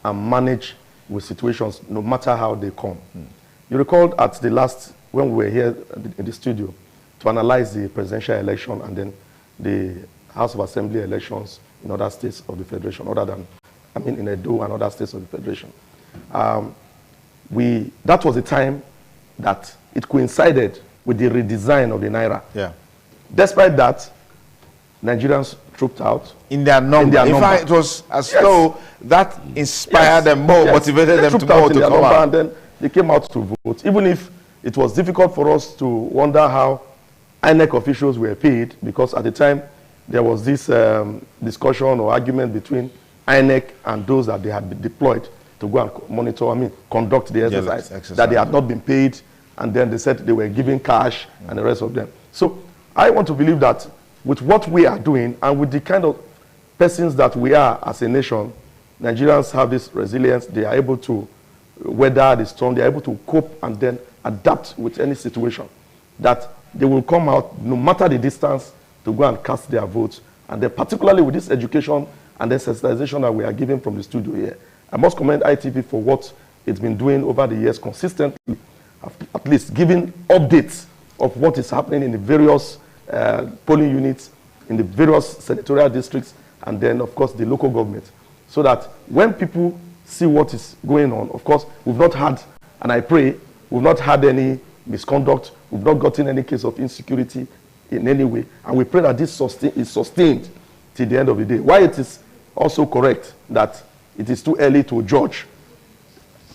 and manage with situations no matter how they come. You recall at the last, when we were here in the studio to analyze the presidential election and then the House of Assembly elections in other states of the Federation, other than, I mean, in EDO and other states of the Federation. That was the time that it coincided with the redesign of the Naira. Yeah. Despite that, Nigerians trooped out. In their number. In fact, it was as though that inspired them more, motivated them to more to come out. And then they came out to vote. Even if it was difficult for us to wonder how INEC officials were paid, because at the time there was this discussion or argument between INEC and those that they had been deployed to go and monitor, conduct the exercise, that they had not been paid, and then they said they were giving cash and the rest of them. So I want to believe that with what we are doing and with the kind of persons that we are as a nation, Nigerians have this resilience. They are able to weather the storm. They are able to cope and then adapt with any situation. That they will come out, no matter the distance, to go and cast their votes. And then particularly with this education and the sensitization that we are giving from the studio here, I must commend ITV for what it's been doing over the years consistently, at least giving updates of what is happening in the various polling units, in the various senatorial districts, and then, of course, the local government. So that when people see what is going on, of course, we've not had, and I pray, we've not had any misconduct, we've not gotten any case of insecurity in any way, and we pray that this is sustained till the end of the day. Why it is also correct that it is too early to judge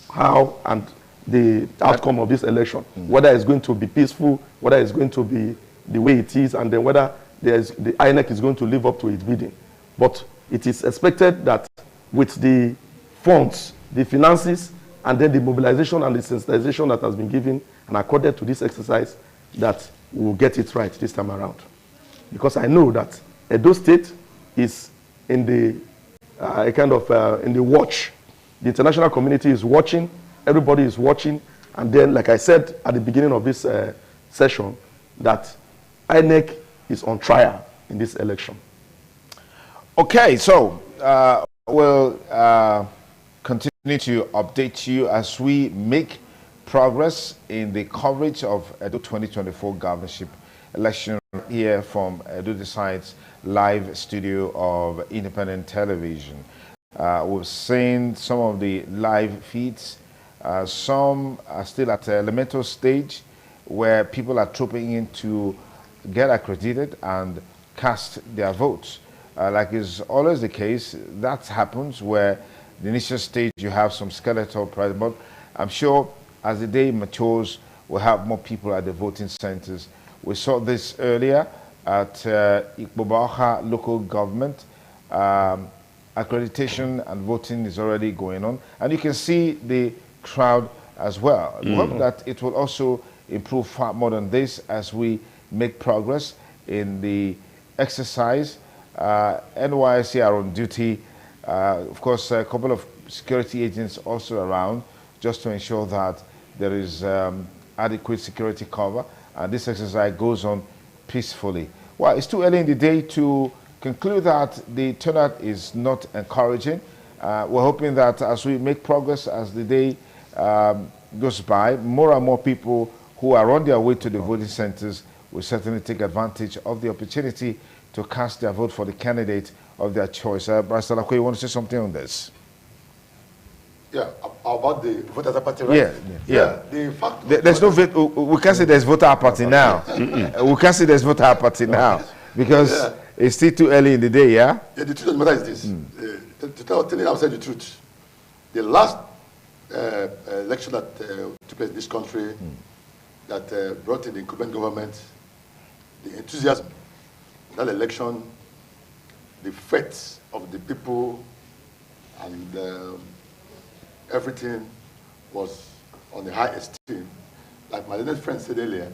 how and the outcome of this election, whether it's going to be peaceful, whether it's going to be the way it is, and then whether the INEC is going to live up to its bidding. But it is expected that with the funds, the finances, and then the mobilization and the sensitization that has been given and accorded to this exercise, that we will get it right this time around. Because I know that Edo State is in the in the watch. The international community is watching, everybody is watching, and then, like I said at the beginning of this session, that INEC is on trial in this election. Okay, so we'll continue to update you as we make progress in the coverage of Edo 2024 governorship election here from Edo Decides live studio of independent television. We've seen some of the live feeds. Some are still at the elemental stage where people are trooping in to get accredited and cast their votes. Like is always the case, that happens where the initial stage you have some skeletal presence, but I'm sure as the day matures, we'll have more people at the voting centers. We saw this earlier at Ikpobaha local government. Accreditation and voting is already going on, and you can see the crowd as well. We hope that it will also improve far more than this as we make progress in the exercise. NYSC are on duty. Of course, a couple of security agents also around just to ensure that there is adequate security cover, and this exercise goes on peacefully. Well, it's too early in the day to conclude that the turnout is not encouraging. We're hoping that as we make progress, as the day goes by, more and more people who are on their way to the voting centers will certainly take advantage of the opportunity to cast their vote for the candidate of their choice. Brother Lakwe, you want to say something on this? Yeah, about the voter apathy, right? Yeah. The fact there's no vote. We can't say there's voter apathy now. We can't say there's voter apathy now because it's still too early in the day. Yeah. The truth of the matter is this: to tell you outside the truth, the last election that took place in this country, that brought in the incumbent government, the enthusiasm, that election, the faith of the people, and everything was on a high esteem. Like my little friend said earlier,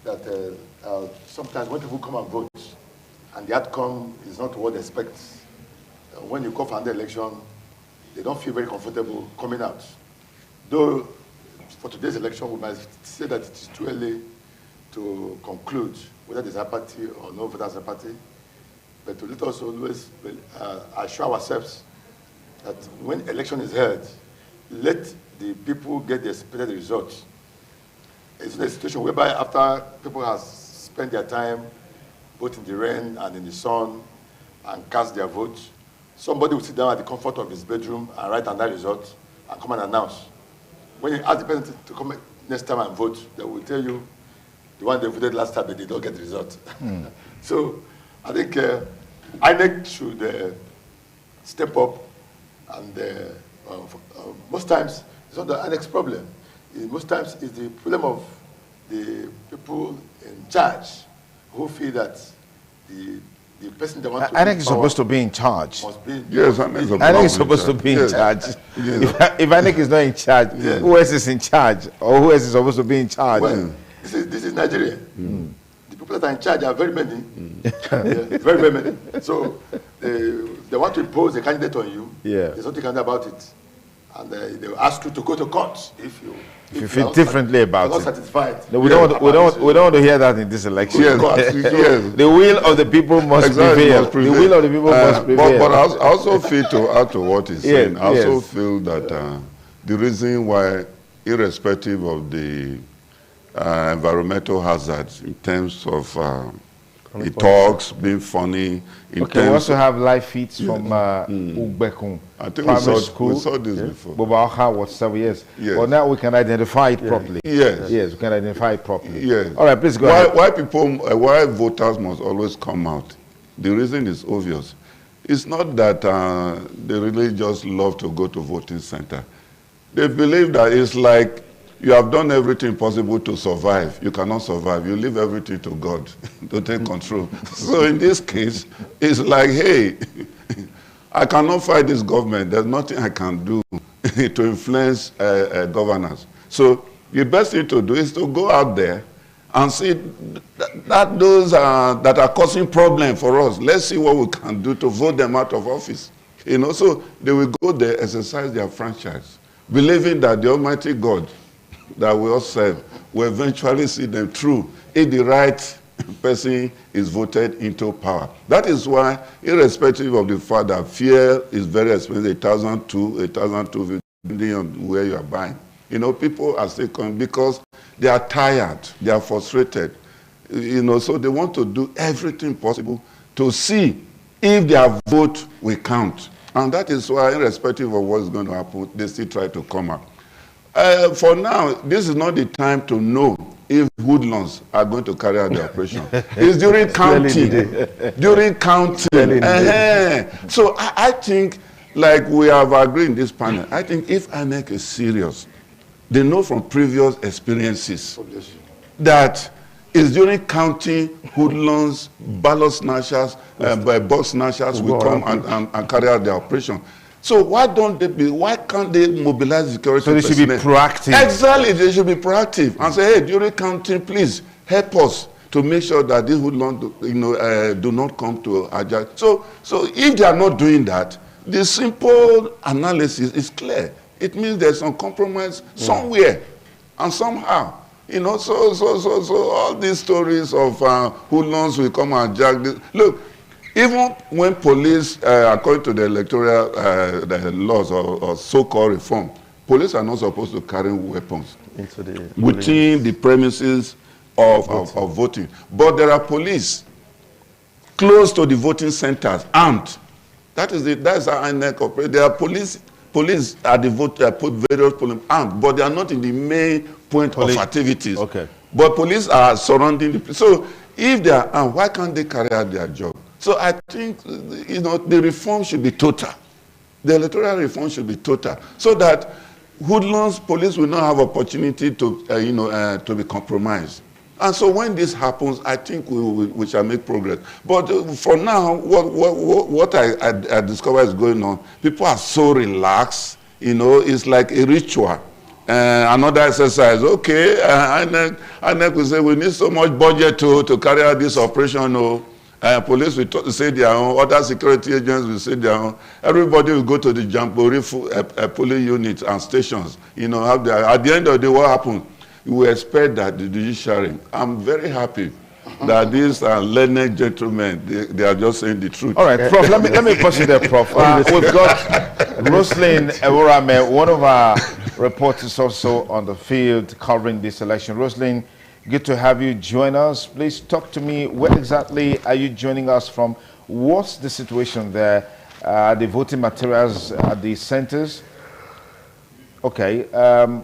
that sometimes when people come and vote, and the outcome is not what they expect, when you go for another election, they don't feel very comfortable coming out. Though for today's election, we might say that it is too early to conclude whether there's apathy or no voters apathy, but to let us always assure ourselves that when election is held, let the people get the expected results. It's a situation whereby after people have spent their time both in the rain and in the sun and cast their vote, somebody will sit down at the comfort of his bedroom and write another result and come and announce. When you ask the person to come next time and vote, they will tell you the one they voted last time, but they don't get the result. So I think INEC should step up, and most times it's not the INEC's problem. Most times it's the problem of the people in charge who feel that the person that wants to INEC is supposed to be in charge. Yes, INEC is supposed to be in charge. If INEC is not in charge, who else is in charge? Or who else is supposed to be in charge? Well, this is Nigeria. The people that are in charge are very many. Very, very many. So they want to impose a candidate on you. There's nothing you can do about it. And they will ask you to go to court if you feel differently about it. Not satisfied. No, we don't want to hear that in this election. The will of the people must prevail. The will of the people must prevail. But I also feel, to add to what he's saying, I also feel that the reason why, irrespective of the environmental hazards in terms of talks being funny. We also have live feeds from Ugbekun. I think we saw this before. Bobaha was 7 years. Well, now we can identify it properly. Yes, we can identify it properly. Yes. All right, please go ahead. Why voters must always come out? The reason is obvious. It's not that they really just love to go to voting center. They believe that it's like you have done everything possible to survive. You cannot survive. You leave everything to God to take control. So in this case, it's like, hey, I cannot fight this government. There's nothing I can do to influence governors. So the best thing to do is to go out there and see that those that are causing problem for us, let's see what we can do to vote them out of office. You know, so they will go there, exercise their franchise, believing that the Almighty God that we all serve will eventually see them through if the right person is voted into power. That is why, irrespective of the fact that fear is very expensive, 1,250, depending on where you are buying. You know, people are still coming because they are tired, they are frustrated. You know, so they want to do everything possible to see if their vote will count. And that is why, irrespective of what's going to happen, they still try to come up. For now, this is not the time to know if hoodlums are going to carry out the operation. It's during counting. During counting. So I think, like we have agreed in this panel, I think if INEC is serious, they know from previous experiences that it's during counting, hoodlums, ballot snatchers, box snatchers will come and carry out the operation. So why can't they mobilize security personnel? So they should be proactive. Exactly, they should be proactive and say, hey, during counting, please help us to make sure that these hoodlums do not come to Ajah. So if they are not doing that, the simple analysis is clear. It means there's some compromise somewhere and somehow. You know, so all these stories of hoodlums will come and jack this. Look, even when police, according to the electoral the laws or so-called reform, police are not supposed to carry weapons within the premises of voting. But there are police close to the voting centers, armed. That's how INEC operates. There are police at the vote, put various police armed, but they are not in the main point of activities. Okay. But police are surrounding the place. So if they are armed, why can't they carry out their job? So I think, you know, the reform should be total. The electoral reform should be total, so that hoodlums, police will not have opportunity to be compromised. And so when this happens, I think we shall make progress. But for now, what I discover is going on, people are so relaxed, you know, it's like a ritual. Another exercise, okay, INEC will say, we need so much budget to carry out this operation. Police will say their own, other security agents will say their own. Everybody will go to the Jamboree polling units and stations. You know, at the end of the day, what happens? We expect that the judiciary, I'm very happy that these learned gentlemen, they are just saying the truth. All right, Prof, let me pause you there, Prof. We've got Roslyn Eworame, one of our reporters also on the field covering this election. Roslyn, good to have you join us. Please talk to me. Where exactly are you joining us from? What's the situation there? The voting materials at the centers? Okay,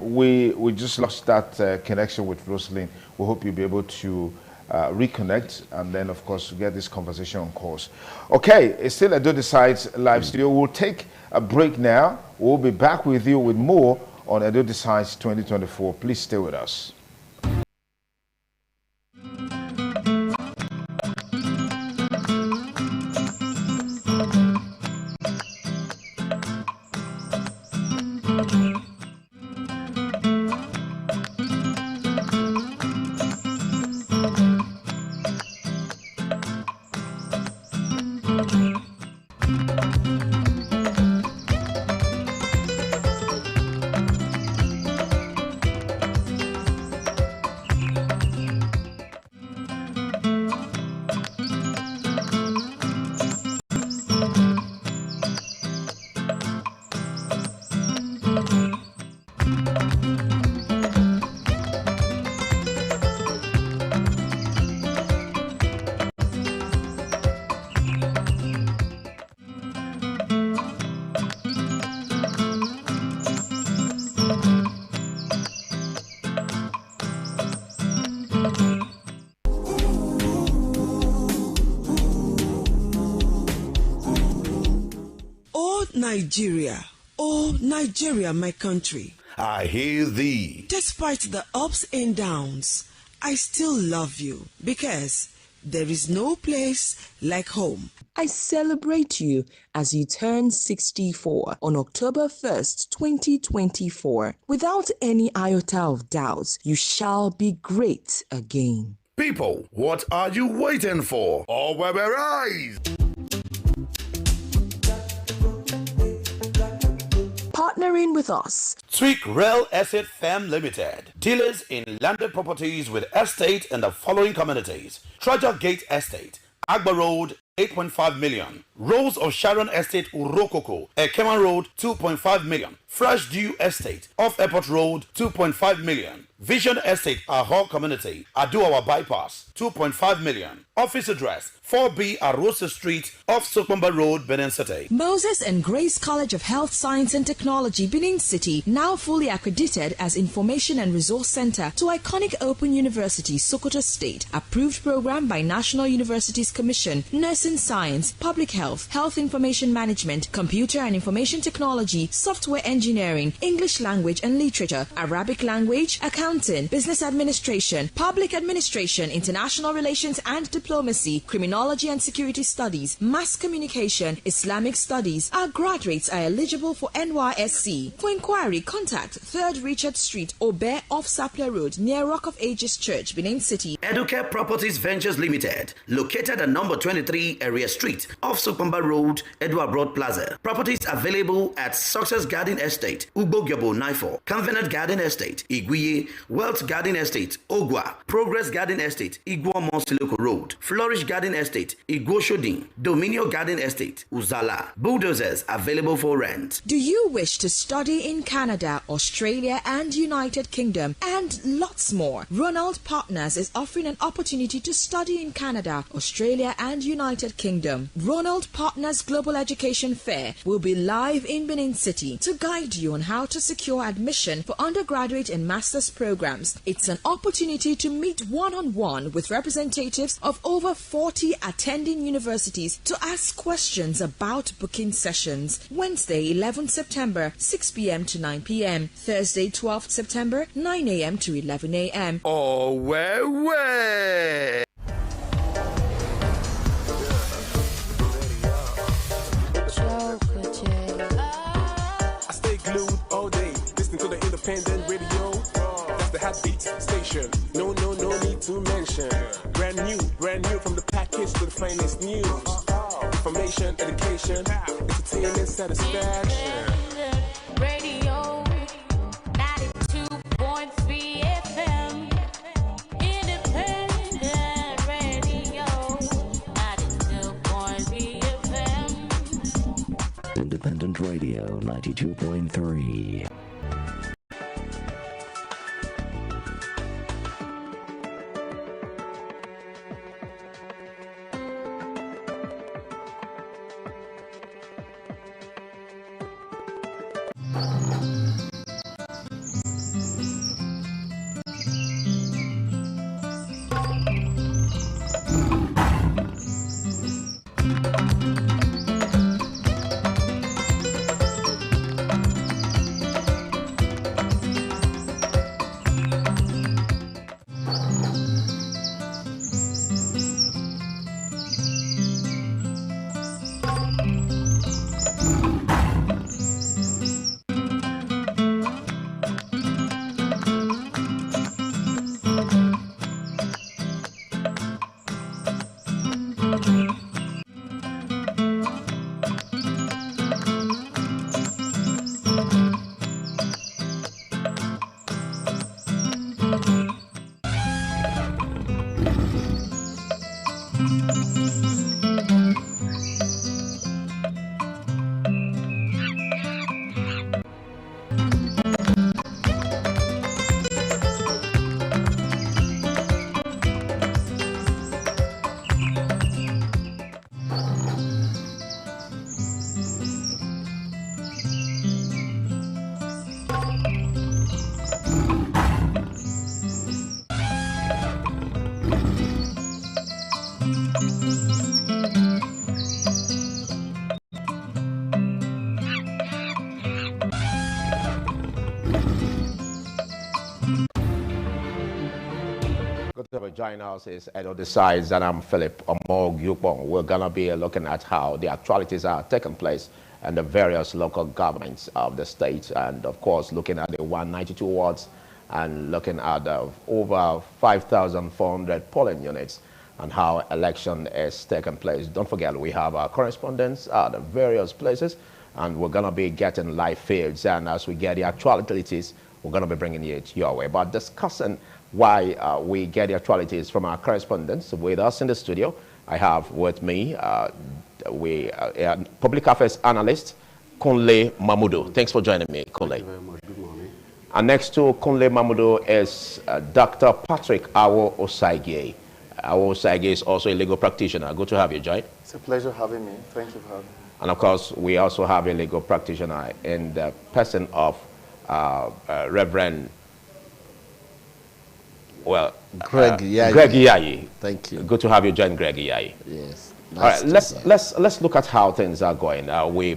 we just lost that connection with Roslyn. We hope you'll be able to reconnect and then, of course, get this conversation on course. Okay, it's still Edo Decides live studio. We'll take a break now. We'll be back with you with more on Edo Decides 2024. Please stay with us. Nigeria, my country. I hear thee. Despite the ups and downs, I still love you because there is no place like home. I celebrate you as you turn 64 on October 1st, 2024. Without any iota of doubt, you shall be great again. People, what are you waiting for? All will rise. Partnering with us. Tweak Real Estate Firm Limited. Dealers in landed properties with estate in the following communities: Treasure Gate Estate, Agba Road, 8.5 million. Rose of Sharon Estate, Urokoko, Ekema Road, 2.5 million. Fresh Dew Estate, Off Airport Road, 2.5 million. Vision Estate, Ahol Community, Aduawa Bypass, 2.5 million. Office address, 4B Arosa Street, off Sokomba Road, Benin City. Moses and Grace College of Health Science and Technology, Benin City, now fully accredited as Information and Resource Center to iconic Open University, Sokoto State. Approved program by National Universities Commission, Nursing Science, Public Health, Health Information Management, Computer and Information Technology, Software Engineering, English Language and Literature, Arabic Language, Accounting, Business Administration, Public Administration, International Relations and Diplomacy, Criminology and Security Studies, Mass Communication, Islamic Studies. Our graduates are eligible for NYSC. For inquiry, contact 3rd Richard Street, Obe off Sapler Road, near Rock of Ages Church, Benin City. Educare Properties Ventures Limited, located at number 23 Area Street, off Sokomba Road, Edward Broad Plaza. Properties available at Success Garden Estate, Ugbo Gyobo Naifo, Convenant Garden Estate, Iguye, Wealth Garden Estate, Ogwa, Progress Garden Estate, Igwa Monsiloko Road, Flourish Garden Estate, Igwo Shodin, Dominio Garden Estate, Uzala. Bulldozers available for rent. Do you wish to study in Canada, Australia and United Kingdom and lots more? Ronald Partners is offering an opportunity to study in Canada, Australia and United Kingdom. Ronald Partners Global Education Fair will be live in Benin City to guide you on how to secure admission for undergraduate and master's programs. It's an opportunity to meet one-on-one with representatives of over 40 attending universities to ask questions about booking sessions. Wednesday, 11th September, 6 p.m. to 9 p.m. Thursday, 12th September, 9 a.m. to 11 a.m. Oh, where? I stay glued all day, listening to the independent radio. That's the Heartbeat station. No need to mention. Brand new from the package to the finest news. Information, education, entertainment, satisfaction. Radio 92.3 FM. Independent Radio 92.3. Join us is Edo Decides, and I'm Philip Omog-Yukbong. We're going to be looking at how the actualities are taking place in the various local governments of the state, and of course looking at the 192 wards and looking at over 5,400 polling units and how election is taking place. Don't forget, we have our correspondents at the various places, and we're going to be getting live feeds, and as we get the actualities, we're going to be bringing it your way. But discussing why we get the actualities from our correspondents with us in the studio, I have with me public affairs analyst Kunle Mamudu. Thanks for joining me, Kunle. Thank you very much. Good morning. And next to Kunle Mamudu is Dr. Patrick Awo Osagie. Awo Osagie is also a legal practitioner. Good to have you, Joy. It's a pleasure having me. Thank you for having me. And of course, we also have a legal practitioner in the person of Reverend Greg Yayi. Greg Yayi. Thank you. Good to have you join Greg Yayi. Yes. Nice. All right, let's look at how things are going.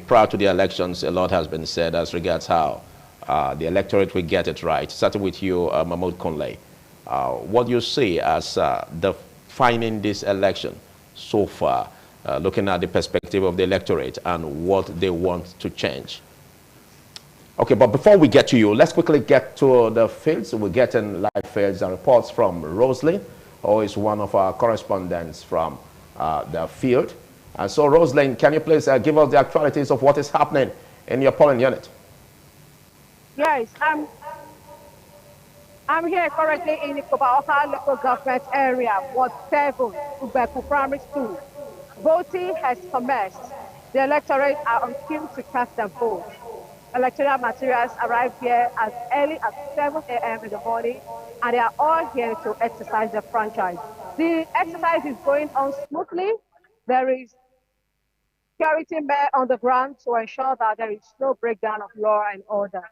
Prior to the elections, a lot has been said as regards how the electorate will get it right. Starting with you, Mahmoud Kunle. What do you see as defining this election so far, looking at the perspective of the electorate and what they want to change? Okay, but before we get to you, let's quickly get to the fields. We're getting live fields and reports from Roslyn, who is one of our correspondents from the field. And so, Roslyn, can you please give us the actualities of what is happening in your polling unit? Yes, I'm here currently in the Kobaoka local government area, Ward 7, Ubeku Primary School. Voting has commenced. The electorate are on queue to cast their vote. Electoral materials arrived here as early as 7 a.m. in the morning, and they are all here to exercise their franchise. The exercise is going on smoothly. There is security men on the ground to ensure that there is no breakdown of law and order.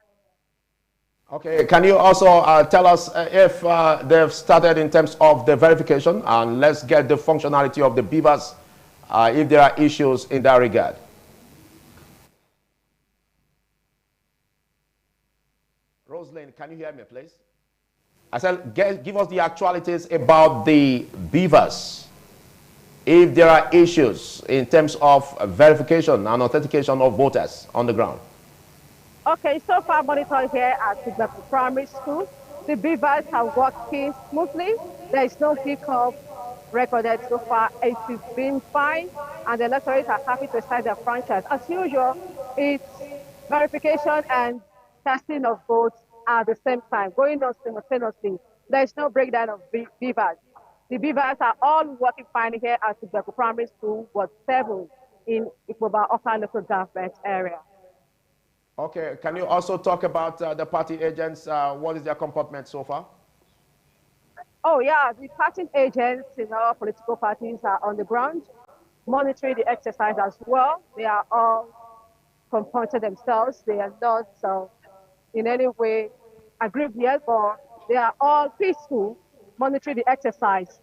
Okay, can you also tell us if they've started in terms of the verification, and let's get the functionality of the beavers if there are issues in that regard? Roslyn, can you hear me, please? I said, give us the actualities about the beavers. If there are issues in terms of verification and authentication of voters on the ground. Okay, so far monitored here at the primary school. The beavers are working smoothly. There is no hiccup recorded so far. It has been fine, and the electorate are happy to start their franchise. As usual, it's verification and casting of votes at the same time, going on simultaneously. There is no breakdown of beavers. The beavers are all working fine here at the Primary School, Ward 7 in Ikoba Oka local government area. Okay, can you also talk about the party agents? What is their comportment so far? Oh, yeah, the party agents in our political parties are on the ground, monitoring the exercise as well. They are all comported themselves. They are not in any way aggrieved yet, but they are all peaceful, monitoring the exercise.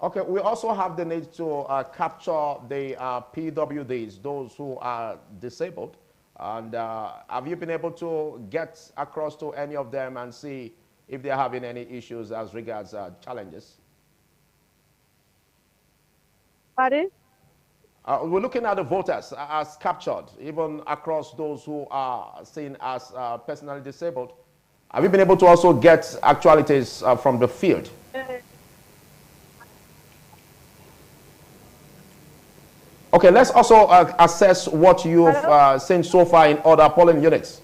Okay, we also have the need to capture the PWDs, those who are disabled. And have you been able to get across to any of them and see if they're having any issues as regards challenges? Pardon? We're looking at the voters as captured, even across those who are seen as personally disabled. Have you been able to also get actualities from the field? Okay, let's also assess what you've seen so far in other polling units.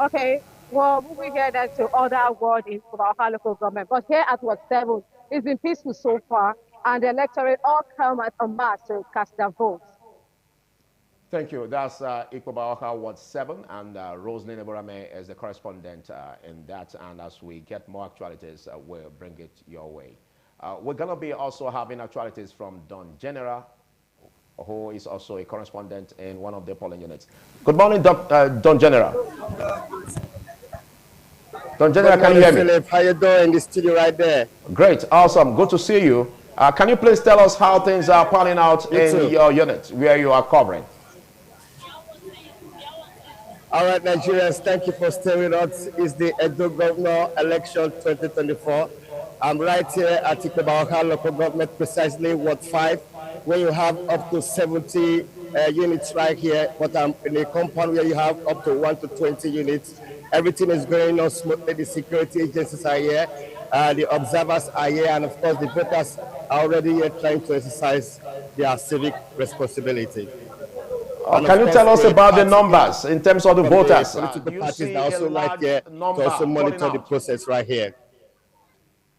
Okay, well, moving here then to other ward in our local government, but here at Ward 7, it's been peaceful so far, and the electorate all come at a mass to cast their votes. Thank you. That's Ikobaoka Ward 7, and Roselyn Eborame is the correspondent in that. And as we get more actualities, we'll bring it your way. We're going to be also having actualities from Don General, who is also a correspondent in one of the polling units. Good morning, Don General. Don General, can you hear me? Philip, how you doing in the studio right there? Great, awesome, good to see you. Can you please tell us how things are panning out in your unit, where you are covering? All right, Nigerians, thank you for staying with us. It's the EDO Governor Election 2024. I'm right here at Ikobaoka local government, precisely Ward 5, where you have up to 70 units right here, but I'm in a compound where you have up to 1 to 20 units. Everything is going on smoothly. The security agencies are here, the observers are here, and of course the voters are already here trying to exercise their civic responsibility. Can you tell us about the numbers in terms of the voters? Political parties are also right here to also monitor the process right here.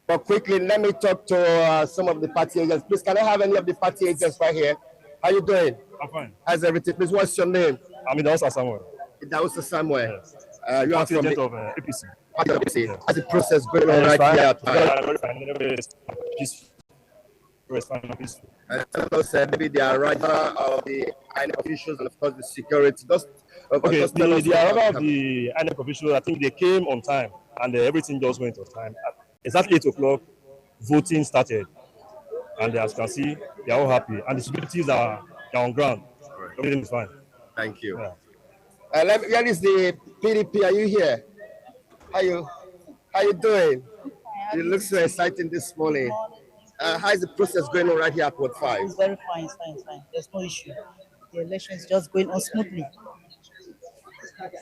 But quickly, let me talk to some of the party agents. Please, can I have any of the party agents right here? How you doing? I'm fine. How's everything? Please, what's your name? I'm Idausa Samuel. Idausa Samuel. Yes. You are party from agent the of APC. APC. How's the process going on right here? Very fine. Peaceful. Peaceful. Tell us maybe the arrival of the INEC officials and of course the security. Okay, the arrival of the INEC officials, I think they came on time and everything just went on time. Exactly 8 o'clock, voting started. And as you can see, they are all happy. And the securities are on ground. Everything is fine. Thank you. Yeah. Where is the PDP? Are you here? How you doing? You look so exciting this morning. How is the process going on right here at Ward 5? It's very fine, it's fine, it's fine. There's no issue. The election is just going on smoothly.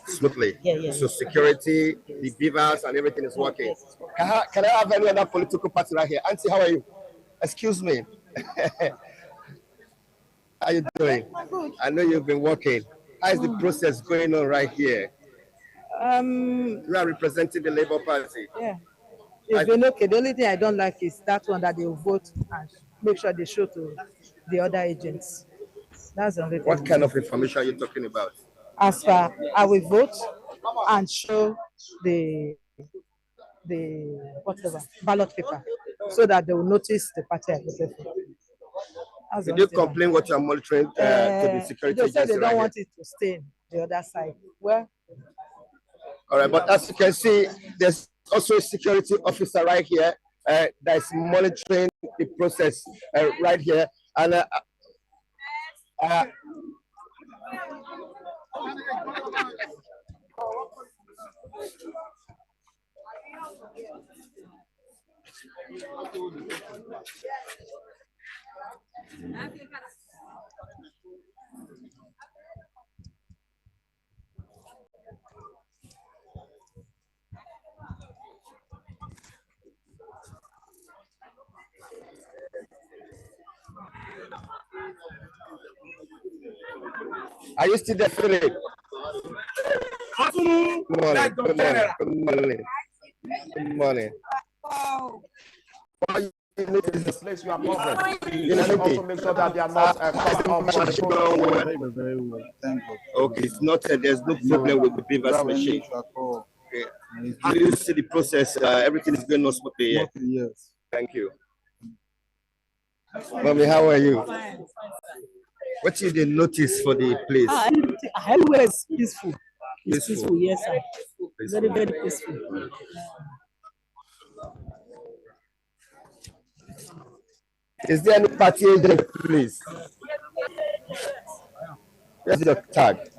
Smoothly? Yeah. So security, the beavers and everything is working. Can I have any other political party right here? Auntie, how are you? Excuse me. How you doing? Good. I know you've been working. How is the process going on right here? You are representing the Labour Party. Yeah. It's been okay. The only thing I don't like is that one that they will vote and make sure they show to the other agents. That's the only thing. What kind of information are you talking about? As far I will vote and show the whatever ballot paper so that they will notice the party I voted for. Did you complain what you are monitoring to the security agency? They said they don't want it to stain the other side. Well, all right, but as you can see, there's also a security officer right here that is monitoring the process right here. And are you still there, Philip? Good morning. Good morning. Good morning. Good morning. What are you in the place you are covering. Let's also make sure that they are not cut off from the process. Very well. Thank you. Okay, it's not. There's no problem with the previous machine. Okay. How do you see the process? Everything is going on smoothly. Yes. Thank you. Mommy, how are you? What did you notice for the place? Everywhere is peaceful. It's peaceful, yes, sir. Very, very peaceful. Is there any party agent, please? Where's your tag?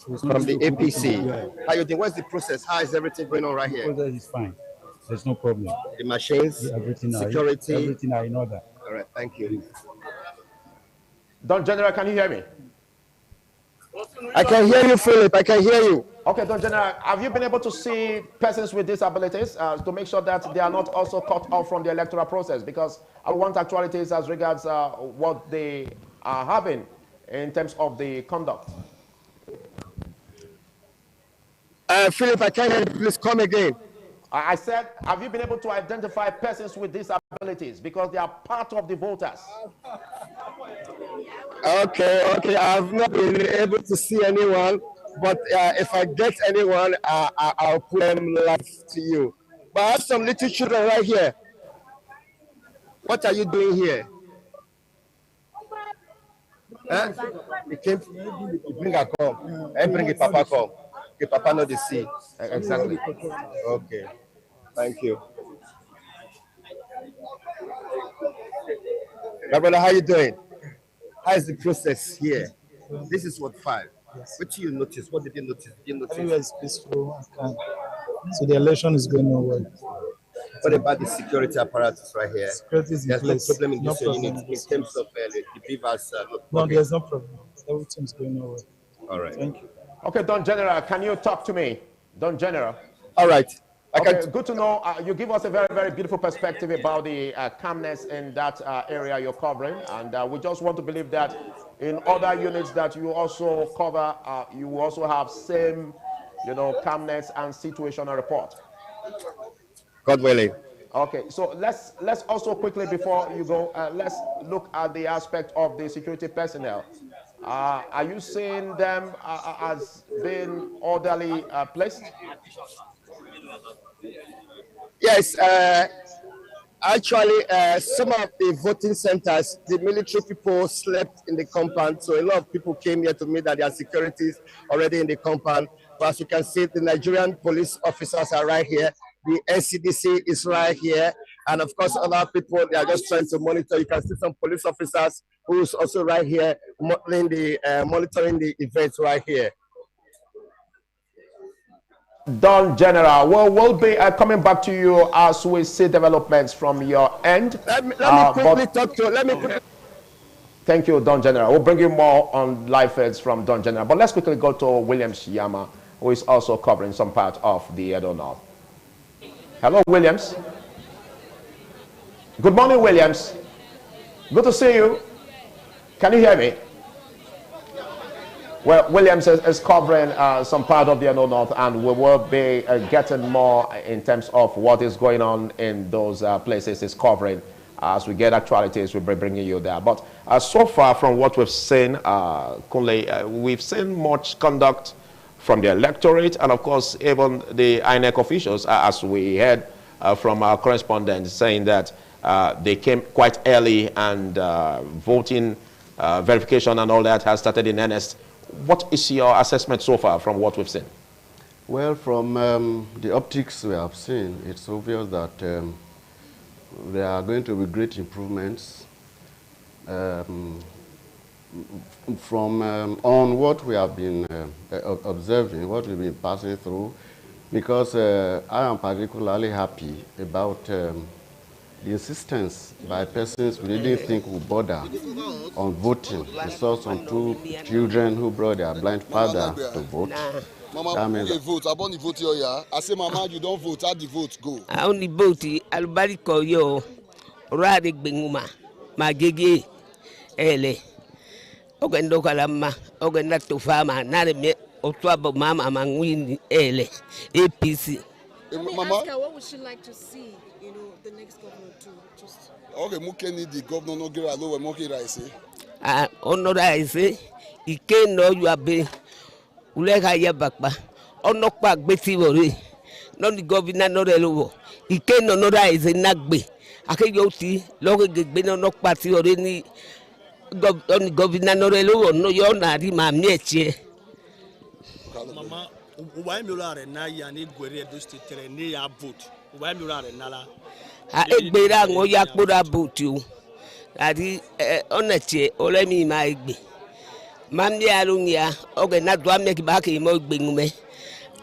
From the APC. How you doing? What's the process? How is everything going on right here? The process is fine. There's no problem. The machines, everything security. Everything are in order. All right, thank you. Don General, can you hear me? I can hear you, Philip. I can hear you. Okay, Don General, have you been able to see persons with disabilities to make sure that they are not also cut off from the electoral process? Because I want actualities as regards what they are having in terms of the conduct. Philip, I can't hear you. Please come again. I said, have you been able to identify persons with disabilities because they are part of the voters? Okay. I've not been able to see anyone, but if I get anyone, I'll put them live to you. But I have some little children right here. What are you doing here? You came, you bring her come. I bring the papa come. The papa know the see. Exactly. Okay. Thank you. My brother, how you doing? How is the process here? This is what 5. Yes. What did you notice? What did you notice? Everywhere is peaceful. So the election is going on well. What about the security apparatus right here? Security is in place. No problem in this unit in terms of the beavers. No, there's no problem. Everything is going on well. All right. Thank you. Okay, Don General, can you talk to me? Don General. All right. Okay, good to know. You give us a very, very beautiful perspective about the calmness in that area you're covering. And we just want to believe that in other units that you also cover, you also have same, calmness and situational report. God willing. Okay, so let's also quickly, before you go, let's look at the aspect of the security personnel. Are you seeing them as being orderly placed? Yes, actually, some of the voting centers, the military people slept in the compound. So a lot of people came here to meet that their security is already in the compound. But as you can see, the Nigerian police officers are right here. The NCDC is right here. And of course, other people, they are just trying to monitor. You can see some police officers who's also right here monitoring the events right here. Don General, we'll be coming back to you as we see developments from your end. Let me quickly talk to. Thank you, Don General. We'll bring you more on live feeds from Don General. But let's quickly go to Williams Yama, who is also covering some part of the EDO North. Hello, Williams. Good morning, Williams. Good to see you. Can you hear me? Well, Williams is covering some part of the EDO North, and we will be getting more in terms of what is going on in those places is covering. As we get actualities, we'll be bringing you there. But so far from what we've seen, Kunle, we've seen much conduct from the electorate and, of course, even the INEC officials, as we heard from our correspondents saying that they came quite early and voting verification and all that has started in earnest. What is your assessment so far from what we've seen? Well, from the optics we have seen, it's obvious that there are going to be great improvements from on what we have been observing, what we've been passing through, because I am particularly happy about the insistence by persons we didn't think would bother on voting. We saw some 2 children who brought their blind father to vote. Mama, you vote. I want to vote here. Yeah. I say, Mama, you don't vote. How the vote go? I only vote. Everybody call you. Radi binguma. Magigi. Ele. Ogendo kalama. Ogenda tufama. Nare me. Otwabo mama mangwini. Ele. APC. Let me Mama, ask her what would she like to see, the next governor do. Just. Okay, Mukeni, the governor, no give a low, Moki Rice. Honora ise ike no you abe ulega ye bakpa onokpa gbeti wori no the governor no relowo ike no nora ise nagbe akeyo ti loge gbe no nokpa ti ori ni governor no relowo no yo na ri ma mi eche Mama why me la re na ya ni gwere do state ni ya vote why me la re na la ha egbera ngo ya kpora vote o adi oneche olemi ma egbe mamdi alunya oge na dwa me ki ba ke mo egbe ngume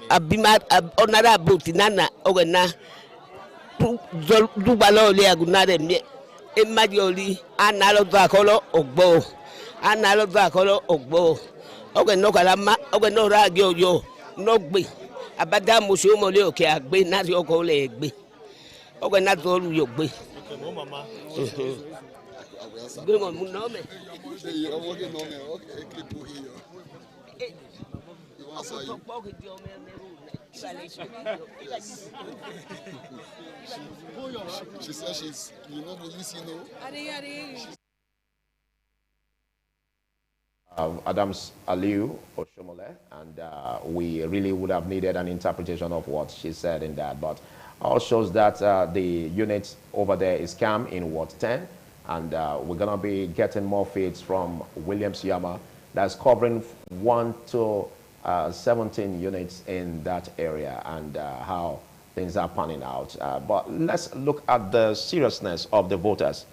abima onara boti nana oge na du balo le aguna de me emaji oli analo dwa kolo ogbo analo dwa kolo ogbo oge no kala ma oge no ra ge oyo no gbe abada mo se mo le oke agbe na ri oko le egbe oge na do lu yo gbe okay mo mama gbe mo mu no me I'm working on it. Okay, keep pushing you. You want to say she says she's, not really seeing Adams Aliu Oshomole, and we really would have needed an interpretation of what she said in that, but all shows that the unit over there is calm in Ward 10, and we're going to be getting more feeds from Williams Yama that's covering 1 to 17 units in that area and how things are panning out. But let's look at the seriousness of the voters.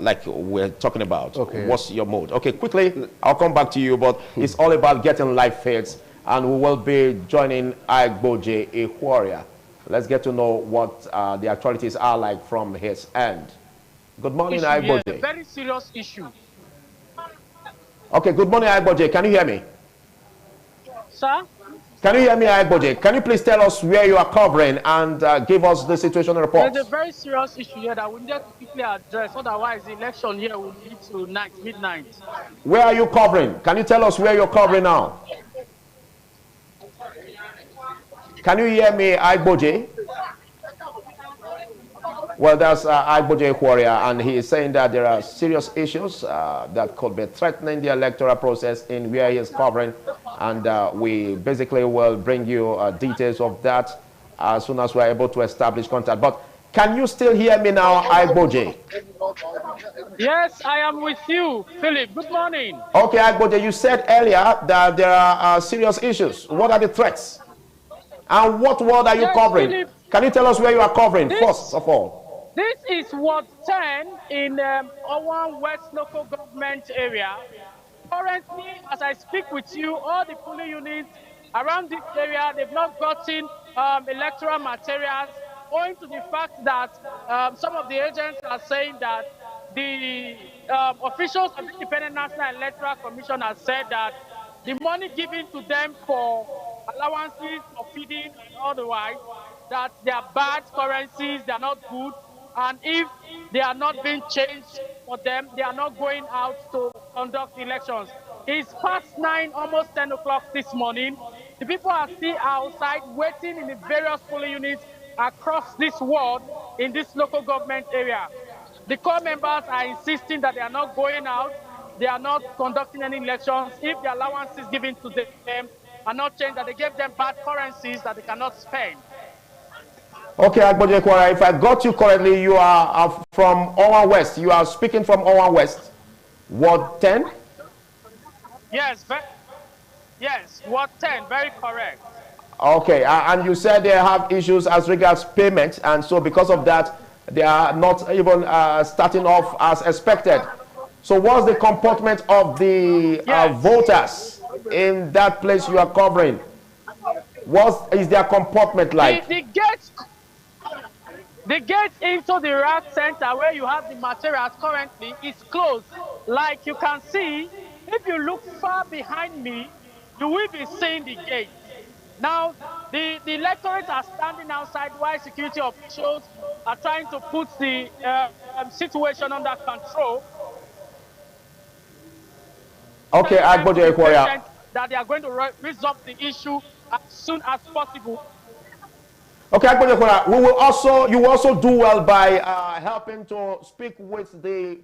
Like we're talking about. Okay. What's your mood? Okay, quickly, I'll come back to you, but it's all about getting live feeds, and we will be joining Aigboje, a warrior. Let's get to know what the actualities are like from his end. Good morning, Aigboje. Yeah, very serious issue. Okay, good morning, Aigboje. Can you hear me? Sir? Can you hear me, Aigboje? Can you please tell us where you are covering and give us the situation report? There's a very serious issue here that we need to quickly address. Otherwise, the election here will lead to midnight. Where are you covering? Can you tell us where you're covering now? Can you hear me, Aigboje? Well, that's Aigboje Warrior, and he is saying that there are serious issues that could be threatening the electoral process in where he is covering, and we basically will bring you details of that as soon as we are able to establish contact. But can you still hear me now, Aigboje? Yes, I am with you, Philip. Good morning. Okay, Aigboje, you said earlier that there are serious issues. What are the threats? And what ward are you covering? Philip, can you tell us where you are covering, first of all? This is Ward 10 in Owan West local government area. Currently, as I speak with you, all the polling units around this area, they've not gotten electoral materials, owing to the fact that some of the agents are saying that the officials of the Independent National Electoral Commission have said that the money given to them for allowances for feeding and otherwise, that they are bad currencies, they are not good. And if they are not being changed for them, they are not going out to conduct elections. It's past 9, almost 10 o'clock this morning. The people are still outside waiting in the various polling units across this ward in this local government area. The core members are insisting that they are not going out, they are not conducting any elections. If the allowances given to them are not changed, that they gave them bad currencies that they cannot spend. Okay, Aigboje Kwara, if I got you correctly, you are from Owan West. You are speaking from Owan West. Ward 10? Yes, yes, Ward 10, very correct. Okay, and you said they have issues as regards payment, and so because of that, they are not even starting off as expected. So what's the comportment of the voters in that place you are covering? What is their comportment like? The gate into the RAC center where you have the materials currently is closed. Like you can see, if you look far behind me, you will be seeing the gate. Now, the electorate are standing outside while security officials are trying to put the situation under control. Okay, Aigboje Warrior. That they are going to resolve the issue as soon as possible. Okay, Agbonekora, you will also do well by helping to speak with the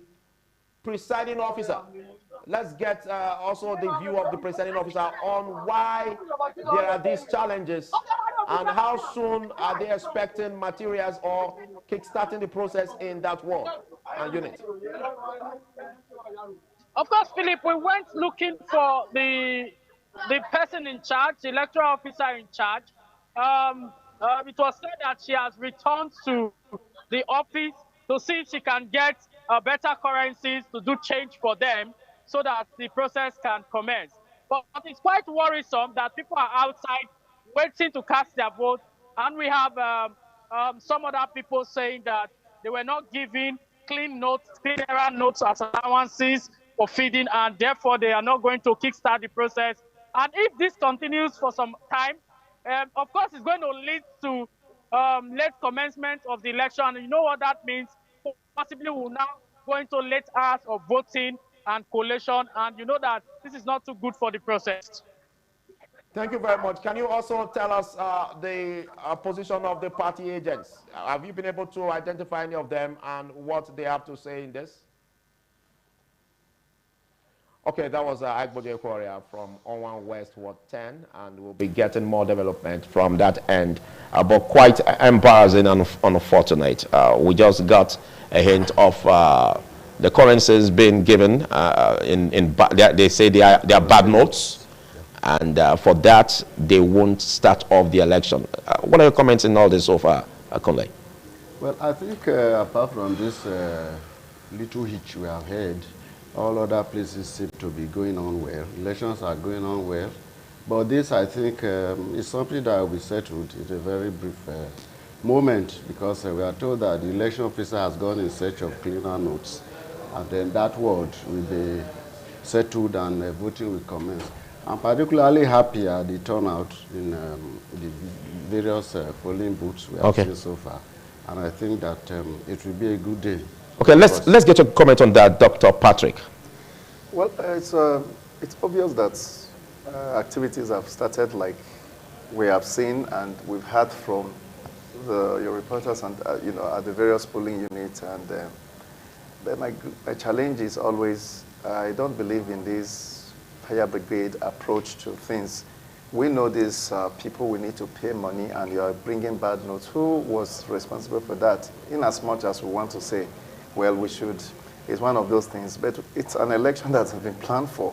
presiding officer. Let's get also the view of the presiding officer on why there are these challenges and how soon are they expecting materials or kickstarting the process in that ward and unit. Of course, Philip, we went looking for the person in charge, the electoral officer in charge. It was said that she has returned to the office to see if she can get better currencies to do change for them so that the process can commence. But it's quite worrisome that people are outside waiting to cast their vote, and we have some other people saying that they were not given clean errand notes as allowances for feeding, and therefore they are not going to kickstart the process. And if this continues for some time, of course, it's going to lead to late commencement of the election. And you know what that means? Possibly we'll now go into late hours of voting and collation, and you know that this is not too good for the process. Thank you very much. Can you also tell us the position of the party agents? Have you been able to identify any of them and what they have to say in this? Okay, that was Agbode Korea from Owan West Ward 10, and we'll be getting more development from that end, but quite embarrassing and unfortunate. We just got a hint of the currencies being given they say they are bad notes. And for that, they won't start off the election. What are your comments in all this so far, Akonle? Well, I think apart from this little hitch we have had, all other places seem to be going on well. Elections are going on well. But this, I think, is something that will be settled in a very brief moment, because we are told that the election officer has gone in search of cleaner notes. And then that word will be settled and voting will commence. I'm particularly happy at the turnout in the various polling booths we have seen so far, and I think that it will be a good day. Okay, let's get your comment on that, Dr. Patrick. Well, it's obvious that activities have started, like we have seen and we've heard from your reporters and at the various polling units. And then my challenge is always, I don't believe in this fire brigade approach to things. We know these people we need to pay money, and you are bringing bad notes. Who was responsible for that? In as much as we want to say, well, we should, it's one of those things, but it's an election that has been planned for.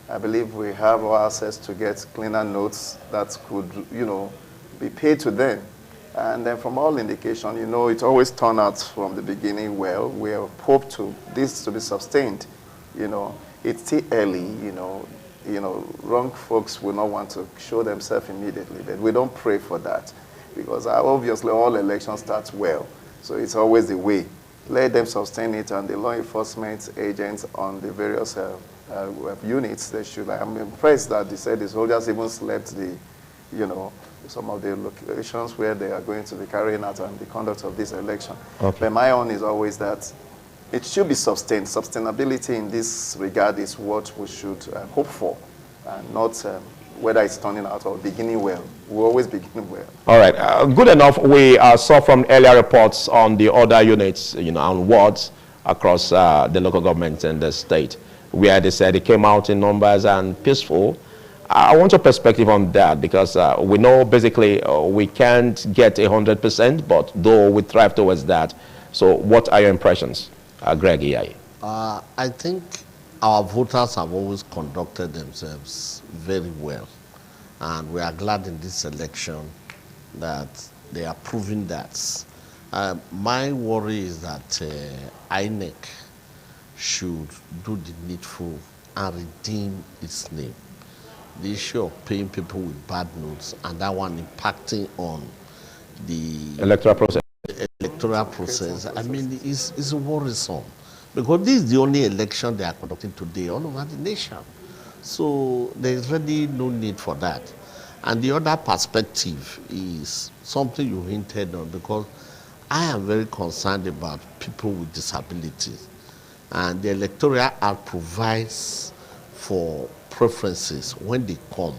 I believe we have our access to get cleaner notes that could, be paid to them. And then from all indication, it always turned out from the beginning well. We hope this to be sustained. It's still early, wrong folks will not want to show themselves immediately, but we don't pray for that, because obviously all elections start well, so it's always the way. Let them sustain it, and the law enforcement agents on the various units, they should. I'm impressed that they said the soldiers even slept some of the locations where they are going to be carrying out the conduct of this election. Okay. But my own is always that it should be sustained. Sustainability in this regard is what we should hope for, and not whether it's turning out or beginning well. We always begin well. All right, good enough. We saw from earlier reports on the other units, and wards across the local government and the state, where they said it came out in numbers and peaceful. I want your perspective on that, because we know basically we can't get 100%, but though we thrive towards that. So what are your impressions? Greg Iyai. I think our voters have always conducted themselves very well, and we are glad in this election that they are proving that. My worry is that INEC should do the needful and redeem its name. The issue of paying people with bad notes, and that one impacting on the electoral process. I mean, it's worrisome, because this is the only election they are conducting today all over the nation. So there's really no need for that. And the other perspective is something you hinted on, because I am very concerned about people with disabilities. And the Electoral Act provides for preferences when they come,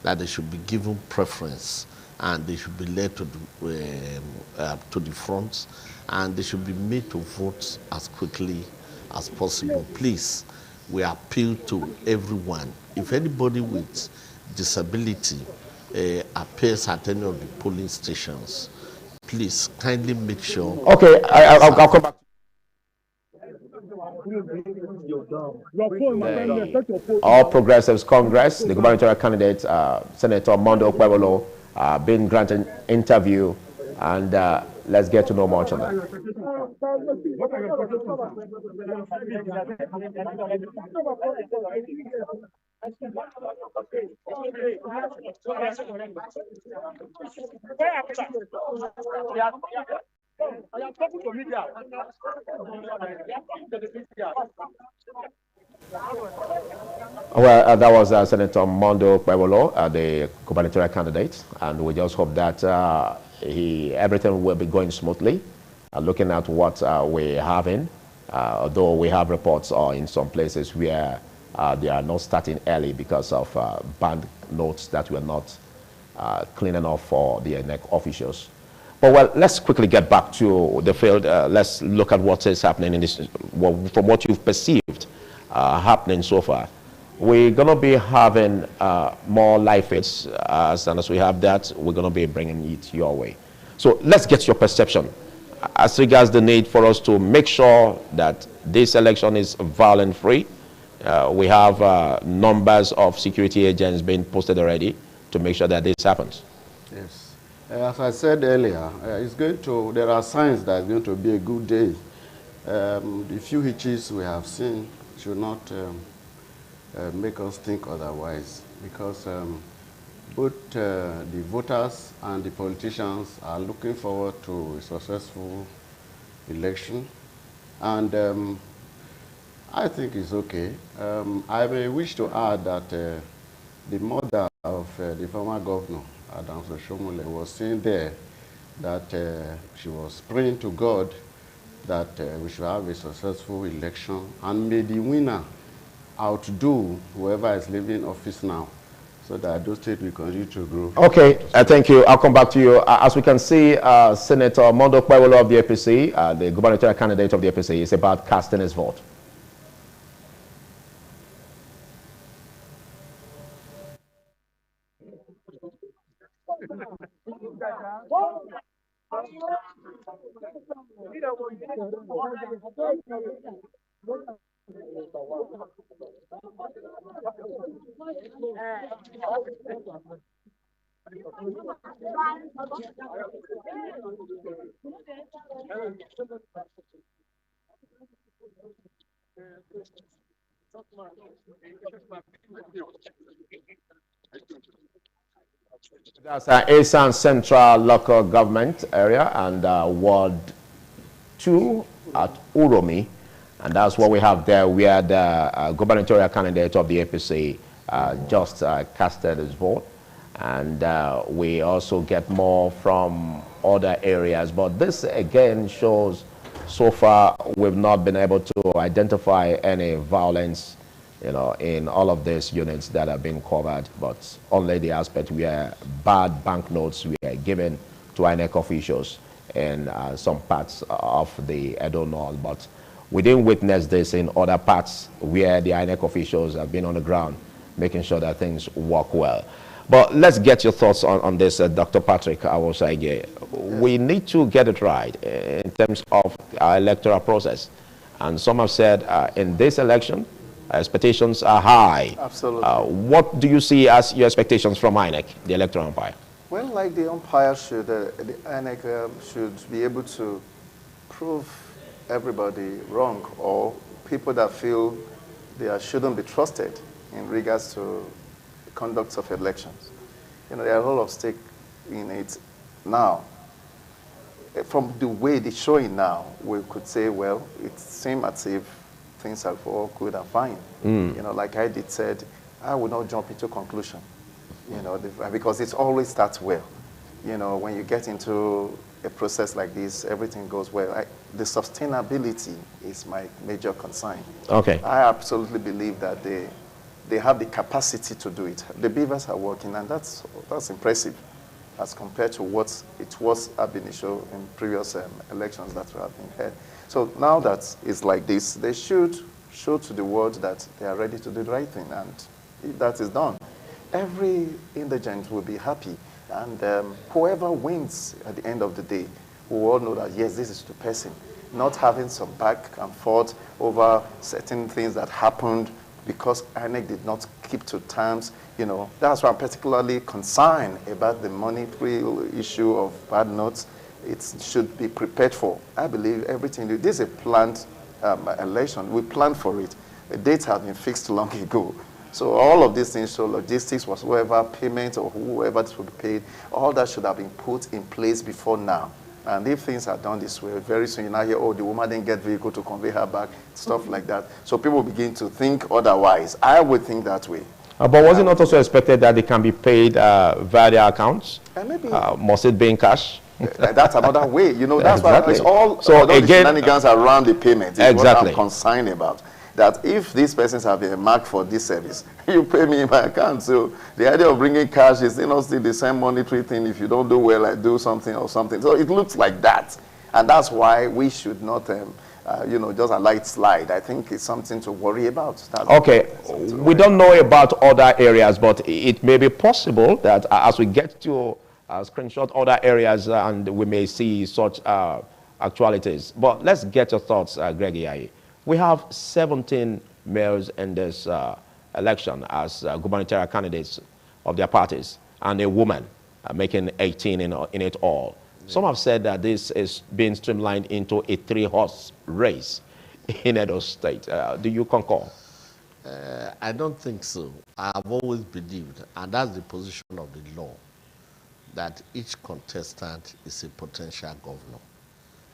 that they should be given preference and they should be led to the front, and they should be made to vote as quickly as possible. Please, we appeal to everyone. If anybody with disability appears at any of the polling stations, please kindly make sure. Okay, I'll come back. All Progressives Congress, the gubernatorial candidate, Senator Mondo Kwebolo, being granted an interview, and let's get to know much on that. Well, that was Senator Mondo Kwebolo, the gubernatorial candidate, and we just hope that everything will be going smoothly. Looking at what we're having, though we have reports in some places where they are not starting early because of band notes that were not clean enough for the NEC officials. But well, let's quickly get back to the field. Let's look at what is happening in this, from what you've perceived happening so far. We're going to be having more live feeds, and as we have that, we're going to be bringing it your way. So let's get your perception as regards the need for us to make sure that this election is violence-free. We have numbers of security agents being posted already to make sure that this happens. Yes. As I said earlier, there are signs that it's going to be a good day. The few hitches we have seen should not make us think otherwise, because both the voters and the politicians are looking forward to a successful election, and I think it's okay. I may wish to add that the mother of the former governor, Adams Oshomole, was saying there that she was praying to God that we should have a successful election, and may the winner outdo whoever is leaving office now, so that those states will continue to grow. Okay, thank you. I'll come back to you. As we can see, Senator Mondo Kwebolo of the APC, the gubernatorial candidate of the APC, is about casting his vote. That's Asan Central Local Government Area and Ward 2 at Uromi. And that's what we have there, where the gubernatorial candidate of the APC just casted his vote. And we also get more from other areas. But this again shows so far we've not been able to identify any violence, you know, in all of these units that have been covered, but only the aspect where bad banknotes were given to INEC officials in some parts of the Edo North. But we didn't witness this in other parts where the INEC officials have been on the ground, making sure that things work well. But let's get your thoughts on this, Dr. Patrick Awosaige. We need to get it right in terms of our electoral process. And some have said in this election, expectations are high. Absolutely. What do you see as your expectations from INEC, the electoral umpire? Well, like the umpire should, the INEC should be able to prove everybody wrong, or people that feel they shouldn't be trusted in regards to the conduct of elections. You know, there are a lot of stake in it now. From the way they're showing now, we could say, well, it seems as if things are all good and fine. You know, like I did said, I would not jump into conclusion, you know, because it always starts well. You know, when you get into a process like this, everything goes well. The sustainability is my major concern. Okay. I absolutely believe that they have the capacity to do it. The beavers are working, and that's impressive. as compared to what it was ab initio in previous elections that have been held. So now that it's like this, they should show to the world that they are ready to do the right thing, and if that is done, every indigent will be happy, and whoever wins at the end of the day, we all know that, yes, this is the person, not having some back and forth over certain things that happened because INEC did not keep to terms. You know, that's why I'm particularly concerned about the monetary issue of bad notes. It should be prepared for. I believe everything, this is a planned election. We planned for it. The dates have been fixed long ago. So all of these things, so logistics, whatsoever, payment or whoever to be paid, all that should have been put in place before now. And if things are done this way, very soon you now hear, oh, the woman didn't get vehicle to convey her back, stuff like that. So people begin to think otherwise. I would think that way. But was it not also expected that they can be paid via their accounts? Maybe. Must it be in cash? That's another way. You know, that's exactly. why it's all, so all again, the shenanigans around the payment is exactly. what I'm concerned about. That if these persons have a mark for this service, you pay me in my account. So the idea of bringing cash is, you know, still the same monetary thing. If you don't do well, I do something or something. So it looks like that. And that's why we should not, you know, just a light slide. I think it's something to worry about. That's okay, we don't know about other areas, but it may be possible that as we get to screenshot other areas and we may see such actualities. But let's get your thoughts, Greg Iyayi. We have 17 males in this election as gubernatorial candidates of their parties, and a woman making 18 in it all. Yeah. Some have said that this is being streamlined into a 3-horse race in Edo State. Do you concur? I don't think so. I've always believed, and that's the position of the law, that each contestant is a potential governor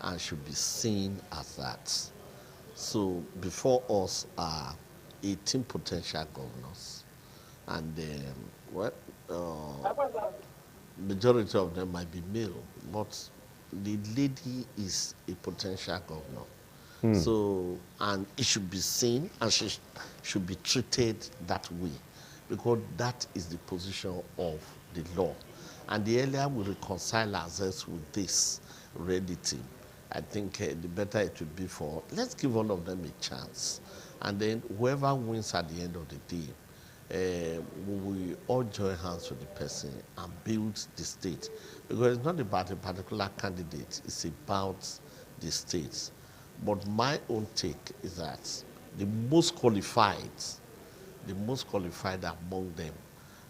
and should be seen as that. So before us are 18 potential governors, and majority of them might be male, but the lady is a potential governor. So, and it should be seen, and she should be treated that way, because that is the position of the law. And the earlier we reconcile ourselves with this reality, I think the better it would be for, let's give all of them a chance. And then whoever wins at the end of the day, we will all join hands with the person and build the state. Because it's not about a particular candidate, it's about the state. But my own take is that the most qualified among them,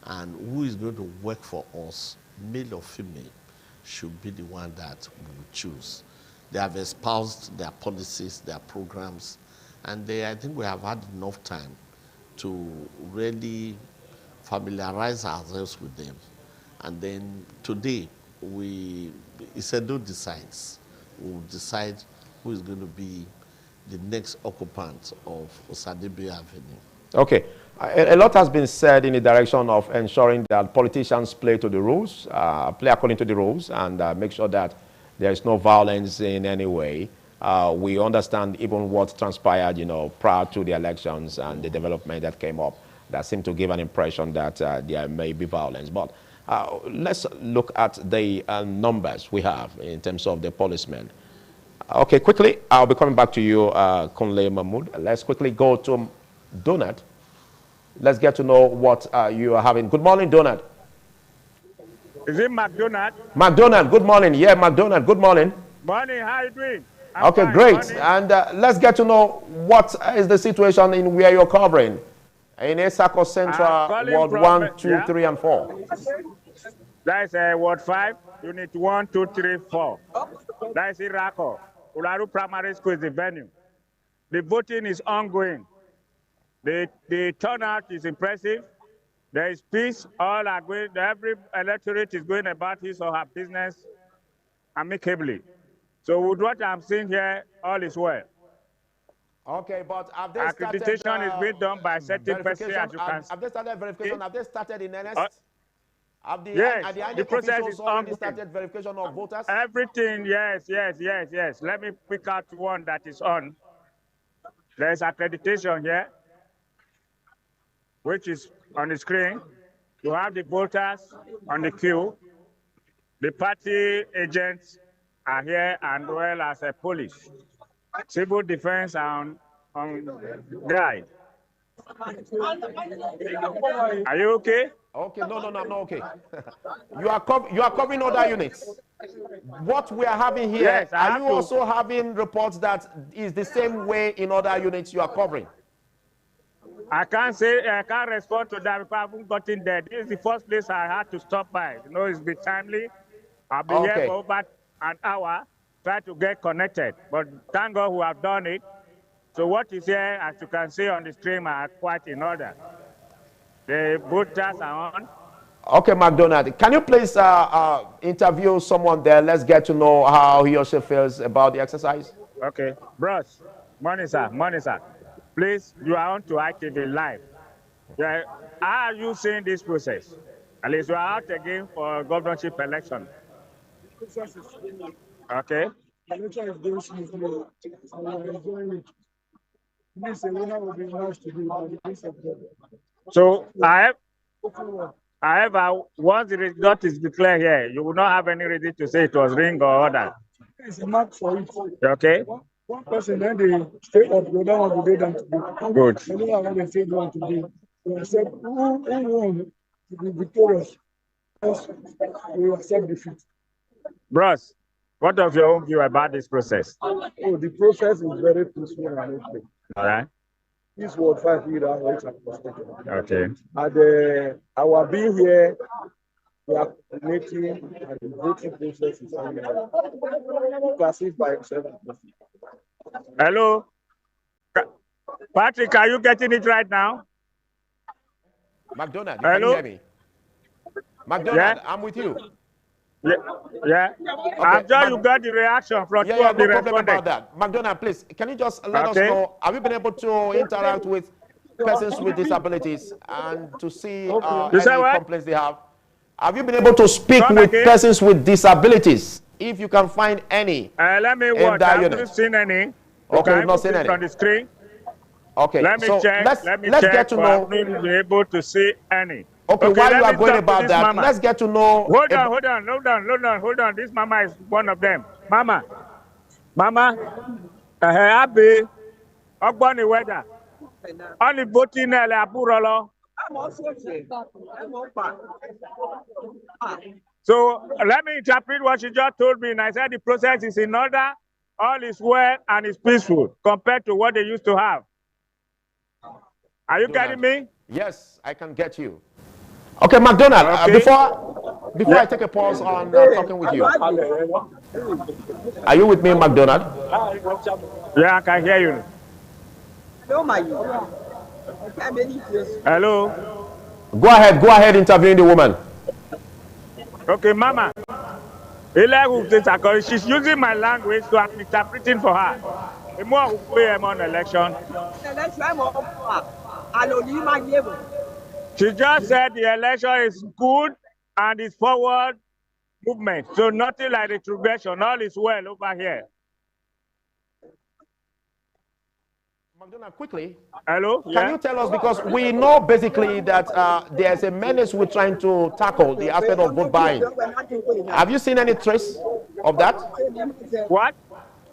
and who is going to work for us, male or female, should be the one that we will choose. They have espoused their policies, their programs, and I think we have had enough time to really familiarize ourselves with them. And then today, EDO decides. We'll decide who is going to be the next occupant of Osadebe Avenue. Okay. A lot has been said in the direction of ensuring that politicians play to the rules, play according to the rules, and make sure that there is no violence in any way. We understand even what transpired, you know, prior to the elections and the development that came up that seemed to give an impression that there may be violence. But let's look at the numbers we have in terms of the policemen. Okay, quickly, I'll be coming back to you, Kunle Mahmood. Let's quickly go to Donald. Let's get to know what you are having. Good morning, Donald. Is it McDonald? McDonald, good morning. Yeah, McDonald, good morning. Morning, how you doing? Okay, fine. Great. Morning. And let's get to know what is the situation in where you're covering. In Esako Central, Ward 1, 2, 3, and 4. That is Ward 5, Unit 1, 2, 3, 4. That is Irako. Ularu Primary School is the venue. The voting is ongoing. The turnout is impressive. There is peace. All are going. Every electorate is going about his or her business amicably. So with what I'm seeing here, all is well. Okay, but have they accreditation started, is being done by certain persons, as you can see. Have they started verification? Have they started in earnest? Yes, the process is already started verification of voters? Everything, yes. Let me pick out one that is on. There's accreditation here, which is on the screen. You have the voters on the queue. The party agents are here and well as a police. Civil defense on guide. Are you okay? Okay, no, I'm not okay. you are covering other units. What we are having here, yes, are you also having reports that is the same way in other units you are covering? I can't respond to that because I haven't gotten there. This is the first place I had to stop by. You know, it's been timely. I'll be here for about an hour, try to get connected. But thank God we have done it. So what is here, as you can see on the stream, are quite in order. The voters are on. Okay, McDonald, can you please interview someone there? Let's get to know how he or she feels about the exercise. Okay, bros, morning sir. Please, you are on to ITV Live. How are you seeing this process? At least you are out again for governorship election. Okay. The election is going smoothly. We are enjoying it. This arena will be nice to do by the grace of God. So however, once the result is declared here, you will not have any reason to say it was ring or other. It's a mark for it. Okay. One person, then they stay up, the other one will go down to be. Good. The other one they say going to be. We accept who won to be victorious. Yes, we accept defeat. Bros, what of your own view about this process? Oh, the process is very peaceful and open. All right. This Ward 5 leader, which I'm frustrated. Okay. And our being here, we are making and the voting process is passive by himself. Hello? Patrick, are you getting it right now? McDonald, can you hear me? McDonald, yeah? I'm with you. Yeah. Okay. I'm sure you got the reaction from two of the no problem about that. McDonald, please, can you just let us know, have you been able to interact with persons with disabilities and to see any complaints they have? Have you been able to speak with persons with disabilities? If you can find any. Let me watch. I haven't seen any. Okay, you've not seen any. On the screen. Okay, let me check. Let's get to know. I haven't been able to see any. Okay, while you are going about that, mama. Let's get to know. Hold on. This mama is one of them. Mama. Abi, Ogboni weather. Only voting Aburolo. So let me interpret what she just told me. And I said the process is in order, all is well and is peaceful compared to what they used to have. Are you getting me? Yes, I can get you. Okay, McDonald, okay. Before I take a pause on talking with you. Are you with me, McDonald? Yeah, I can hear you. Hello? Go ahead interviewing the woman. Okay, Mama. She's using my language, so I'm interpreting for her. The more we am on election. She just said the election is good and it's forward movement. So nothing like retrogression. All is well over here. McDonald, quickly. Hello? Can you tell us, because we know basically that there's a menace we're trying to tackle, the aspect of vote buying. Have you seen any trace of that? What?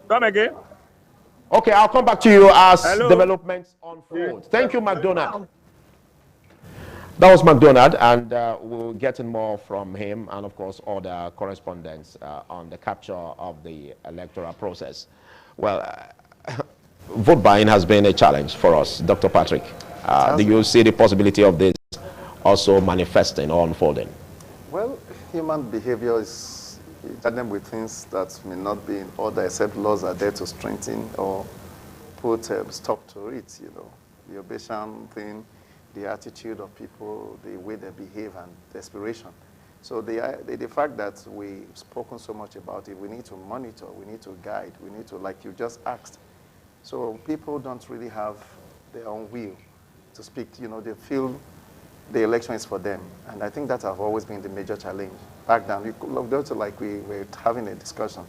Come again? Okay, I'll come back to you as developments unfold. Thank you, McDonald. That was McDonald, and we'll get in more from him and, of course, other correspondents on the capture of the electoral process. Well, vote buying has been a challenge for us. Dr. Patrick, do you see the possibility of this also manifesting or unfolding? Well, human behavior is dealing with things that may not be in order, except laws are there to strengthen or put a stop to it, you know. The obesity thing, the attitude of people, the way they behave, and desperation. So the fact that we've spoken so much about it, we need to monitor, we need to guide, we need to, like you just asked. So people don't really have their own will to speak. You know, they feel the election is for them. And I think that has always been the major challenge. Back then, we could have done it like we were having a discussion.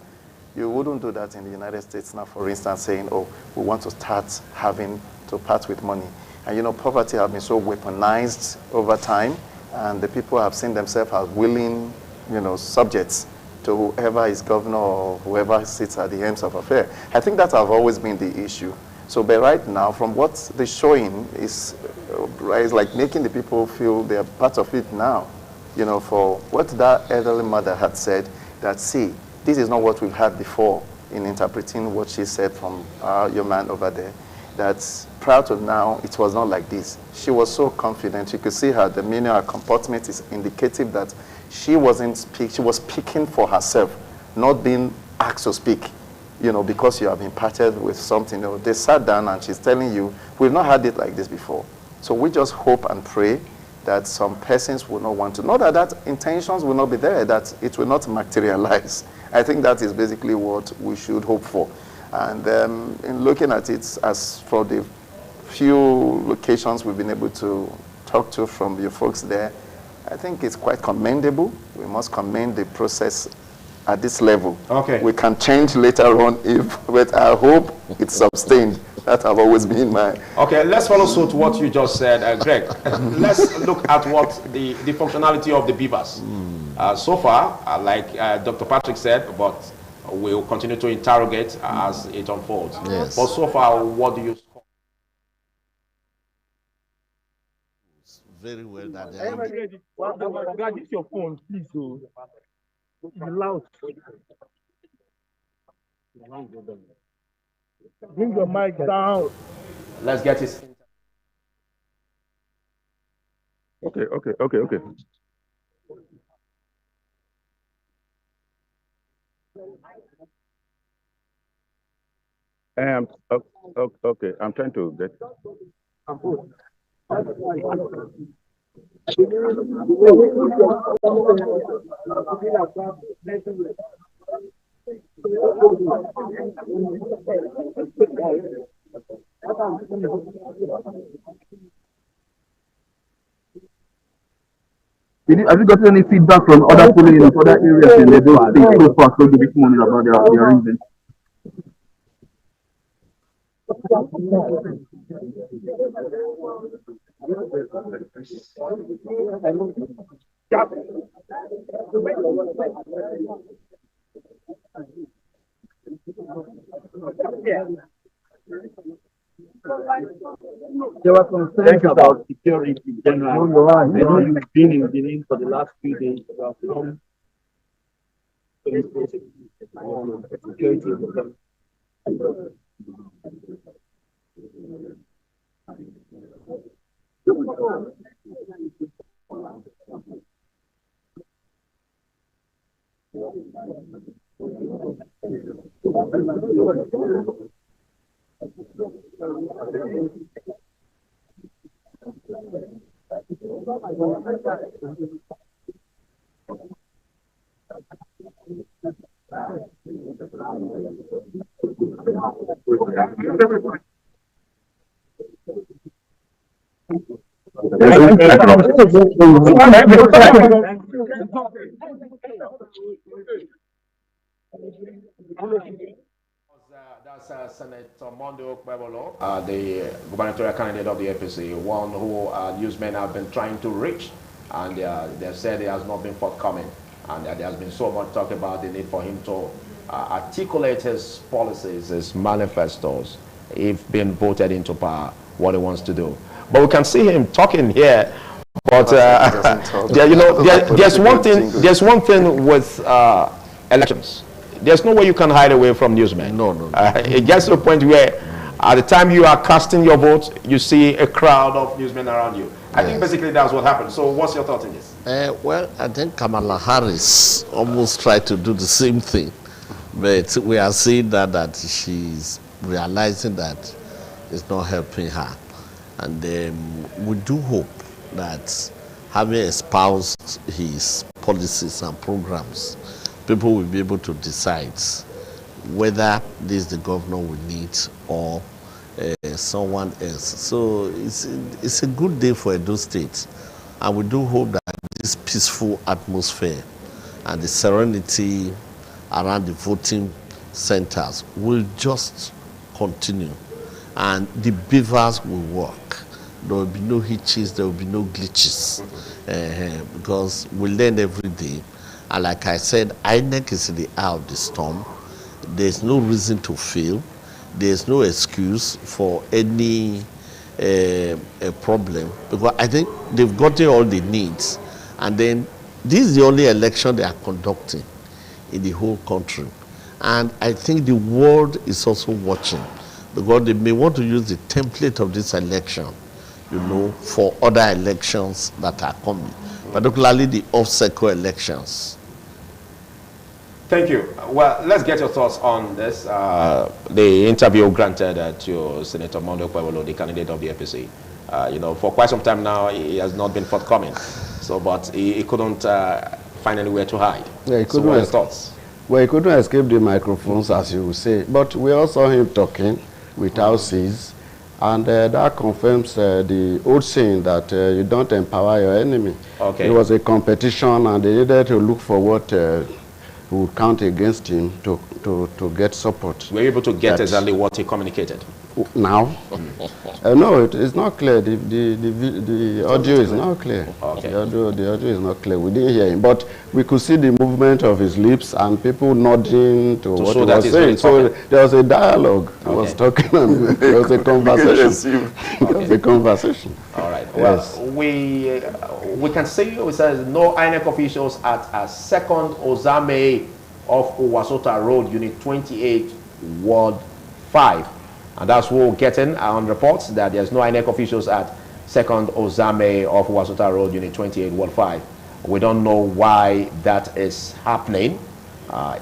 You wouldn't do that in the United States now, for instance, saying, oh, we want to start having to part with money. And you know, poverty has been so weaponized over time, and the people have seen themselves as willing, you know, subjects to whoever is governor or whoever sits at the ends of affairs. I think that has always been the issue. So, but right now, from what the showing is like making the people feel they are part of it now. You know, for what that elderly mother had said, that, see, this is not what we've had before, in interpreting what she said from your man over there, that prior to now, it was not like this. She was so confident. You could see her demeanor, her comportment is indicative that she wasn't she was speaking for herself, not being asked to speak, you know, because you have imparted with something. You know, they sat down and she's telling you, we've not had it like this before. So we just hope and pray that some persons will not want to, not that intentions will not be there, that it will not materialize. I think that is basically what we should hope for. And in looking at it, as for the few locations we've been able to talk to from your folks there, I think it's quite commendable. We must commend the process at this level. Okay. We can change later on, but I hope it's sustained. That have always been my... Okay, let's follow suit what you just said, Greg. Let's look at what the functionality of the beavers. So far, like Dr. Patrick said, but we'll continue to interrogate as it unfolds. Yes. But so far, what do you... Very well that they are... This your phone, please. It's loud. Bring your mic down. Let's get it. Okay. Okay, I'm trying to get. Have you gotten any feedback from other polling in other areas in Edo State so far, so this morning about their arrangement? There were concerns about security in general. I know you've been in Benin for the last few days. About security. That's Senator Mondo Kwebolo, the gubernatorial candidate of the APC, one who newsmen have been trying to reach, and they said it has not been forthcoming, and there has been so much talk about the need for him to articulate his policies, his manifestos, if being voted into power, what he wants to do. But we can see him talking here. But there's one thing with elections. There's no way you can hide away from newsmen. No. It gets to a point where at the time you are casting your vote, you see a crowd of newsmen around you. I think basically that's what happened. So what's your thought on this? Well, I think Kamala Harris almost tried to do the same thing. But we are seeing that she's realizing that it's not helping her. And we do hope that having espoused his policies and programs, people will be able to decide whether this is the governor we need or someone else. So it's a good day for Edo State. And we do hope that this peaceful atmosphere and the serenity around the voting centers will just continue. And the beavers will work. There will be no hitches, there will be no glitches. Because we learn every day. And like I said, INEC is in the eye of the storm. There's no reason to fail. There's no excuse for any a problem, because I think they've gotten all the needs, and then this is the only election they are conducting in the whole country. And I think the world is also watching, because they may want to use the template of this election, you know, for other elections that are coming, particularly the off-cycle elections. Thank you. Well, let's get your thoughts on this. The interview granted to Senator Mondo Pueblo, the candidate of the APC. You know, for quite some time now, he has not been forthcoming. So, but he couldn't find anywhere to hide. Yeah, he so couldn't what are your thoughts? Well, he couldn't escape the microphones, as you would say. But we all saw him talking without cease. And that confirms the old saying that you don't empower your enemy. Okay. It was a competition, and they needed to look for what would count against him to get support. Were you able to get exactly what he communicated? Now? No, it's not clear. The audio is not clear. Okay. The audio is not clear. We didn't hear him. But we could see the movement of his lips and people nodding to what he was saying. So there was a dialogue. He was talking, and there was a conversation. There was a conversation. All right. Yes. Well, we can see, it says no INEC officials at a second Ozame of Owasota Road, Unit 28, Ward 5. And that's what we're getting on reports that there's no INEC officials at second Ozame of Owasota Road, Unit 28, Ward 5. We don't know why that is happening.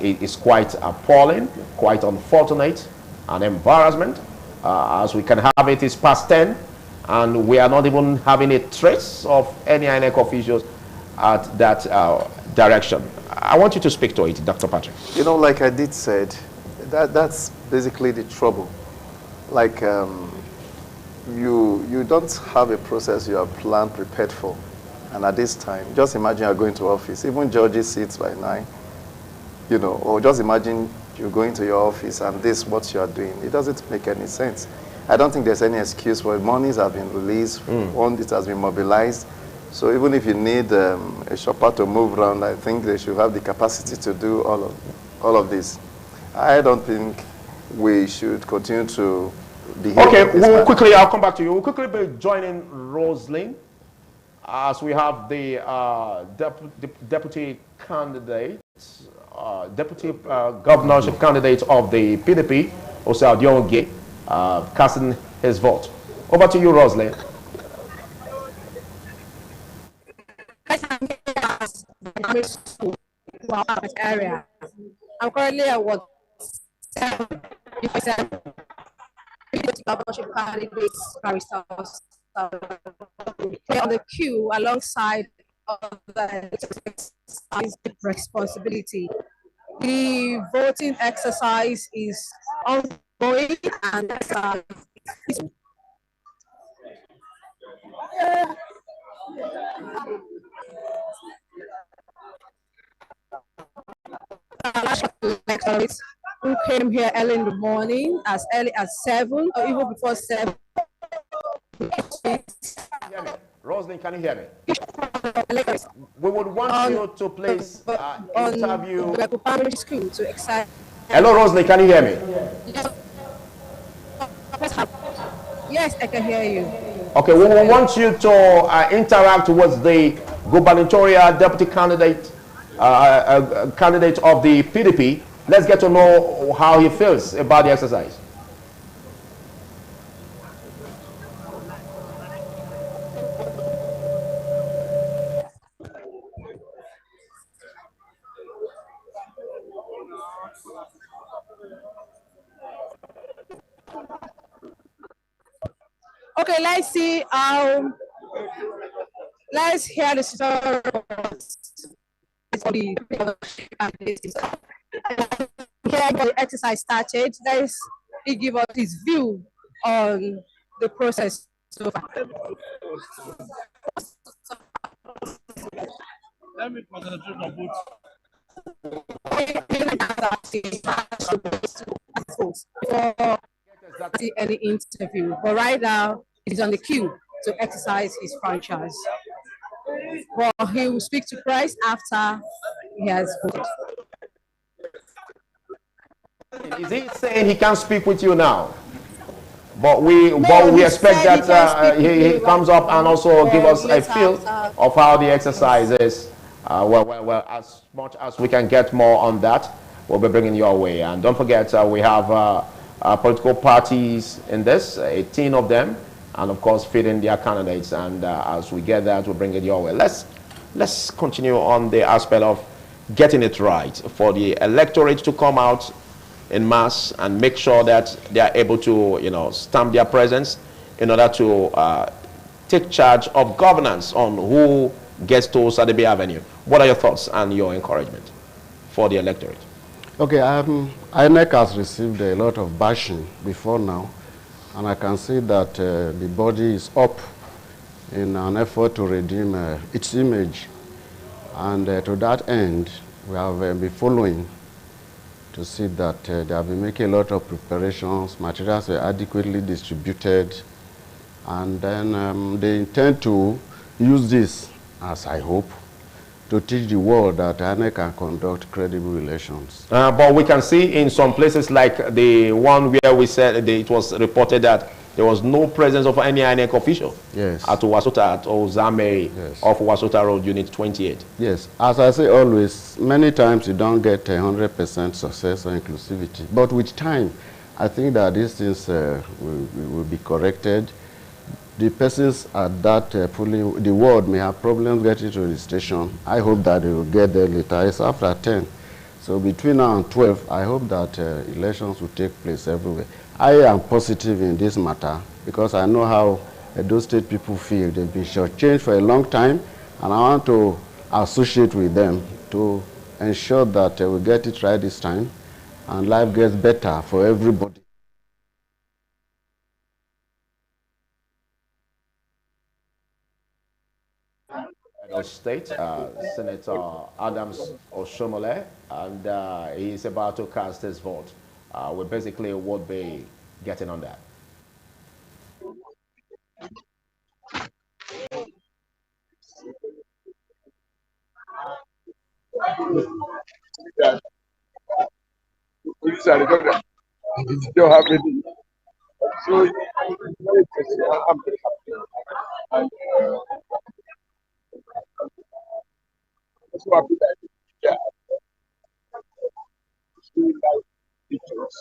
It is quite appalling, quite unfortunate, an embarrassment. As we can have it, it's past 10. And we are not even having a trace of any INEC officials at that direction. I want you to speak to it, Dr. Patrick. You know, like I did said, that's basically the trouble. Like you don't have a process you have planned, prepared for. And at this time, just imagine you're going to office. Even judges sit by 9, you know, or just imagine you're going to your office and this is what you're doing. It doesn't make any sense. I don't think there's any excuse for it. Monies have been released, it has been mobilized. So even if you need a shopper to move around, I think they should have the capacity to do all of this. I don't think we should continue to behave. Okay, quickly, I'll come back to you. We'll quickly be joining Roslyn as we have the deputy candidate, deputy governorship candidate of the PDP, Osei Adionge, casting his vote. Over to you, Roslyn. Area. I'm currently at Ward 7. Governorship candidates on the queue alongside of the responsibility. The voting exercise is ongoing and who came here early in the morning, as early as 7 or even before 7. Roslyn, can you hear me? We would want you to please interview. Primary school to excite. Hello, Roslyn, can you hear me? Yes, I can hear you. Okay, we will want you to interact with the gubernatorial deputy candidate, candidate of the PDP. Let's get to know how he feels about the exercise. Okay, let's see. Let's hear the story. Here the exercise started. Let's give us his view on the process so far. Let me concentrate on both. See any interview, but right now he's on the queue to exercise his franchise. Well, he will speak to press after he has voted. Is he saying he can't speak with you now? But we he expect said he that can't speak with he me comes right up and now, also give but us a feel of how the exercise is. Well, as much as we can get more on that, we'll be bringing your way. And don't forget, we have political parties in this, 18 of them, and of course feeding their candidates. And as we get that, we'll bring it your way. Let's continue on the aspect of getting it right for the electorate to come out in mass and make sure that they are able to, stamp their presence in order to take charge of governance on who gets to Sadebe Avenue. What are your thoughts and your encouragement for the electorate? Okay, INEC has received a lot of bashing before now, and I can see that the body is up in an effort to redeem its image. And to that end, we have been following to see that they have been making a lot of preparations, materials are adequately distributed, and then they intend to use this, as I hope, to teach the world that INEC can conduct credible elections. But we can see in some places like the one where we said it was reported that there was no presence of any INEC official. Yes. At Wasota, at Ozame, yes, of Wasota Road, Unit 28. Yes. As I say always, many times you don't get 100% success or inclusivity. But with time, I think that these things will be corrected. The persons at that polling, the world may have problems getting to the station. I hope that they will get there later. It's after 10. So between now and 12, I hope that elections will take place everywhere. I am positive in this matter because I know how those state people feel. They've been shortchanged for a long time, and I want to associate with them to ensure that we get it right this time and life gets better for everybody. Edo State, Senator Adams Oshomole, and he is about to cast his vote. We basically would be getting on that. Police are the still happening. So it's very interesting. I'm very happy. And I'm so happy that yeah, so like pictures.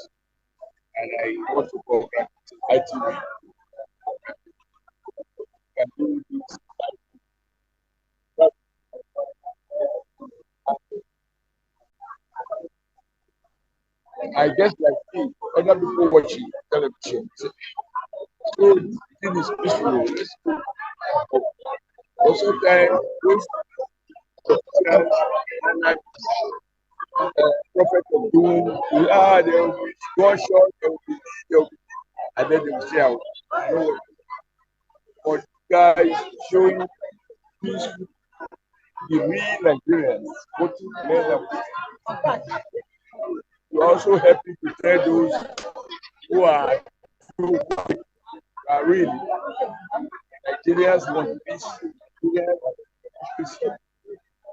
And I want to go back to ITV. And do this. I guess like me, other people watching television. So the thing is peaceful. But sometimes those prophet of doom, there will be gunshot, there will be, and then they will say, I know what guys showing peaceful, the real Nigerians, voting together. We're also happy to tell those who are really Nigerians want peace.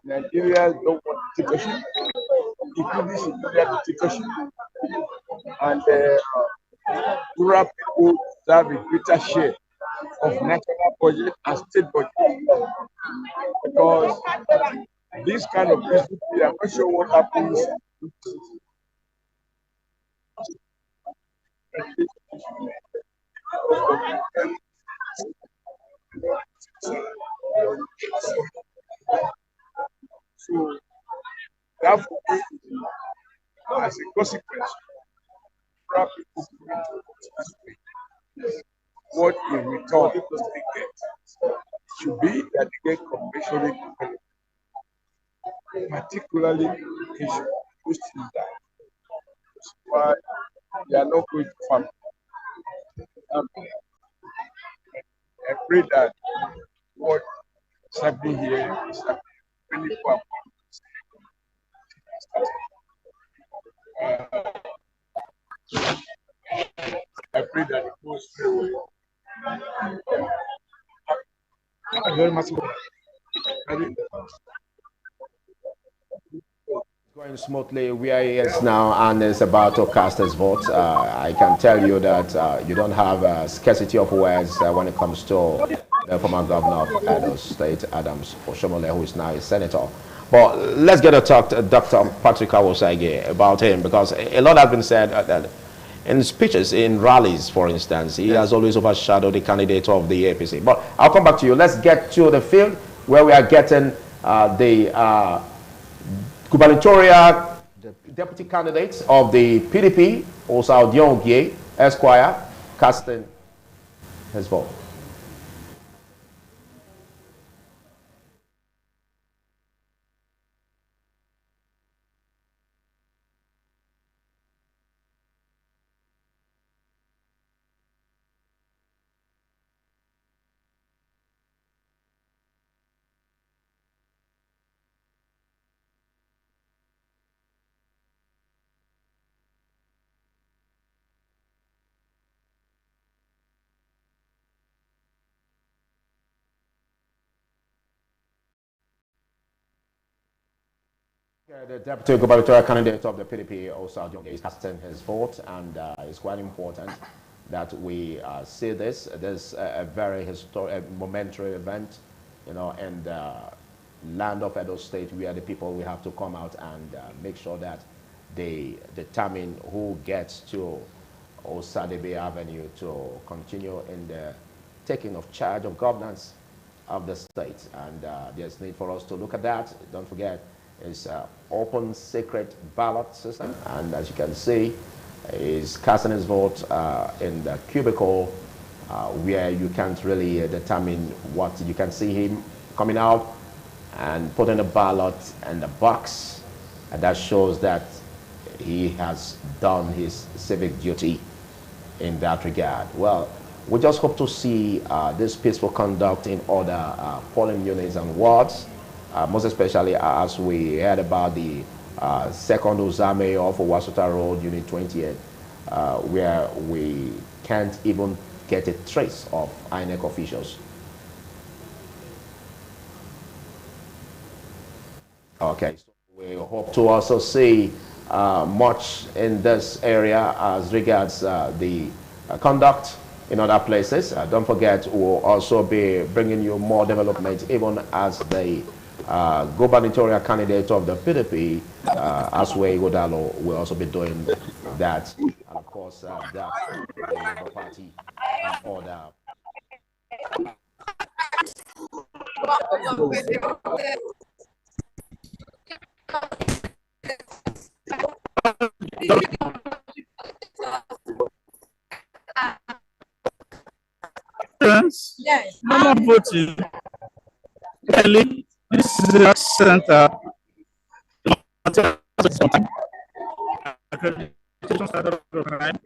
Nigerians don't want dictatorship, including Nigerian dictatorship. And rural people have a greater share of national budget and state budget. Because this kind of peaceful, I'm not sure what happens. So that for me, as a consequence, rural people going to this way. What in return they get should be that they get compassionate development, particularly education, which is that. Why they are not going to farm. I pray that what is happening here is happening really for I pray that it goes very well. Very much. Going smoothly where he is now and is about to cast his vote. I can tell you that you don't have a scarcity of words when it comes to the former governor of Edo State, Adams Oshomole, who is now a senator. But let's get to talk to Dr. Patrick Awosage about him, because a lot has been said that in speeches, in rallies, for instance, he has always overshadowed the candidate of the APC. But I'll come back to you. Let's get to the field where we are getting the gubernatorial deputy candidates of the PDP, Osa Odiongie, Esquire, casting his vote. The deputy gubernatorial candidate of the PDP, Osa Odiongie, is casting his vote, and it's quite important that we see this. There's a very historic, momentary event, you know, in the land of Edo State, where the people will have to come out and make sure that they determine who gets to Osadebe Avenue to continue in the taking of charge of governance of the state. And there's need for us to look at that. Don't forget, it's an open, secret ballot system. And as you can see, he's casting his vote in the cubicle where you can't really determine what. You can see him coming out and putting the ballot in the box. And that shows that he has done his civic duty in that regard. Well, we just hope to see this peaceful conduct in other polling units and wards, most especially as we heard about the second Uzame of Wasuta Road, Unit 28, where we can't even get a trace of INEC officials. Okay, so we hope to also see much in this area as regards the conduct in other places. Don't forget, we'll also be bringing you more development even as the gubernatorial candidate of the PDP, Aswe Godalo, will also be doing that. And of course, that the Labour Party and other. Yes. No more voting. Early, this is the center. Accreditation started on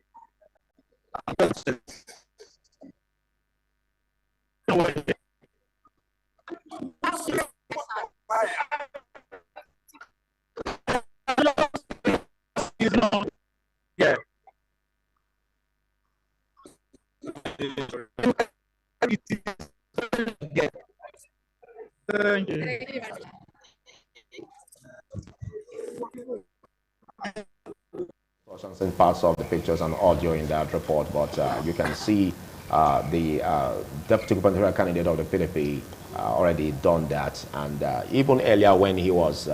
yeah. Thank you. In parts of the pictures and audio in that report, but you can see the deputy gubernatorial candidate of the PDP already done that, and even earlier when he was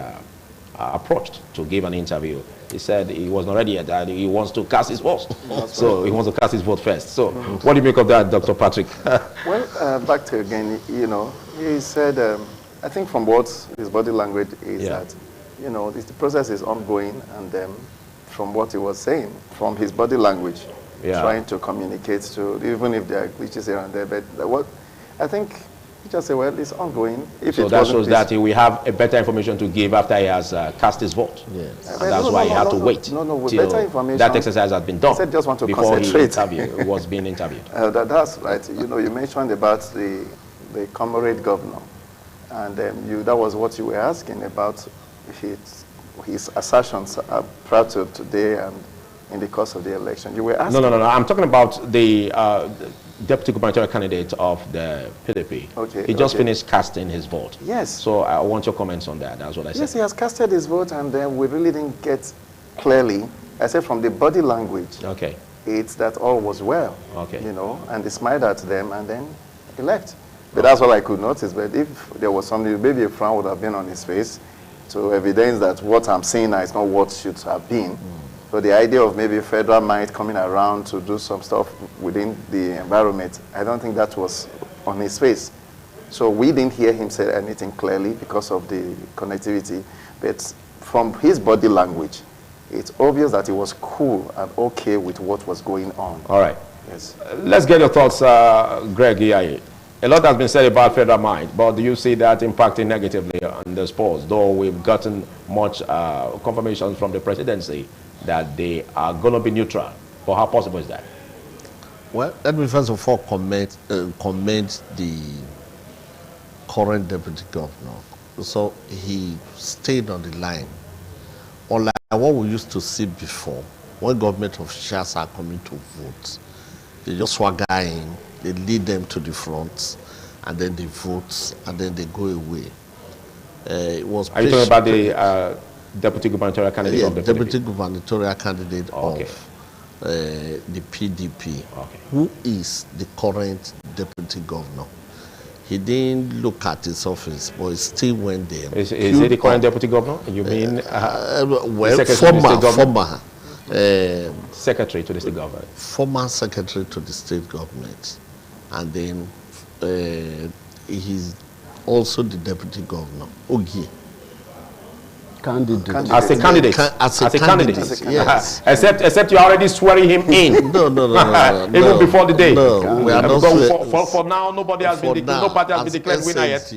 approached to give an interview, he said he was not ready yet, that he wants to cast his vote. So he wants to cast his vote first. So what do you make of that, Dr. Patrick? Well, back to again, you know, he said, I think from what his body language is that, you know, the process is ongoing, and from what he was saying, from his body language, trying to communicate to, even if there are glitches here and there, but what I think he just said, well, it's ongoing. If so that shows that he will have a better information to give after he has cast his vote. Yes. And that's why he had to wait till better information, that exercise has been done. He said just want to before concentrate. He was being interviewed. That's right. You know, you mentioned about the comrade governor, and that was what you were asking about his assertions prior to today and in the course of the election. You were asking. No. I'm talking about the deputy gubernatorial candidate of the PDP. Okay. He just finished casting his vote. Yes. So I want your comments on that. That's what I said. Yes, he has casted his vote, and then we really didn't get clearly, except from the body language. Okay. It's that all was well. Okay. You know, and he smiled at them, and then he left. But that's all I could notice. But if there was something, maybe a frown would have been on his face to evidence that what I'm saying now is not what should have been. So the idea of maybe federal might coming around to do some stuff within the environment, I don't think that was on his face. So we didn't hear him say anything clearly because of the connectivity. But from his body language, it's obvious that he was cool and okay with what was going on. All right. Yes. Let's get your thoughts, Greg Iyayi. A lot has been said about federal might, but do you see that impacting negatively on the sports? Though we've gotten much confirmation from the presidency that they are going to be neutral. But how possible is that? Well, let me first of all comment the current deputy governor. So he stayed on the line. Unlike what we used to see before, when government officials are coming to vote, they just swagger in, they lead them to the front, and then they vote, and then they go away. It was Are you talking about the deputy gubernatorial candidate of the PDP? Deputy gubernatorial candidate of the PDP, who is the current deputy governor. He didn't look at his office, but he still went there. Is he the current deputy governor? You mean well, former secretary to the state government? Former secretary to the state government. And then he's also the deputy governor, Ogie. Candidate. As a candidate. As a candidate, yes. Except you're already swearing him in. No. Even before the day. No, we are not for now, nobody has been no party has been declared winner yet.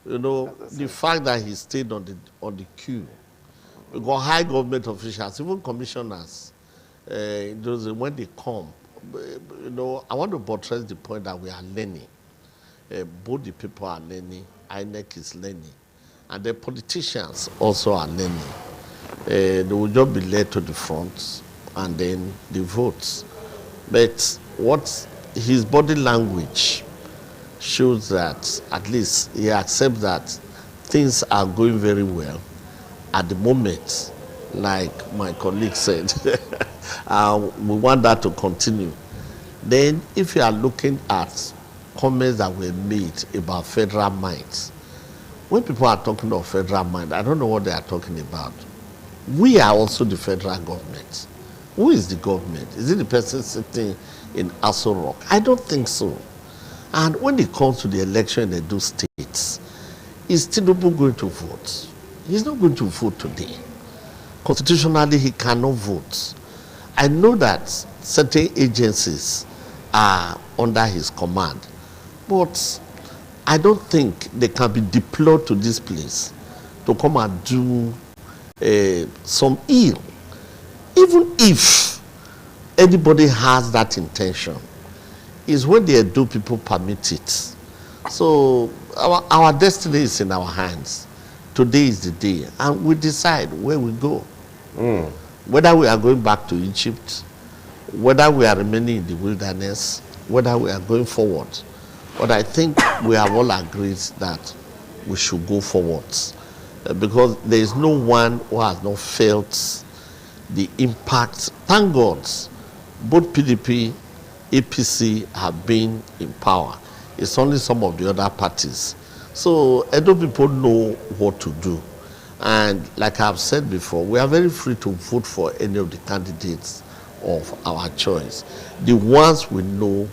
You know, the fact that he stayed on the queue, because high government officials, even commissioners, when they come, you know, I want to buttress the point that we are learning. Both the people are learning, INEC is learning, and the politicians also are learning. They will just be led to the front, and then the votes. But what his body language shows that at least he accepts that things are going very well at the moment, like my colleague said. We want that to continue. Then if you are looking at comments that were made about federal might, when people are talking of federal might, I don't know what they are talking about. We are also the federal government. Who is the government? Is it the person sitting in Aso Rock? I don't think so. And when it comes to the election in Edo states, is Tinubu going to vote? He's not going to vote today. Constitutionally, he cannot vote. I know that certain agencies are under his command, but I don't think they can be deployed to this place to come and do some ill. Even if anybody has that intention, is when the Edo people permit it. So our destiny is in our hands. Today is the day, and we decide where we go. Whether we are going back to Egypt, whether we are remaining in the wilderness, whether we are going forward. But I think we have all agreed that we should go forward, because there is no one who has not felt the impact. Thank God, both PDP, APC have been in power. It's only some of the other parties. So Edo people know what to do. And like I've said before, we are very free to vote for any of the candidates of our choice. The ones we know,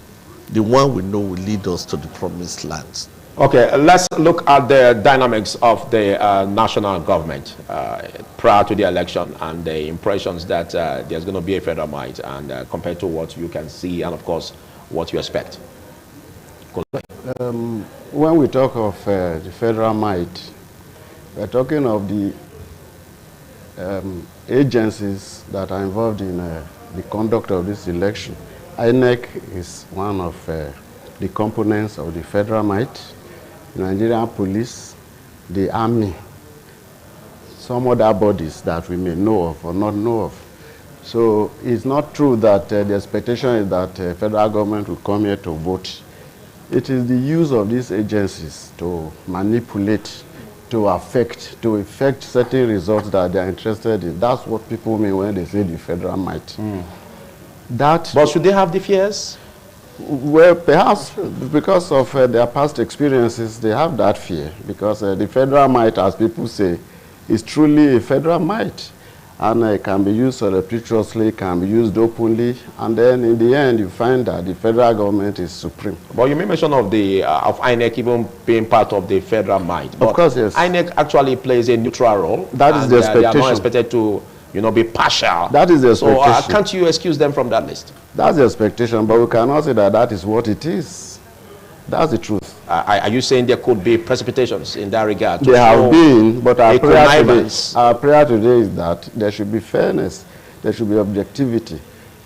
the one we know will lead us to the promised lands. Okay, let's look at the dynamics of the national government prior to the election and the impressions that there's going to be a federal might, and compared to what you can see and, of course, what you expect. When we talk of the federal might, we're talking of the agencies that are involved in the conduct of this election. INEC is one of the components of the federal might. Nigerian police, the army, some other bodies that we may know of or not know of. So it's not true that the expectation is that federal government will come here to vote. It is the use of these agencies to manipulate, to effect certain results that they are interested in. That's what people mean when they say the federal might. But should they have the fears? Well, perhaps because of their past experiences, they have that fear. Because the federal might, as people say, is truly a federal might. And it can be used surreptitiously, can be used openly, and then in the end you find that the federal government is supreme. But you made mention of of INEC even being part of the federal might. But of course, yes. INEC actually plays a neutral role. That is the expectation. They are not expected to, be partial. That is the expectation. So can't you excuse them from that list? That's the expectation, but we cannot say that that is what it is. That's the truth. Are you saying there could be precipitations in that regard? There have been, but our prayer today is that there should be fairness, there should be objectivity.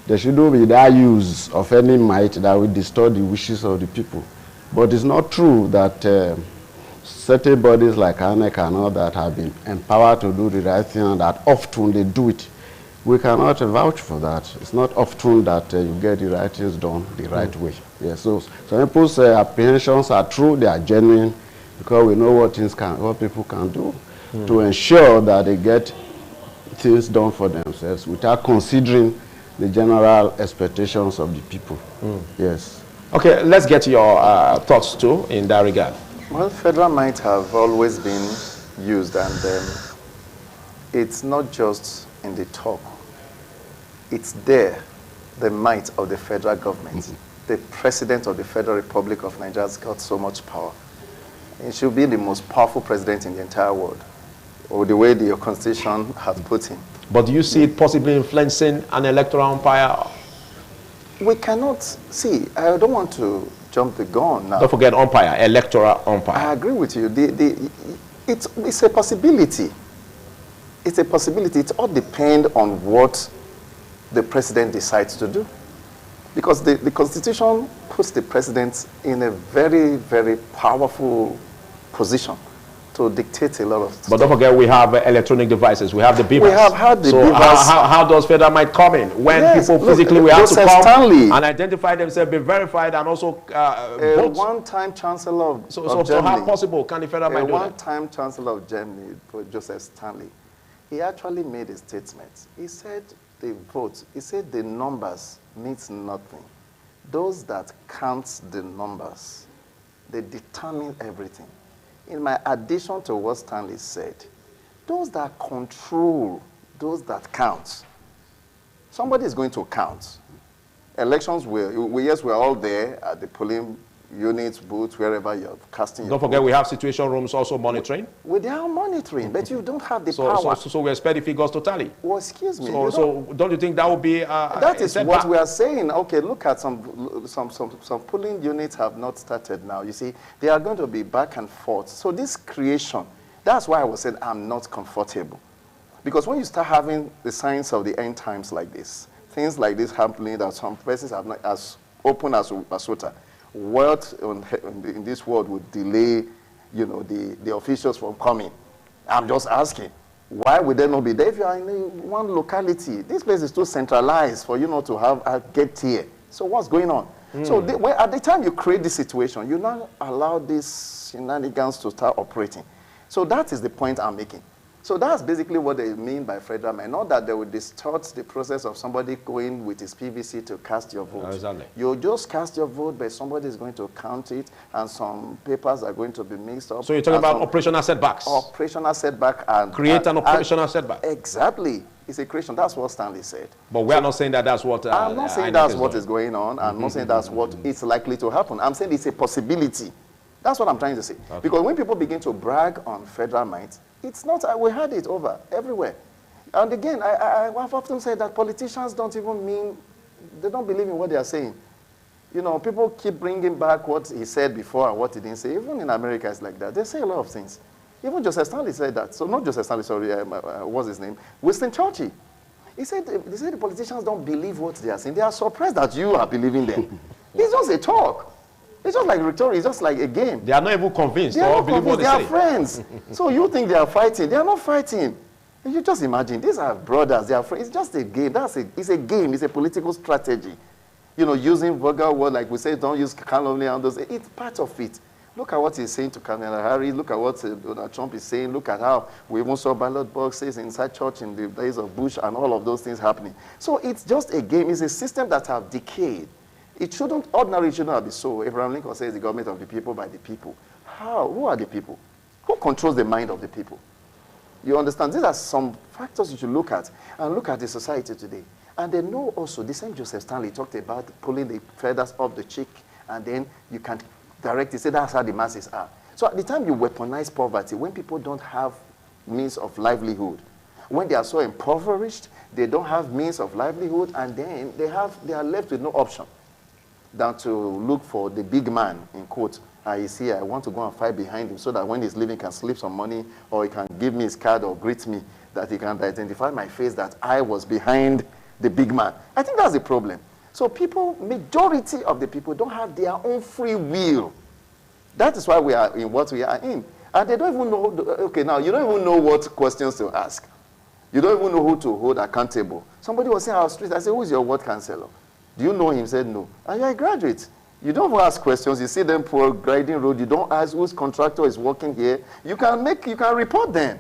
There shouldn't be that use of any might that will distort the wishes of the people. But it's not true that certain bodies like INEC and all that have been empowered to do the right thing, and that often they do it. We cannot vouch for that. It's not often that you get the right things done the right way. Yes, so some people's apprehensions are true, they are genuine, because we know what people can do to ensure that they get things done for themselves without considering the general expectations of the people. Yes. Okay, let's get your thoughts too in that regard. Well, federal might have always been used, and it's not just in the talk. It's there, the might of the federal government. The president of the Federal Republic of Nigeria has got so much power. He should be the most powerful president in the entire world, or the way the constitution has put him. But do you see it possibly influencing an electoral umpire? We cannot see. I don't want to jump the gun now. Don't forget umpire, electoral umpire. I agree with you. It's a possibility. It's a possibility. It all depends on what the president decides to do. Because the Constitution puts the president in a very, very powerful position to dictate a lot of stuff. But don't forget, we have electronic devices. We have the beavers. We have had the beavers. How does federal might come in? When people physically we have to come and identify themselves, be verified, and also vote? One-time chancellor of Germany. So how possible can the federal might do that? One-time chancellor of Germany, Joseph Stanley, he actually made a statement. He said the vote, he said the numbers means nothing. Those that count the numbers, they determine everything. In my addition to what Stanley said, those that control, those that count, somebody is going to count. Elections, yes, we're all there at the polling units, booths, wherever you're casting your Don't forget, vote. we have situation rooms also monitoring. They are monitoring, but you don't have the power. So we expect the figures to tally. Well, excuse me. So don't you think that would be that is what we are saying. Okay, look at some polling units have not started now. You see, they are going to be back and forth. So this creation, that's why I was saying I'm not comfortable. Because when you start having the signs of the end times like this, things like this happening that some places have not as open as Basota, what in this world would delay, the officials from coming? I'm just asking, why would they not be there? If you are in one locality, this place is too centralized for you not to have a get here. So what's going on? So at the time you create this situation, you now allow these shenanigans to start operating. So that is the point I'm making. So that's basically what they mean by federal might. Not that they will distort the process of somebody going with his PVC to cast your vote. Exactly. You just cast your vote, but somebody is going to count it, and some papers are going to be mixed up. So you're talking about operational setbacks? Operational setback. And create an operational setback. Exactly. It's a creation. That's what Stanley said. But we are not saying that that's what... I'm not saying that's what is going on. I'm not saying that's what is likely to happen. I'm saying it's a possibility. That's what I'm trying to say. Okay. Because when people begin to brag on federal might, it's not, we had it over everywhere. And again, I've often said that politicians don't even mean, they don't believe in what they are saying. People keep bringing back what he said before and what he didn't say. Even in America, it's like that. They say a lot of things. Even Joseph Stanley said that. So not Joseph Stanley, sorry, what's his name? Winston Churchill. They said the politicians don't believe what they are saying. They are surprised that you are believing them. It's just a talk. It's just like rhetoric. It's just like a game. They are not even convinced. They are not convinced. They are friends. So you think they are fighting. They are not fighting. And you just imagine, these are brothers, they are friends. It's just a game. It's a game. It's a political strategy. You know, using vulgar words like we say, don't use calumny and those. It's part of it. Look at what he's saying to Kamala Harris. Look at what Donald Trump is saying. Look at how we even saw ballot boxes inside church in the days of Bush and all of those things happening. So it's just a game. It's a system that have decayed. Ordinarily, it should not be so. Abraham Lincoln says the government of the people by the people. How? Who are the people? Who controls the mind of the people? You understand? These are some factors you should look at and look at the society today. And they know also, the same Joseph Stanley talked about pulling the feathers off the cheek, and then you can direct it. Say that's how the masses are. So at the time you weaponize poverty, when people don't have means of livelihood, when they are so impoverished, they don't have means of livelihood, and then they are left with no option than to look for the big man, in quote. He's here, I want to go and fight behind him so that when he's leaving, he can slip some money, or he can give me his card or greet me, that he can identify my face, that I was behind the big man. I think that's the problem. So majority of the people don't have their own free will. That is why we are in what we are in. And they don't even know, okay, now you don't even know what questions to ask. You don't even know who to hold accountable. Somebody was saying on our street, I said, who is your ward councillor? Do you know him? He said, no. And you're a graduate. You don't even ask questions. You see them poor grading road. You don't ask whose contractor is working here. You can report them.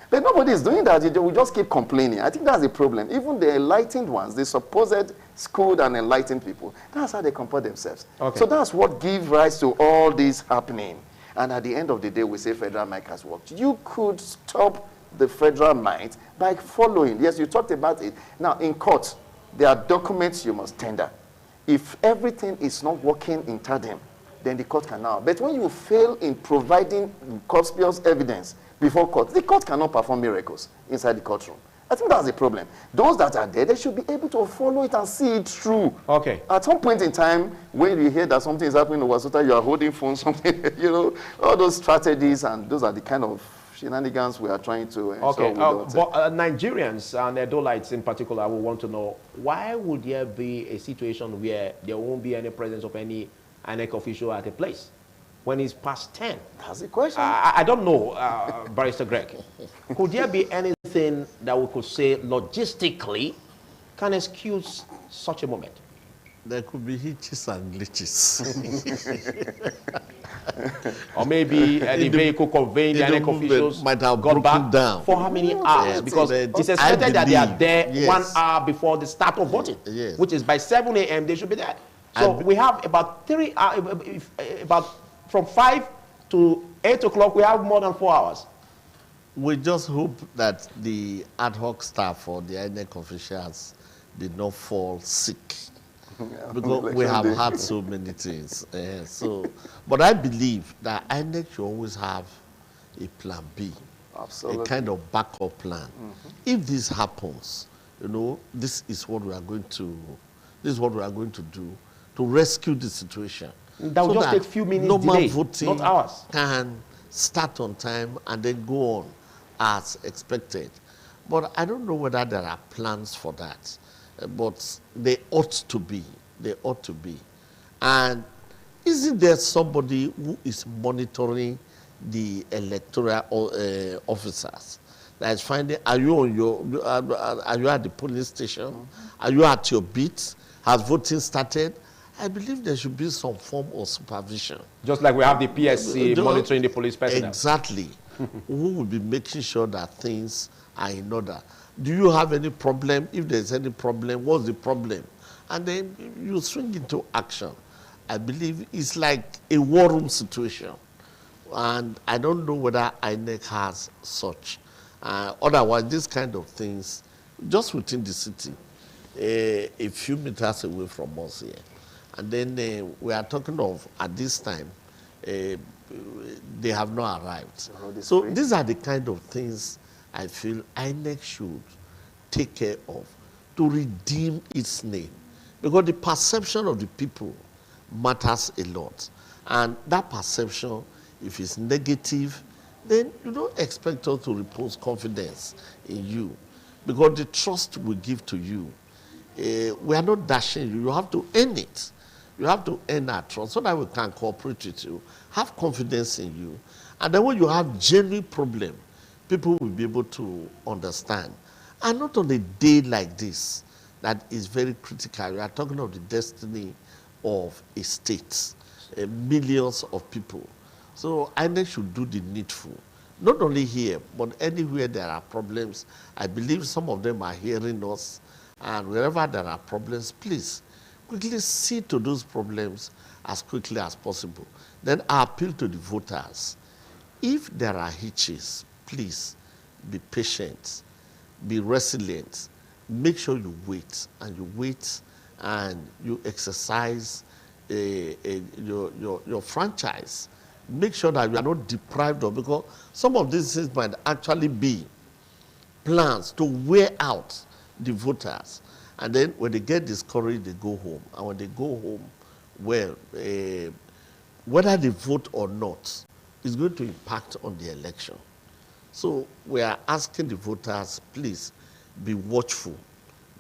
But nobody is doing that. We just keep complaining. I think that's the problem. Even the enlightened ones, the supposed schooled and enlightened people, that's how they comport themselves. Okay. So that's what gives rise to all this happening. And at the end of the day, we say federal might has worked. You could stop the federal might by following. Yes, you talked about it. Now, in court, there are documents you must tender. If everything is not working in tandem, then the court can now. But when you fail in providing conspicuous evidence before court, the court cannot perform miracles inside the courtroom. I think that's the problem. Those that are there, they should be able to follow it and see it through. Okay. At some point in time, when you hear that something is happening in Wasota, you are holding phone, something, you know, all those strategies, and those are the kind of shenanigans we are trying to ensure. Okay, but Nigerians and Edolites in particular will want to know, why would there be a situation where there won't be any presence of any INEC official at a place when it's past 10? That's the question. I don't know, Barrister Greg. Could there be anything that we could say logistically can excuse such a moment? There could be hitches and glitches. Or maybe the vehicle conveying the INEC officials might have broken down. For how many hours? Yes, because it's expected that they are there 1 hour before the start of voting, which is by 7 a.m. they should be there. So we have about 3 hours, about from 5 to 8 o'clock, we have more than 4 hours. We just hope that the ad hoc staff or the INEC officials did not fall sick. Because we have had so many things. But I believe that INEC should always have a plan B. Absolutely. A kind of backup plan. If this happens, you know, this is what we are going to do to rescue the situation. That will just take a few minutes normal delay, voting not hours. Can start on time and then go on as expected. But I don't know whether there are plans for that. But they ought to be. They ought to be. And isn't there somebody who is monitoring the electoral officers? That is finding, are you at the polling station? Are you at your beat? Has voting started? I believe there should be some form of supervision. Just like we have the PSC monitoring the police personnel. Exactly. Who will be making sure that things are in order? Do you have any problem? If there's any problem, what's the problem? And then you swing into action. I believe it's like a war room situation. And I don't know whether INEC has such. Otherwise, these kind of things, just within the city, a few meters away from us here. And then we are talking of, at this time, they have not arrived. So these are the kind of things I feel INEC should take care of to redeem its name. Because the perception of the people matters a lot. And that perception, if it's negative, then you don't expect us to repose confidence in you. Because the trust we give to you, we are not dashing you. You have to earn it. You have to earn our trust so that we can cooperate with you, have confidence in you. And then when you have genuine problem, people will be able to understand. And not on a day like this, that is very critical. We are talking of the destiny of a state, millions of people. So INEC should do the needful. Not only here, but anywhere there are problems. I believe some of them are hearing us. And wherever there are problems, please quickly see to those problems as quickly as possible. Then I appeal to the voters. If there are hitches, please be patient, be resilient. Make sure you wait and you exercise your franchise. Make sure that you are not deprived of, because some of these things might actually be plans to wear out the voters. And then when they get discouraged, they go home. And when they go home, well, whether they vote or not is going to impact on the election. So we are asking the voters, please be watchful,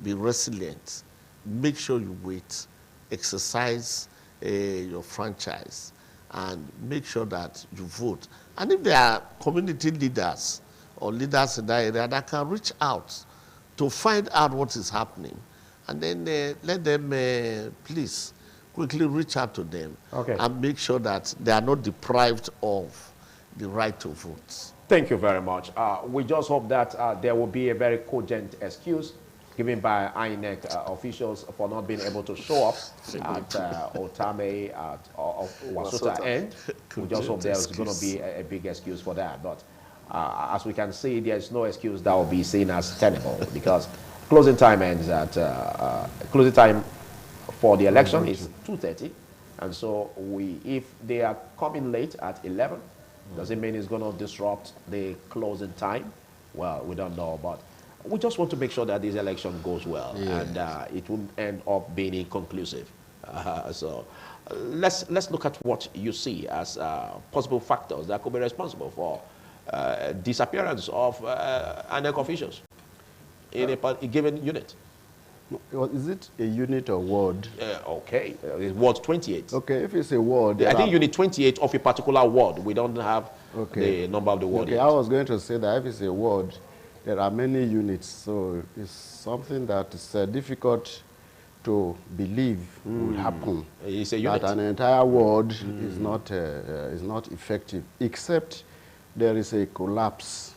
be resilient, make sure you wait, exercise your franchise, and make sure that you vote. And if there are community leaders or leaders in that area that can reach out to find out what is happening, and then let them please quickly reach out to them and make sure that they are not deprived of the right to vote. Thank you very much. We just hope that there will be a very cogent excuse given by INEC officials for not being able to show up at Otame or Wasuta end. We just hope there's going to be a big excuse for that. But as we can see, there's no excuse that will be seen as tenable, because closing time ends at closing time for the election is 2:30, and so if they are coming late at 11, does it mean it's going to disrupt the closing time? Well, we don't know, but we just want to make sure that this election goes well, and it won't end up being inconclusive. So let's look at what you see as possible factors that could be responsible for disappearance of INEC officials in a given unit. Well, is it a unit or ward? Okay, it's ward 28. Okay, if it's a ward, I think unit 28 of a particular ward. We don't have the number of the ward yet. I was going to say that if it's a ward, there are many units, so it's something that is difficult to believe will happen. It's a unit. That an entire ward is not effective, except there is a collapse,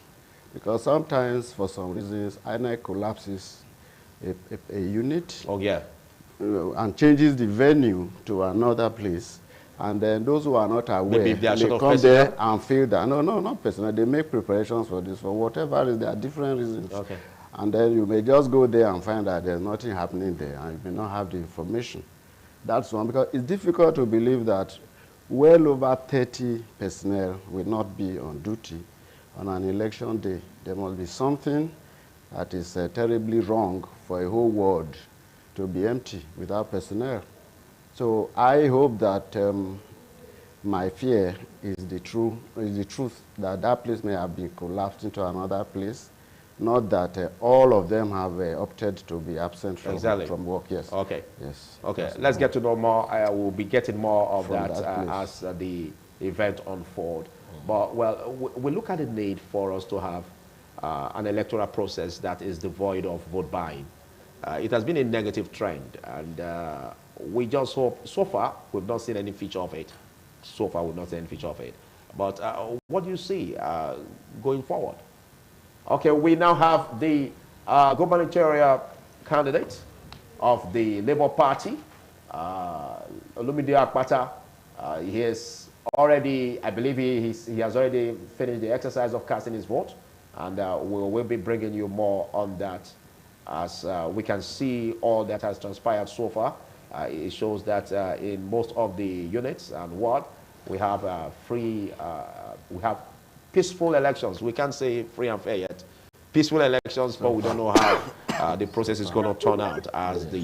because sometimes, for some reasons, INEC collapses a unit and changes the venue to another place, and then those who are not aware, they come there and feel that no, not personal. They make preparations for this, for whatever reason. There are different reasons, and then you may just go there and find that there's nothing happening there, and you may not have the information. That's one, because it's difficult to believe that well over 30 personnel will not be on duty on an election day. There must be something that is terribly wrong for a whole ward to be empty without personnel. So I hope that my fear is the truth that that place may have been collapsed into another place, not that all of them have opted to be absent from work. Yes. Okay. Yes. Okay. Let's get to know more. We'll be getting more of that as the event unfolds. But well, we look at the need for us to have an electoral process that is devoid of vote buying. It has been a negative trend, and we just hope, so far, we've not seen any feature of it. So far, we've not seen any feature of it. But what do you see going forward? Okay, we now have the gubernatorial candidate of the Labour Party, Olumide Akpata. He has already, I believe he has already finished the exercise of casting his vote. And we'll be bringing you more on that as we can see all that has transpired so far. It shows that in most of the units and ward, we have we have peaceful elections. We can't say free and fair yet. Peaceful elections, but we don't know how the process is going to turn out as the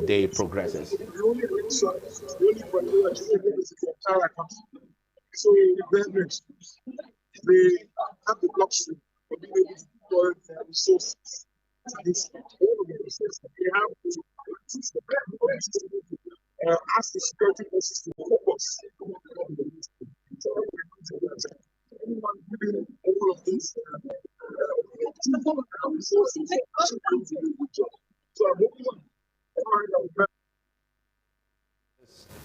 day progresses. The only reason, the only criteria to is the entire country. So the government, they have the luxury of being able to deploy their resources to this. They have to ask the security forces to focus on the anyone giving all of this resources. So I'm hoping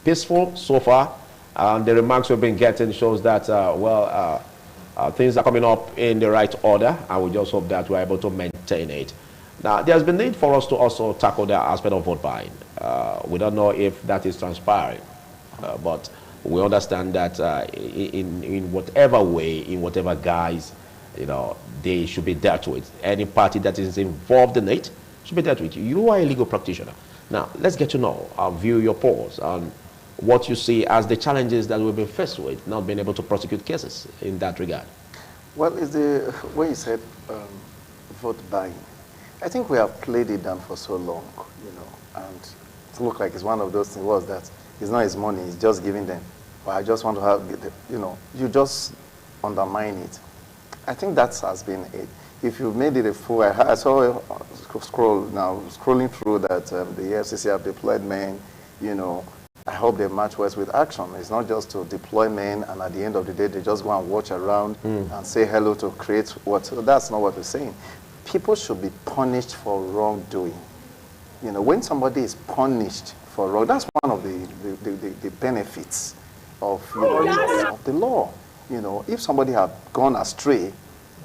peaceful so far, and the remarks we've been getting shows that things are coming up in the right order, and we just hope that we're able to maintain it. Now, there's been need for us to also tackle the aspect of vote buying. We don't know if that is transpiring, but we understand that in whatever way, in whatever guise, they should be dealt with. Any party that is involved in it should be dealt with. You are a legal practitioner. Now, let's get to know, view your polls on what you see as the challenges that we've been faced with, not being able to prosecute cases in that regard. Well, when you said vote buying, I think we have played it down for so long, and it looked like it's one of those things was that it's not his money, it's just giving them. Well, I just want to have, you just undermine it. I think that has been it. If you've made it a fool, I saw scrolling through that the EFCC have deployed men, I hope they match words with action. It's not just to deploy men and at the end of the day they just go and watch around and say hello to create what. So that's not what we're saying. People should be punished for wrongdoing. When somebody is punished for wrong, that's one of the benefits of, of the law. If somebody has gone astray,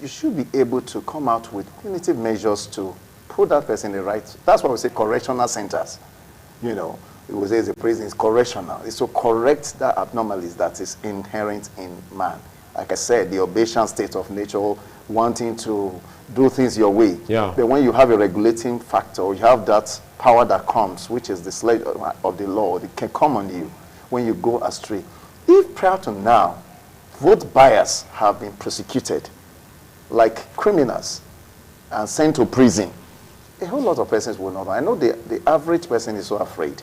you should be able to come out with punitive measures to put that person in the right. That's why we say correctional centers. It will say the prison is correctional. It's to correct that abnormalities that is inherent in man. Like I said, the Obasian state of nature, wanting to do things your way. Yeah. But when you have a regulating factor, you have that power that comes, which is the sledge of the law, it can come on you when you go astray. If prior to now, vote buyers have been prosecuted like criminals and sent to prison, a whole lot of persons will not. I know the average person is so afraid.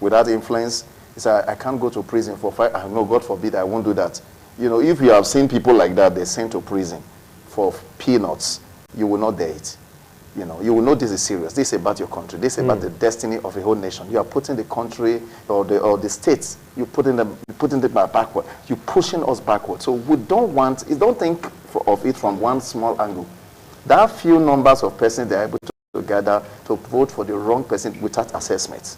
Without influence, he said, I can't go to prison for 5. No, God forbid, I won't do that. If you have seen people like that, they're sent to prison for peanuts, you will not dare it. You will know this is serious. This is about your country. This is about the destiny of a whole nation. You are putting the country or the states, you're putting them backward. You're pushing us backward. So we don't think of it from one small angle. There are few numbers of persons that are able to gather to vote for the wrong person without assessment.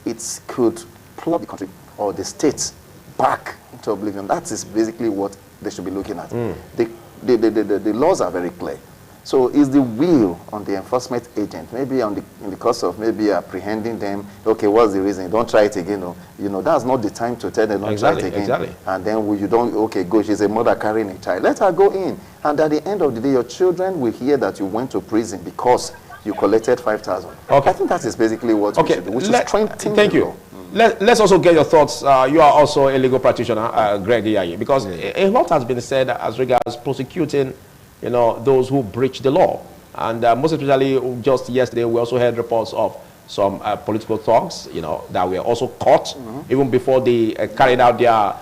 It could plug the country or the states back into oblivion. That is basically what they should be looking at. The laws are very clear. So is the will on the enforcement agent, maybe in the course of maybe apprehending them, okay, what's the reason? Don't try it again. That's not the time to tell them don't try it again. Exactly. And then okay, go, she's a mother carrying a child. Let her go in. And at the end of the day, your children will hear that you went to prison because you collected 5,000. Okay. I think that is basically what we should do, which is strengthen the law. Let's also get your thoughts. You are also a legal practitioner, Greg Iyayi, because a lot has been said as regards prosecuting, those who breach the law. And most especially, just yesterday, we also heard reports of some political thugs, that were also caught even before they carried out their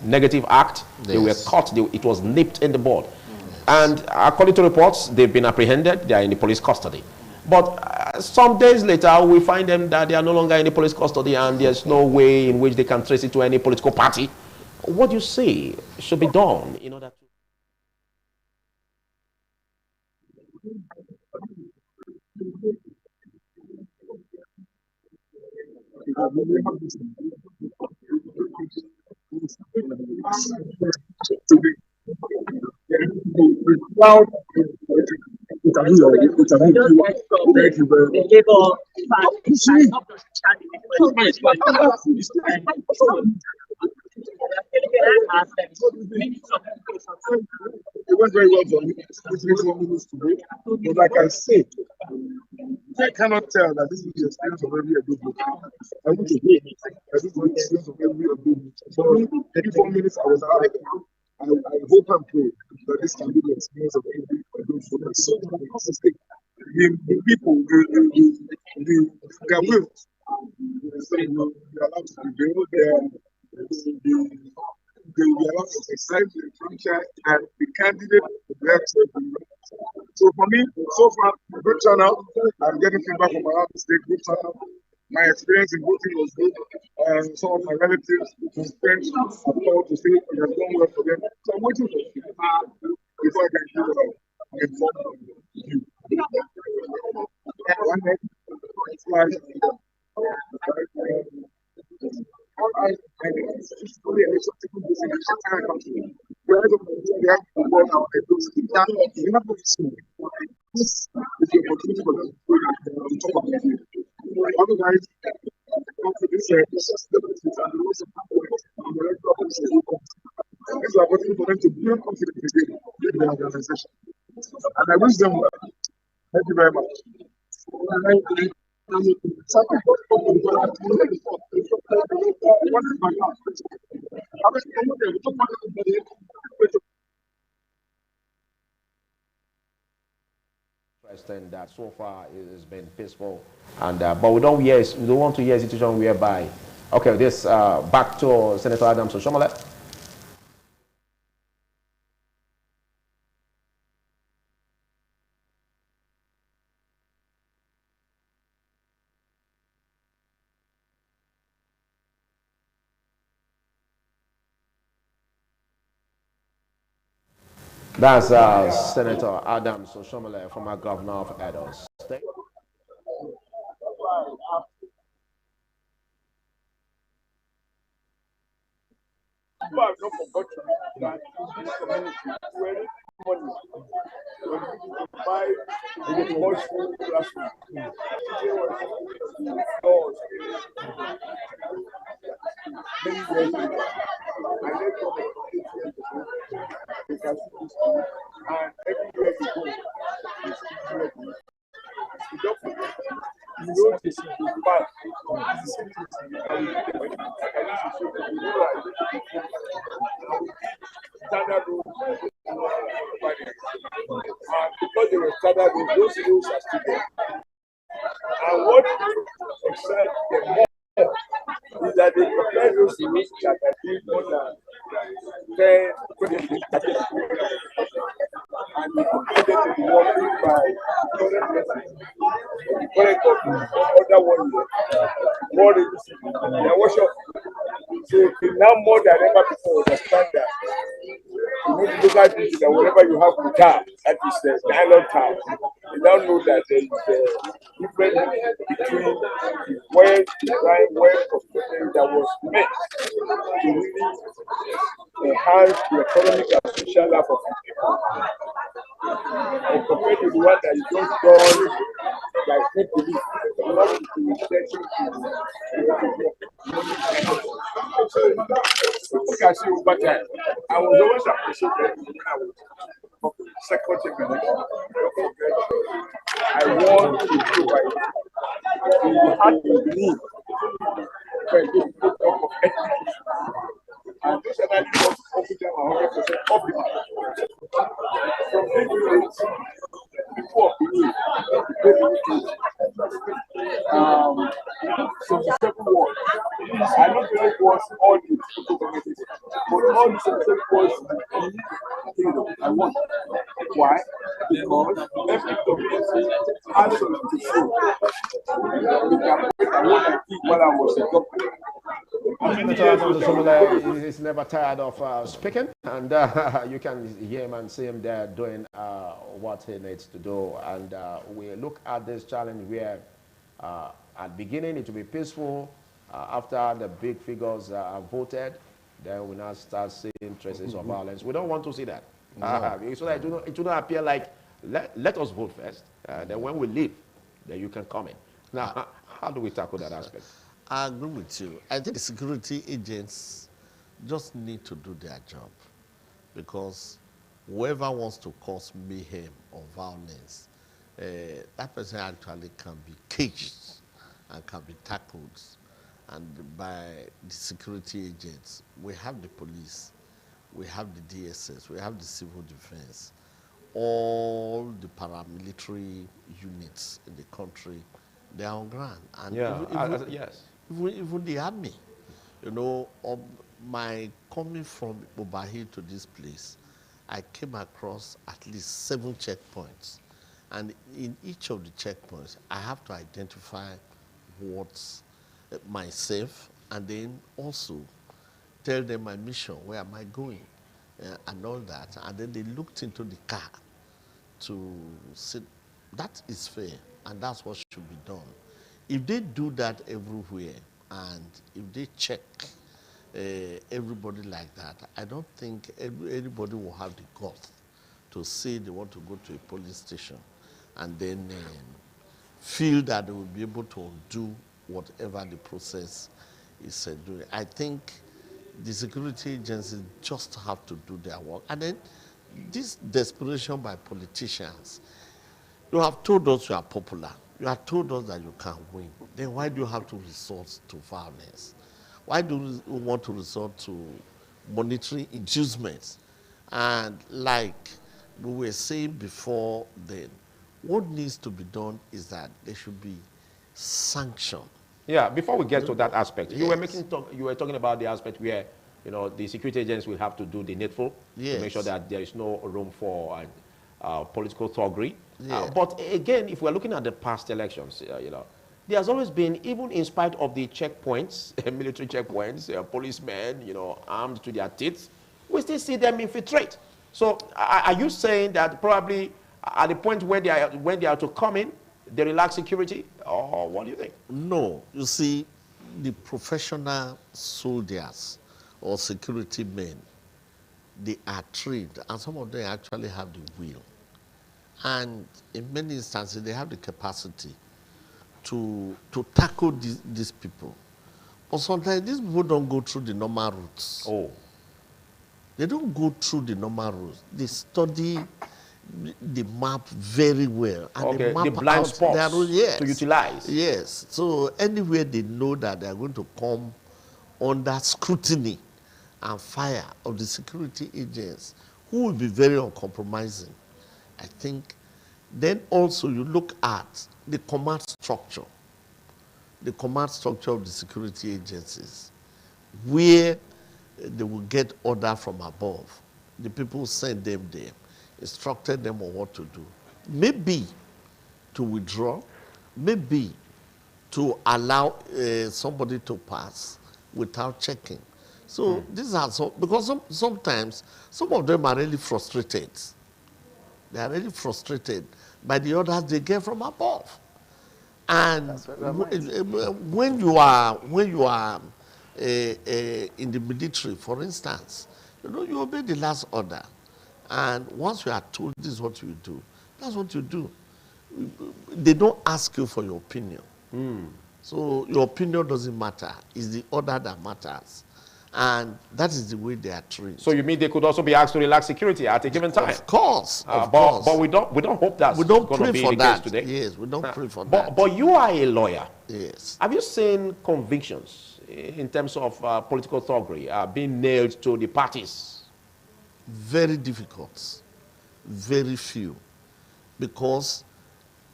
negative act. Yes. They were caught. It was nipped in the bud. And according to reports, they've been apprehended. They are in the police custody. But some days later, we find them that they are no longer in the police custody and there's no way in which they can trace it to any political party. What do you say should be done in order to... It went very well for me. This makes 1 minute to break. But like I said, I cannot tell that this is the experience of every good book. I want to hear it. This is the experience of every good book. For me, 34 minutes I was out. I hope and pray that this can be the experience of every good book. So consistent. The people, their will. They are allowed to prevail. They will be allowed to exercise the franchise and the candidate will So for me, so far, good turnout. I'm getting feedback from around the state, good turnout. My experience in voting was good. Some of my relatives and friends have called to say it has gone well for them. So I'm waiting for before I can give informed view. One next slide. This is the opportunity for them to talk about it. Otherwise, this is an opportunity for them to build confidence again in the organization. And I wish them well. Thank you very much. Interesting that so far it has been peaceful, and but we don't want to hear a situation whereby, okay, this back to Senator Adams Oshomole. That's Senator Adams Oshomole, former governor of Edo State. People have not forgotten that in this community, where money, when people buy the mushroom classroom, many years ago, and they come 8 years ago, they can see this school, and everywhere you go, it's ready. You don't forget, you know this is bad. It's the same thing. And I can use to show that you know that standard rules and because they were standard rules, those rules are still there. And what excites them more is that they prepare those rules that are doing more than 10, 20 and they prepare them to be working by current president, the current government, other 1 year, more reducing their workshop. So they now more than ever before understand that you know the local duty that whenever you have the tar, that is the nylon tar, you now know that there is a difference between the well designed, well constructed that was meant to really enhance the economic and social life of the people. And compared to the one that is just done like make believe, not with the intention so look at you over time. I was always appreciated when I was second election. I want to provide the heart of need for a good program of ethics. And this analysis was official 100% popular. From big village, people of the need, so the second one, I don't know it was all the committees, but all the second was I want. Why? Because every community has something to show. I want to keep what I was a governor. He's never tired of speaking, and you can hear him and see him there doing what he needs to do. And we look at this challenge where at the beginning it will be peaceful. After the big figures are voted, then we now start seeing traces of violence. We don't want to see that. So that it will not appear like, let us vote first. Then when we leave, then you can come in. Now, how do we tackle that aspect? I agree with you. I think the security agents just need to do their job, because whoever wants to cause mayhem or violence, that person actually can be caged and can be tackled. And by the security agents, we have the police, we have the DSS, we have the civil defense, all the paramilitary units in the country, they are on ground. And even the army, you know, my coming from Obahi to this place, I came across at least 7 checkpoints. And in each of the checkpoints, I have to identify what myself, and then also tell them my mission, where am I going, and all that. And then they looked into the car to say, that is fair, and that's what should be done. If they do that everywhere, and if they check everybody like that, I don't think anybody will have the guts to say they want to go to a police station and then feel that they will be able to undo whatever the process is doing. I think the security agencies just have to do their work. And then this desperation by politicians, you have told us you are popular. You have told us that you can win. Then why do you have to resort to violence? Why do you want to resort to monetary inducements? And like we were saying before then, what needs to be done is that there should be sanction. Yeah, before we get to that aspect, yes. you were talking about the aspect where the security agents will have to do the needful to make sure that there is no room for political thuggery. But again, if we're looking at the past elections, there has always been, even in spite of the checkpoints, military checkpoints, policemen, armed to their teeth, we still see them infiltrate. So are you saying that probably at the point when they are to come in, they relax security, or what do you think? No, you see, the professional soldiers or security men, they are trained, and some of them actually have the will. And in many instances, they have the capacity to tackle these people. But sometimes these people don't go through the normal routes. Oh. They don't go through the normal routes. They study the map very well. And they map the blind out spots their route, yes. to utilize. Yes. So anywhere they know that they are going to come under scrutiny and fire of the security agents, who will be very uncompromising, I think. Then also you look at the command structure of the security agencies, where they will get order from above. The people send them there, instructed them on what to do. Maybe to withdraw, maybe to allow somebody to pass without checking. So these are because sometimes some of them are really frustrated. They are really frustrated by the orders they get from above. And when you are in the military, for instance, you obey the last order. And once you are told this is what you do, that's what you do. They don't ask you for your opinion. So your opinion doesn't matter. It's the order that matters. And that is the way they are trained. So you mean they could also be asked to relax security at a given time? Of course, but we don't hope that's going to be the case today. Yes, we don't pray for that. But you are a lawyer. Yes. Have you seen convictions in terms of political thuggery being nailed to the parties? Very difficult. Very few. Because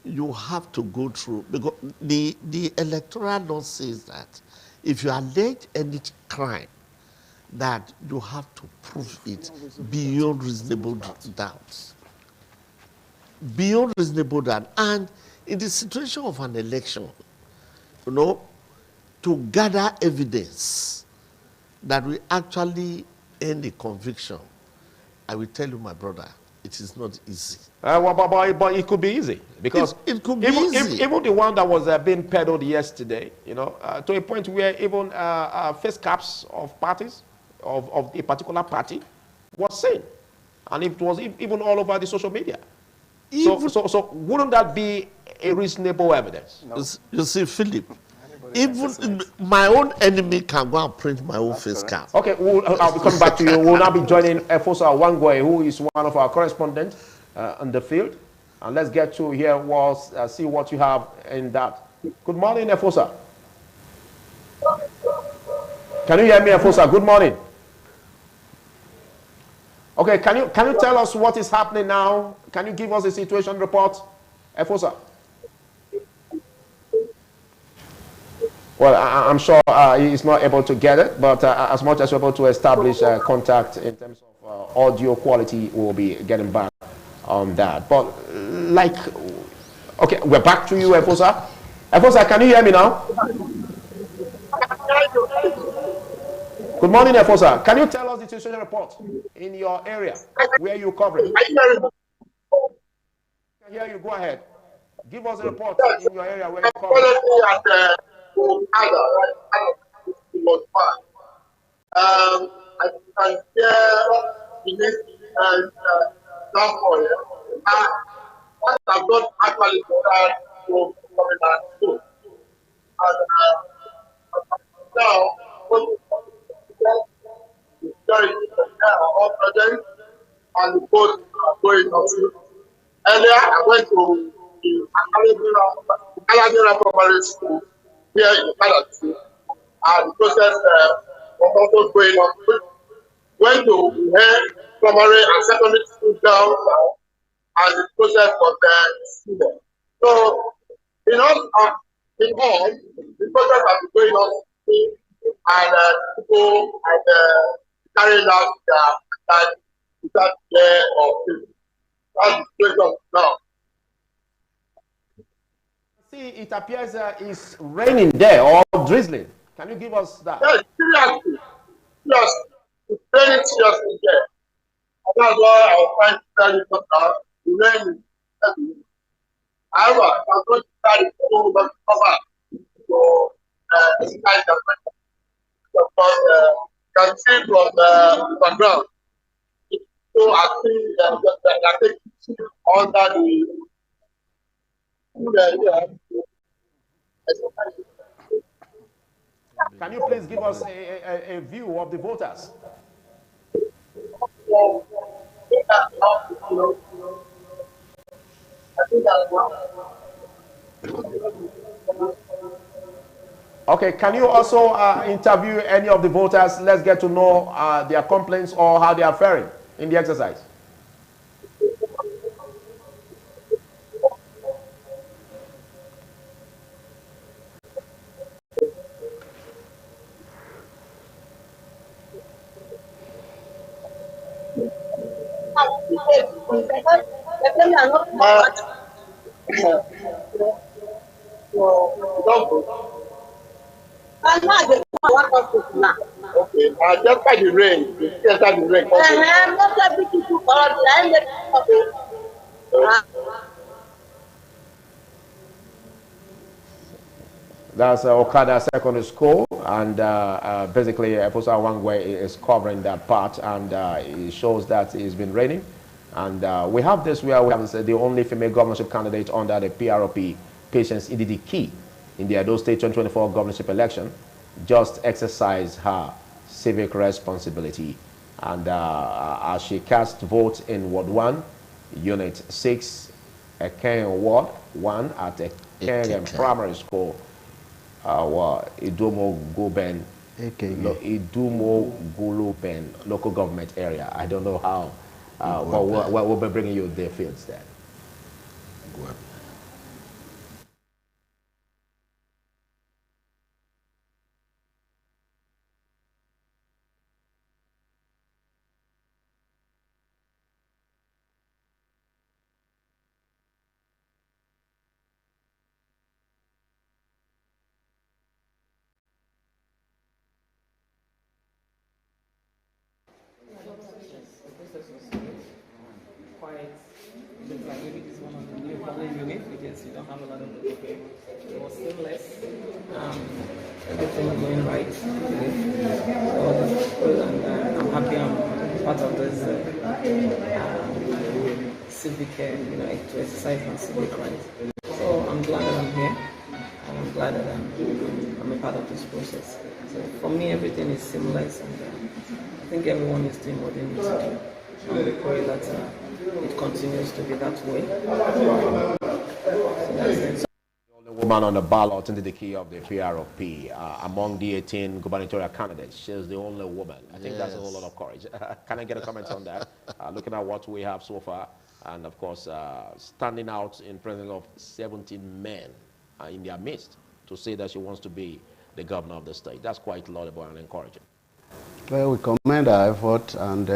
you have to go through, because the electoral law says that if you allege any crime, that you have to prove it beyond reasonable doubt. Beyond reasonable doubt. And in the situation of an election, to gather evidence that we actually end a conviction, I will tell you, my brother, it is not easy. But it could be easy, because it could be easy. Even the one that was being peddled yesterday, to a point where even face caps of parties, of a particular party, was seen, and it was even all over the social media. So wouldn't that be a reasonable evidence? No. You see, Philip, even my own enemy can go and print my own face cap. Okay, I'll be coming back to you. We'll now be joining Efosa Wangwe, who is one of our correspondents on the field. And let's get to hear see what you have in that. Good morning, Efosa. Can you hear me, Efosa? Good morning. Okay, can you tell us what is happening now? Can you give us a situation report, Efosa? Well, I'm sure he's not able to get it, but as much as we're able to establish contact in terms of audio quality, we'll be getting back on that. But okay, we're back to you, Efosa. Efosa, can you hear me now? Good morning, Efosa. Can you tell us the situation report in your area where you're covering? I can hear you. Go ahead. Give us a report in your area where you're covering. I can hear the next example. What I've done actually start to come. And now, the security all present and the boat are going on. Earlier, I went to the Aladura Primary School here in Canada, and the process was also going on. Went to primary and secondary school down, and the process was there. So, in all, the process has been going on, and people are carrying out their without care of people. That's the situation now. See, it appears it's raining there or drizzling. Can you give us that? Yes, seriously. Yes, it's raining seriously there. And that's why I was trying to tell you now. The rain is heavy. However, I'm going to try to go back to cover. So, this kind of can see from the background. So I think under Can you please give us a view of the voters? Okay, can you also interview any of the voters? Let's get to know their complaints or how they are faring in the exercise. Okay, just by the rain, just by the rain. That's Okada Secondary School, and basically Efosa Wangwe is covering that part, and it shows that it's been raining. And we have this where we have the only female governorship candidate under the PROP, Patience EDD Key, in the EDO State 2024 governorship election, just exercised her civic responsibility. And as she cast votes in Ward 1, Unit 6, Eken Ward 1 at Eken Primary School, Idumo Guben, Idumo Guluben local government area. I don't know how, but we'll be bringing you the fields there. Good. You don't have a lot of people here. It was seamless. Everything is going right. So I'm happy I'm part of this civic, to exercise my civic rights. So I'm glad that I'm here. And I'm glad that I'm a part of this process. So for me, everything is seamless, and I think everyone is doing what they need to do. And we pray that it continues to be that way. The only woman on the ballot into the key of the PROP among the 18 gubernatorial candidates. She's the only woman. I think that's a whole lot of courage. Can I get a comment on that? Looking at what we have so far, and of course, standing out in presence of 17 men in their midst to say that she wants to be the governor of the state. That's quite laudable and encouraging. Well, we commend our effort, and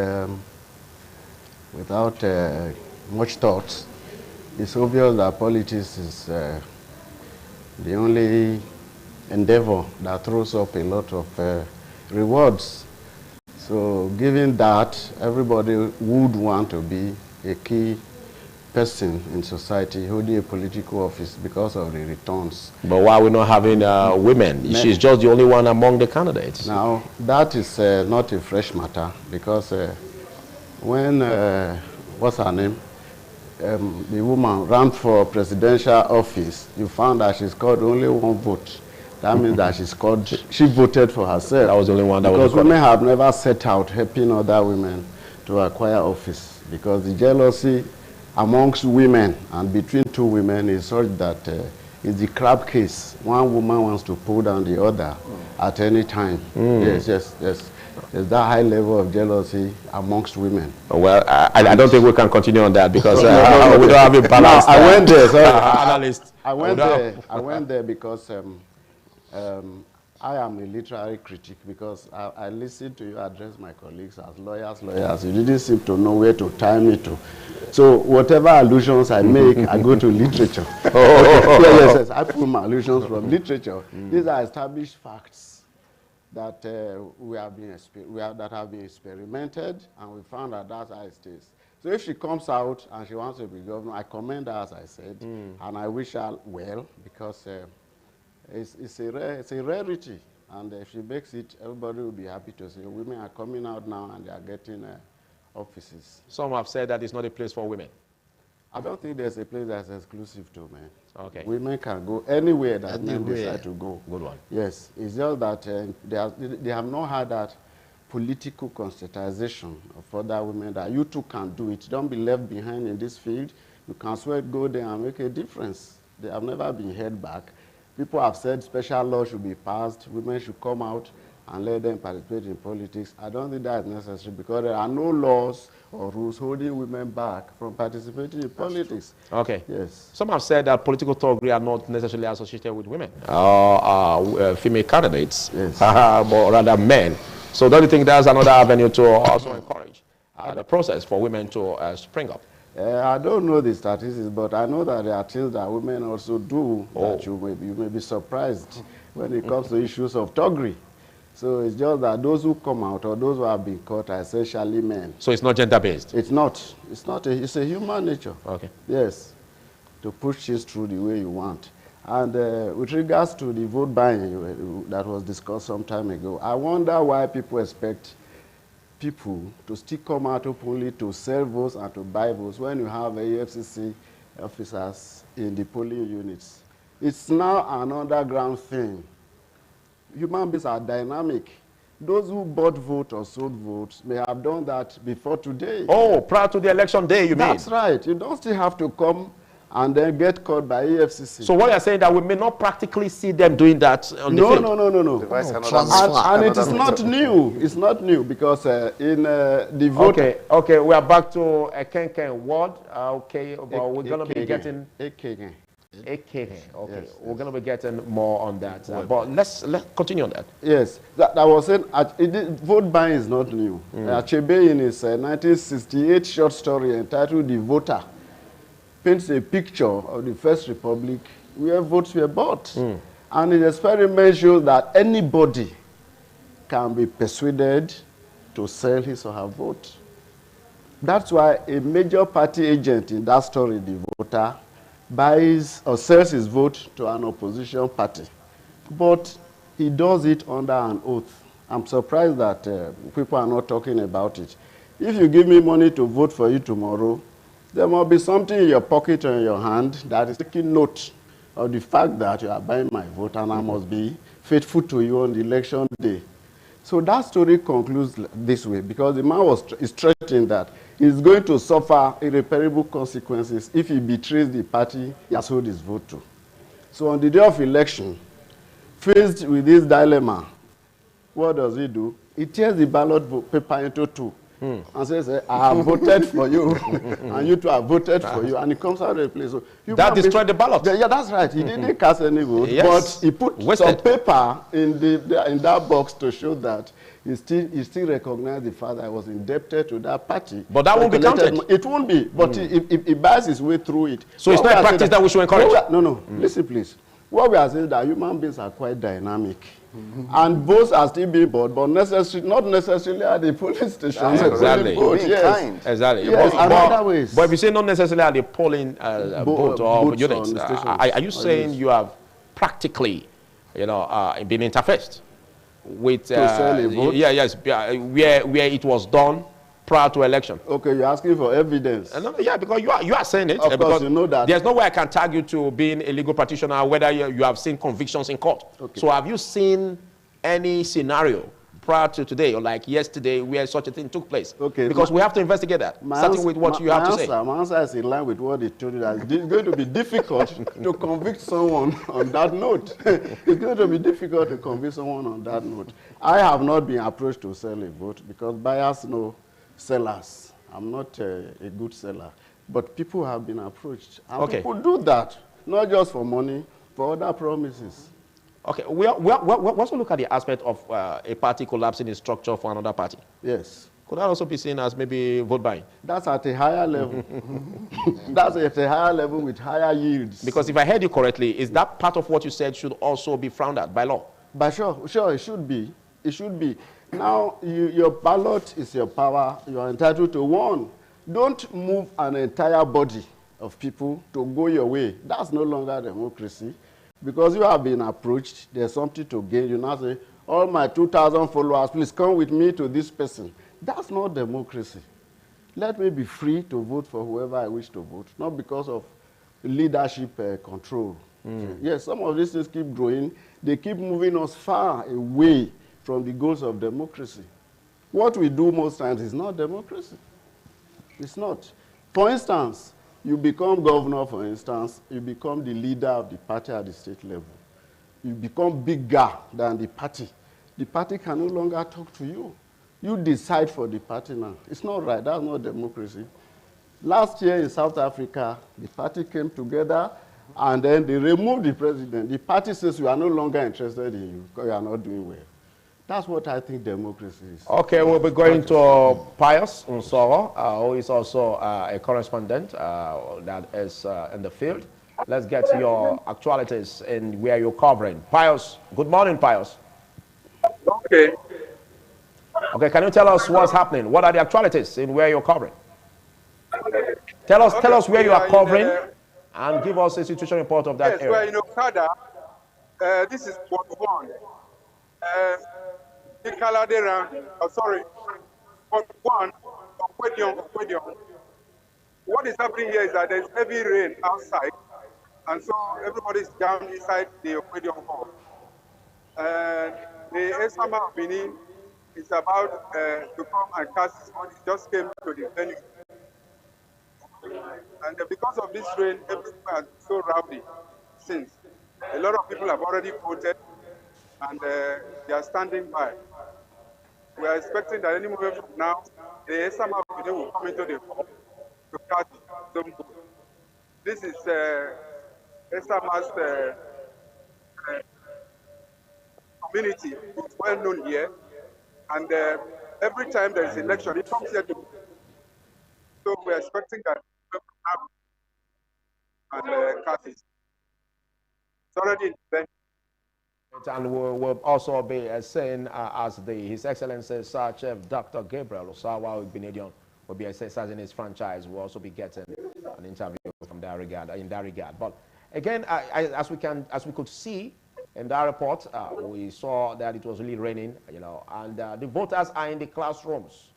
without much thought, it's obvious that politics is the only endeavor that throws up a lot of rewards. So given that, everybody would want to be a key person in society holding a political office because of the returns. But why are we not having women? She's just the only one among the candidates. Now, that is not a fresh matter, because when, what's her name? The woman ran for presidential office, you found that she scored only 1 vote. That means that she voted for herself. That was the only one that was. Because women recorded. have never set out helping other women to acquire office, because the jealousy amongst women and between 2 women is such that it's the crab case. One woman wants to pull down the other at any time. Yes. There's that high level of jealousy amongst women. Well, I don't think we can continue on that, because we don't have a balanced I went there. Sorry. Analyst. I went there because I am a literary critic, because I listened to you address my colleagues as lawyers. You didn't seem to know where to tie me to. So whatever allusions I make, I go to literature. Yes, I pull my allusions from literature. These are established facts that that have been experimented, and we found that that's how it is. So if she comes out and she wants to be governor, I commend her, as I said, and I wish her well, because it's a rarity, and if she makes it, everybody will be happy to see women are coming out now and they are getting offices. Some have said that it's not a place for women. I don't think there's a place that's exclusive to men. Okay. Women can go anywhere that men decide to go. Good one. Yes, it's just that they have not had that political constitution of other women that you too can do it. Don't be left behind in this field. You can swear, go there and make a difference. They have never been held back. People have said special laws should be passed, women should come out and let them participate in politics. I don't think that is necessary, because there are no laws or rules holding women back from participating in politics. Okay. Yes. Some have said that political thuggery are not necessarily associated with women, female candidates, but rather men. So don't you think there's another avenue to also encourage the process for women to spring up? I don't know the statistics, but I know that there are things that women also do that you may be surprised when it comes to issues of thuggery. So it's just that those who come out or those who have been caught are essentially men. So it's not gender-based? It's not. It's a human nature. Okay. Yes, to push things through the way you want. And with regards to the vote buying that was discussed some time ago, I wonder why people expect people to still come out openly to sell votes and to buy votes when you have AFCC officers in the polling units. It's now an underground thing. Human beings are dynamic. Those who bought votes or sold votes may have done that before today. Oh, prior to the election day, you mean? That's right. You don't still have to come and then get caught by AFCC. So what you're saying that we may not practically see them doing that on the field? No. And it is not new. It's not new, because in the vote... Okay, we are back to Ekenken ward. Okay, but we're going to be getting... Ekenken. Okay, we're going to be getting more on that. But let's continue on that. Yes, that was saying, vote buying is not new. Achebe, in his 1968 short story entitled The Voter, paints a picture of the First Republic where votes were bought. And his experiment shows that anybody can be persuaded to sell his or her vote. That's why a major party agent in that story, The Voter, buys or sells his vote to an opposition party. But he does it under an oath. I'm surprised that people are not talking about it. If you give me money to vote for you tomorrow, there must be something in your pocket or in your hand that is taking note of the fact that you are buying my vote, and I must be faithful to you on the election day. So that story concludes this way, because the man is threatening that he's going to suffer irreparable consequences if he betrays the party he has sold his vote to. So on the day of election, faced with this dilemma, what does he do? He tears the ballot paper into two and says, I have voted for you, and you two have voted for you, and he comes out of the place. So that destroyed the ballot. Yeah, that's right. He didn't cast any vote, but he put some paper in that box to show that he still recognized the fact that I was indebted to that party. But that won't be counted. It won't be, but he buys his way through it. So it's not a practice that we should encourage? No, listen please. What we are saying is that human beings are quite dynamic. And votes are still being bought, but not necessarily at the polling stations. Exactly. Yes. Exactly. Yes, and other ways. But if you say not necessarily at the polling booth or units, are you saying you have practically, been interfaced with to sell a vote? Where it was done prior to election? Okay, you're asking for evidence. Yeah, because you are saying it. Of course, you know that. There's no way I can tag you to being a legal practitioner whether you have seen convictions in court. Okay. So have you seen any scenario prior to today or like yesterday where such a thing took place? Okay. Because we have to investigate that, starting with what you have to say. My answer is in line with what they told you. That it's going to be difficult to convict someone on that note. It's going to be difficult to convict someone on that note. I have not been approached to sell a vote because buyers know sellers. I'm not a good seller. But people have been approached. And people do that, not just for money, for other promises. Okay, we also look at the aspect of a party collapsing its structure for another party. Yes. Could that also be seen as maybe vote buying? That's at a higher level. That's at a higher level with higher yields. Because if I heard you correctly, is that part of what you said should also be frowned at by law? But sure, it should be. It should be. Now, your ballot is your power. You are entitled to one. Don't move an entire body of people to go your way. That's no longer democracy. Because you have been approached, there's something to gain. You now say, all my 2,000 followers, please come with me to this person. That's not democracy. Let me be free to vote for whoever I wish to vote, not because of leadership control. Yes, some of these things keep growing. They keep moving us far away from the goals of democracy. What we do most times is not democracy. It's not. For instance, you become governor, for instance, you become the leader of the party at the state level. You become bigger than the party. The party can no longer talk to you. You decide for the party now. It's not right. That's not democracy. Last year in South Africa, the party came together and then they removed the president. The party says, we are no longer interested in you because you are not doing well. That's what I think democracy is. Okay, we'll be going to Pius Nsoro, who is also a correspondent that is in the field. Let's get your actualities in where you're covering. Pius, good morning, Pius. Okay. Okay, can you tell us what's happening? What are the actualities in where you're covering? Tell us where you are covering and give us a situation report of that area. Yes, we're in Okada. This is Port 1. Port 1, Okwedion. What is happening here is that there's heavy rain outside, and so everybody's down inside the Okwedion hall. And the Esama of Benin is about to come and cast his money. It just came to the venue. And because of this rain, everything has been so rowdy since. A lot of people have already voted, and they are standing by. We are expecting that any moment from now, the Esama of Benin will come into the hall to cast his own vote. This is Esama's community. It's well known here. And every time there is election, it comes here to vote. So we are expecting that and cast it. It's already in the bench. And we'll also be saying as His Excellency Sir Chief Dr. Gabriel Osawa Igbinedion will be exercising his franchise. We'll also be getting an interview from that regard, in that regard. But again, as we could see in that report, we saw that it was really raining, and the voters are in the classrooms.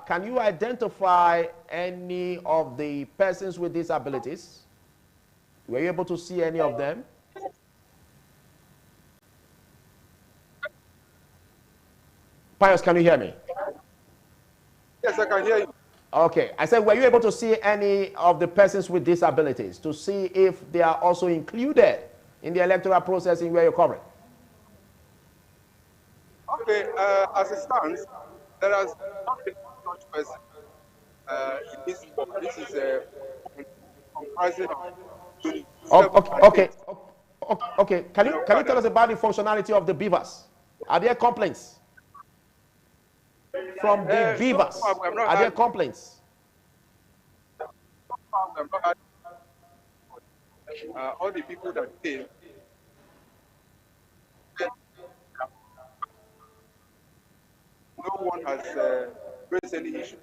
Can you identify any of the persons with disabilities? Were you able to see any of them? Pius, can you hear me? Yes, I can hear you. Okay. I said, were you able to see any of the persons with disabilities to see if they are also included in the electoral process in where you're covering? Okay. As it stands, there has not been such person in this book. This is comprising of Okay. Can you tell us about the functionality of the beavers? Are there complaints from the beavers? Are there complaints? all the people that came, no one has raised any issue.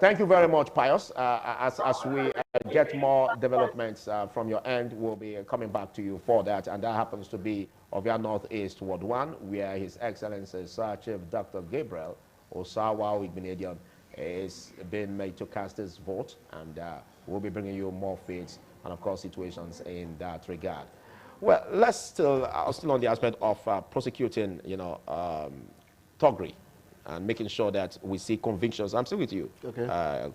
Thank you very much, Pius. As we get more developments from your end, we'll be coming back to you for that. And that happens to be Ovia Northeast Ward 1, where His Excellency Sir Chief Dr. Gabriel Osawa Igbenedion is being made to cast his vote. And we'll be bringing you more feeds and, of course, situations in that regard. Well, let's still on the aspect of prosecuting, thuggery and making sure that we see convictions. I'm still with you, Okay.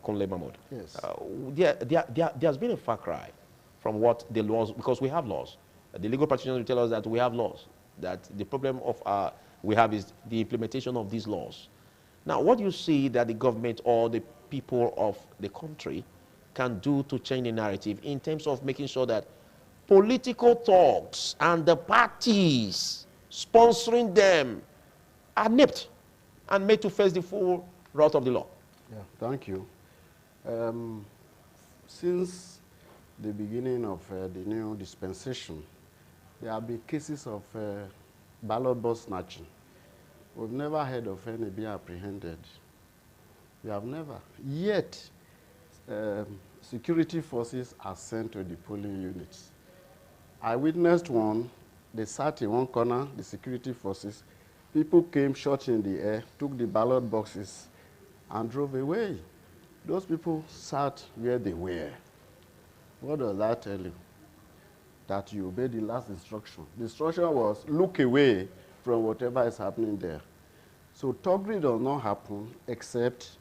Kunle Mahmoud. Yes. There's been a far cry from what the laws, because we have laws. The legal practitioners will tell us that we have laws, that the problem of we have is the implementation of these laws. Now, what do you see that the government or the people of the country can do to change the narrative in terms of making sure that political talks and the parties sponsoring them are nipped and made to face the full wrath of the law? Yeah, thank you. Since the beginning of the new dispensation, there have been cases of ballot box snatching. We've never heard of any being apprehended. We have never. Yet, security forces are sent to the polling units. I witnessed one. They sat in one corner, the security forces. People came, shot in the air, took the ballot boxes, and drove away. Those people sat where they were. What does that tell you? That you obeyed the last instruction. The instruction was, look away from whatever is happening there. So thuggery does not happen except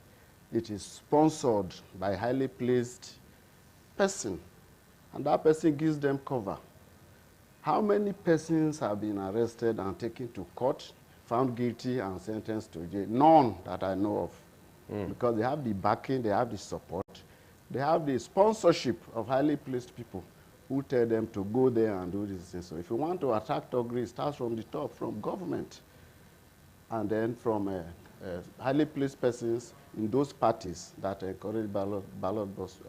it is sponsored by a highly placed person, and that person gives them cover. How many persons have been arrested and taken to court, found guilty and sentenced to jail? None that I know of. Because they have the backing, they have the support, they have the sponsorship of highly placed people who tell them to go there and do these things. So if you want to attack thuggery, it starts from the top, from government, and then from highly placed persons in those parties that encourage ballot box.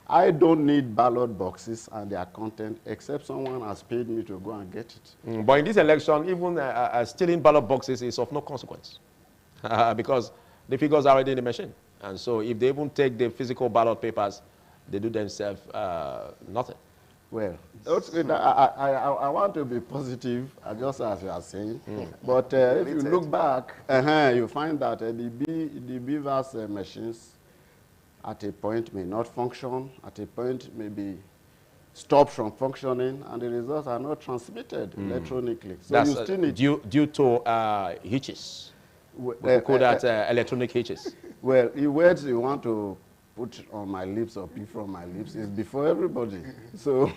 I don't need ballot boxes and their content except someone has paid me to go and get it. But in this election, even stealing ballot boxes is of no consequence because the figures are already in the machine. And so if they even take the physical ballot papers, they do themselves nothing. Well, I want to be positive, just as you are saying. But if you look back, you find that the beavers machines at a point may not function, at a point may be stopped from functioning, and the results are not transmitted electronically. So that's you still need due to hitches. We call that electronic hitches. Well, the words you want to put on my lips or pick from my lips is before everybody. So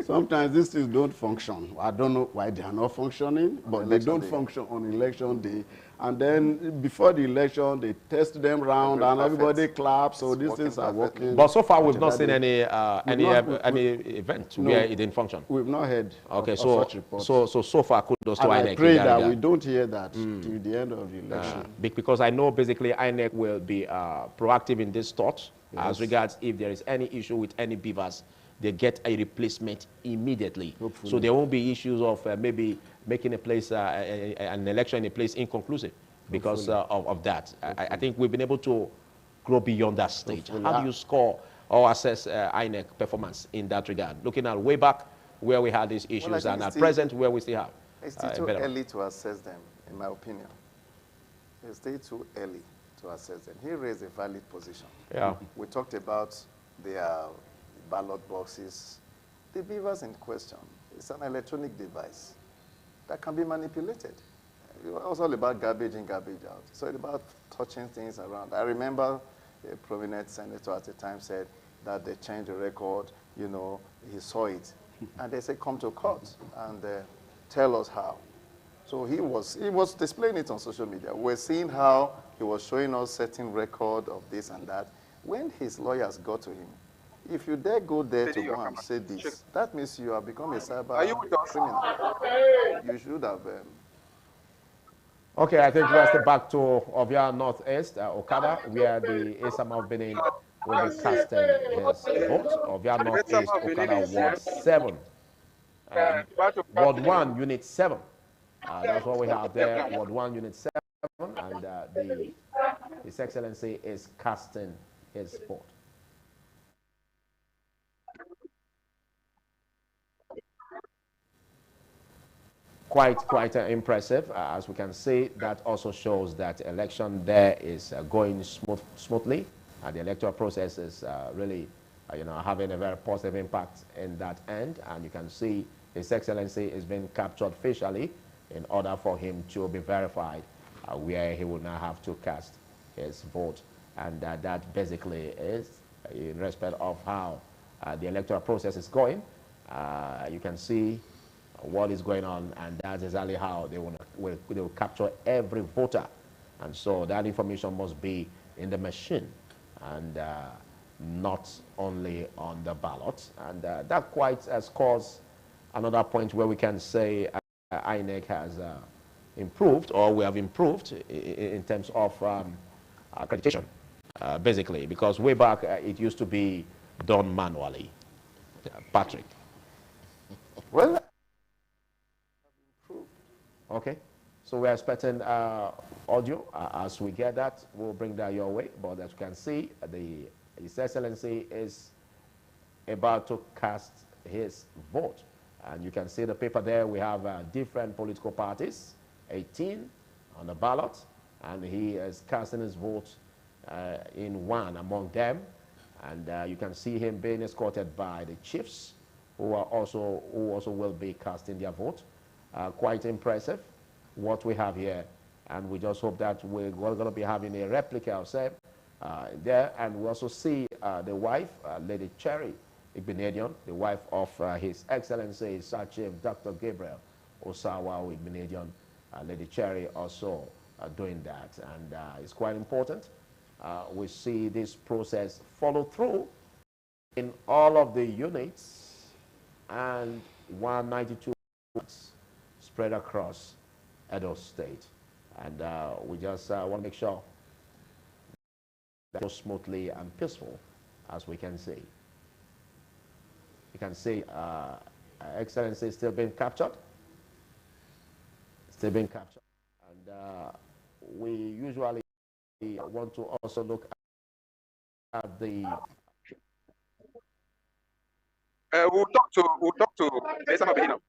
sometimes these things don't function. I don't know why they are not functioning, but they don't function on election day. And then before the election, they test them round and everybody claps. So these things are working. But so far, we've not seen any event where it didn't function. We've not heard of such reports. So far, kudos to INEC. I pray that we don't hear that till the end of the election. Because I know basically INEC will be proactive in this thought as regards if there is any issue with any beavers, they get a replacement immediately. Hopefully. So there won't be issues of maybe making a place, an election in a place inconclusive because of that. I think we've been able to grow beyond that stage. Hopefully. How do you score or assess INEC performance in that regard? Looking at way back where we had these issues and at present where we still have. It's still too early to assess them, in my opinion. It's still too early to assess them. He raised a valid position. Yeah. We talked about their ballot boxes. The beavers in question, it's an electronic device that can be manipulated. It was all about garbage in, garbage out. So it's about touching things around. I remember a prominent senator at the time said that they changed the record, you know, he saw it. And they said, come to court and tell us how. So he was displaying it on social media. We're seeing how he was showing us certain record of this and that. When his lawyers got to him, if you dare go there to go and say this, that means you have become a cyber criminal. You should have... Okay, I think we're still back to Ovia Northeast, Okada, where the ASAM have been in will be casting his vote. Ovia Northeast, Okada Ward 7. Ward 1, Unit 7. That's what we have there, Ward 1, Unit 7. And His Excellency is casting his vote. Quite impressive. As we can see, that also shows that election there is going smoothly. The electoral process is really, having a very positive impact in that end. And you can see His Excellency is being captured facially in order for him to be verified where he will now have to cast his vote. And that basically is in respect of how the electoral process is going. You can see what is going on, and that's exactly how they will capture every voter. And so that information must be in the machine and not only on the ballot. And that quite scores another point where we can say INEC has improved, or we have improved in terms of accreditation, basically, because way back it used to be done manually. Patrick. Well, okay, so we're expecting audio. As we get that, we'll bring that your way. But as you can see, His Excellency is about to cast his vote. And you can see the paper there. We have different political parties, 18 on the ballot. And he is casting his vote in one among them. And you can see him being escorted by the chiefs who also will be casting their vote. Quite impressive what we have here, and we just hope that we're going to be having a replica ourselves there. And we also see the wife, Lady Cherry Igbinedion, the wife of His Excellency Sir Chief Dr. Gabriel Osawa Igbinedion. Lady Cherry also doing that, and it's quite important. We see this process follow through in all of the units and 192 spread across Edo State. And we just want to make sure that goes smoothly and peaceful, as we can see. You can see Excellency is still being captured. Still being captured. And we usually want to also look at the... We'll talk to the Esama Benin.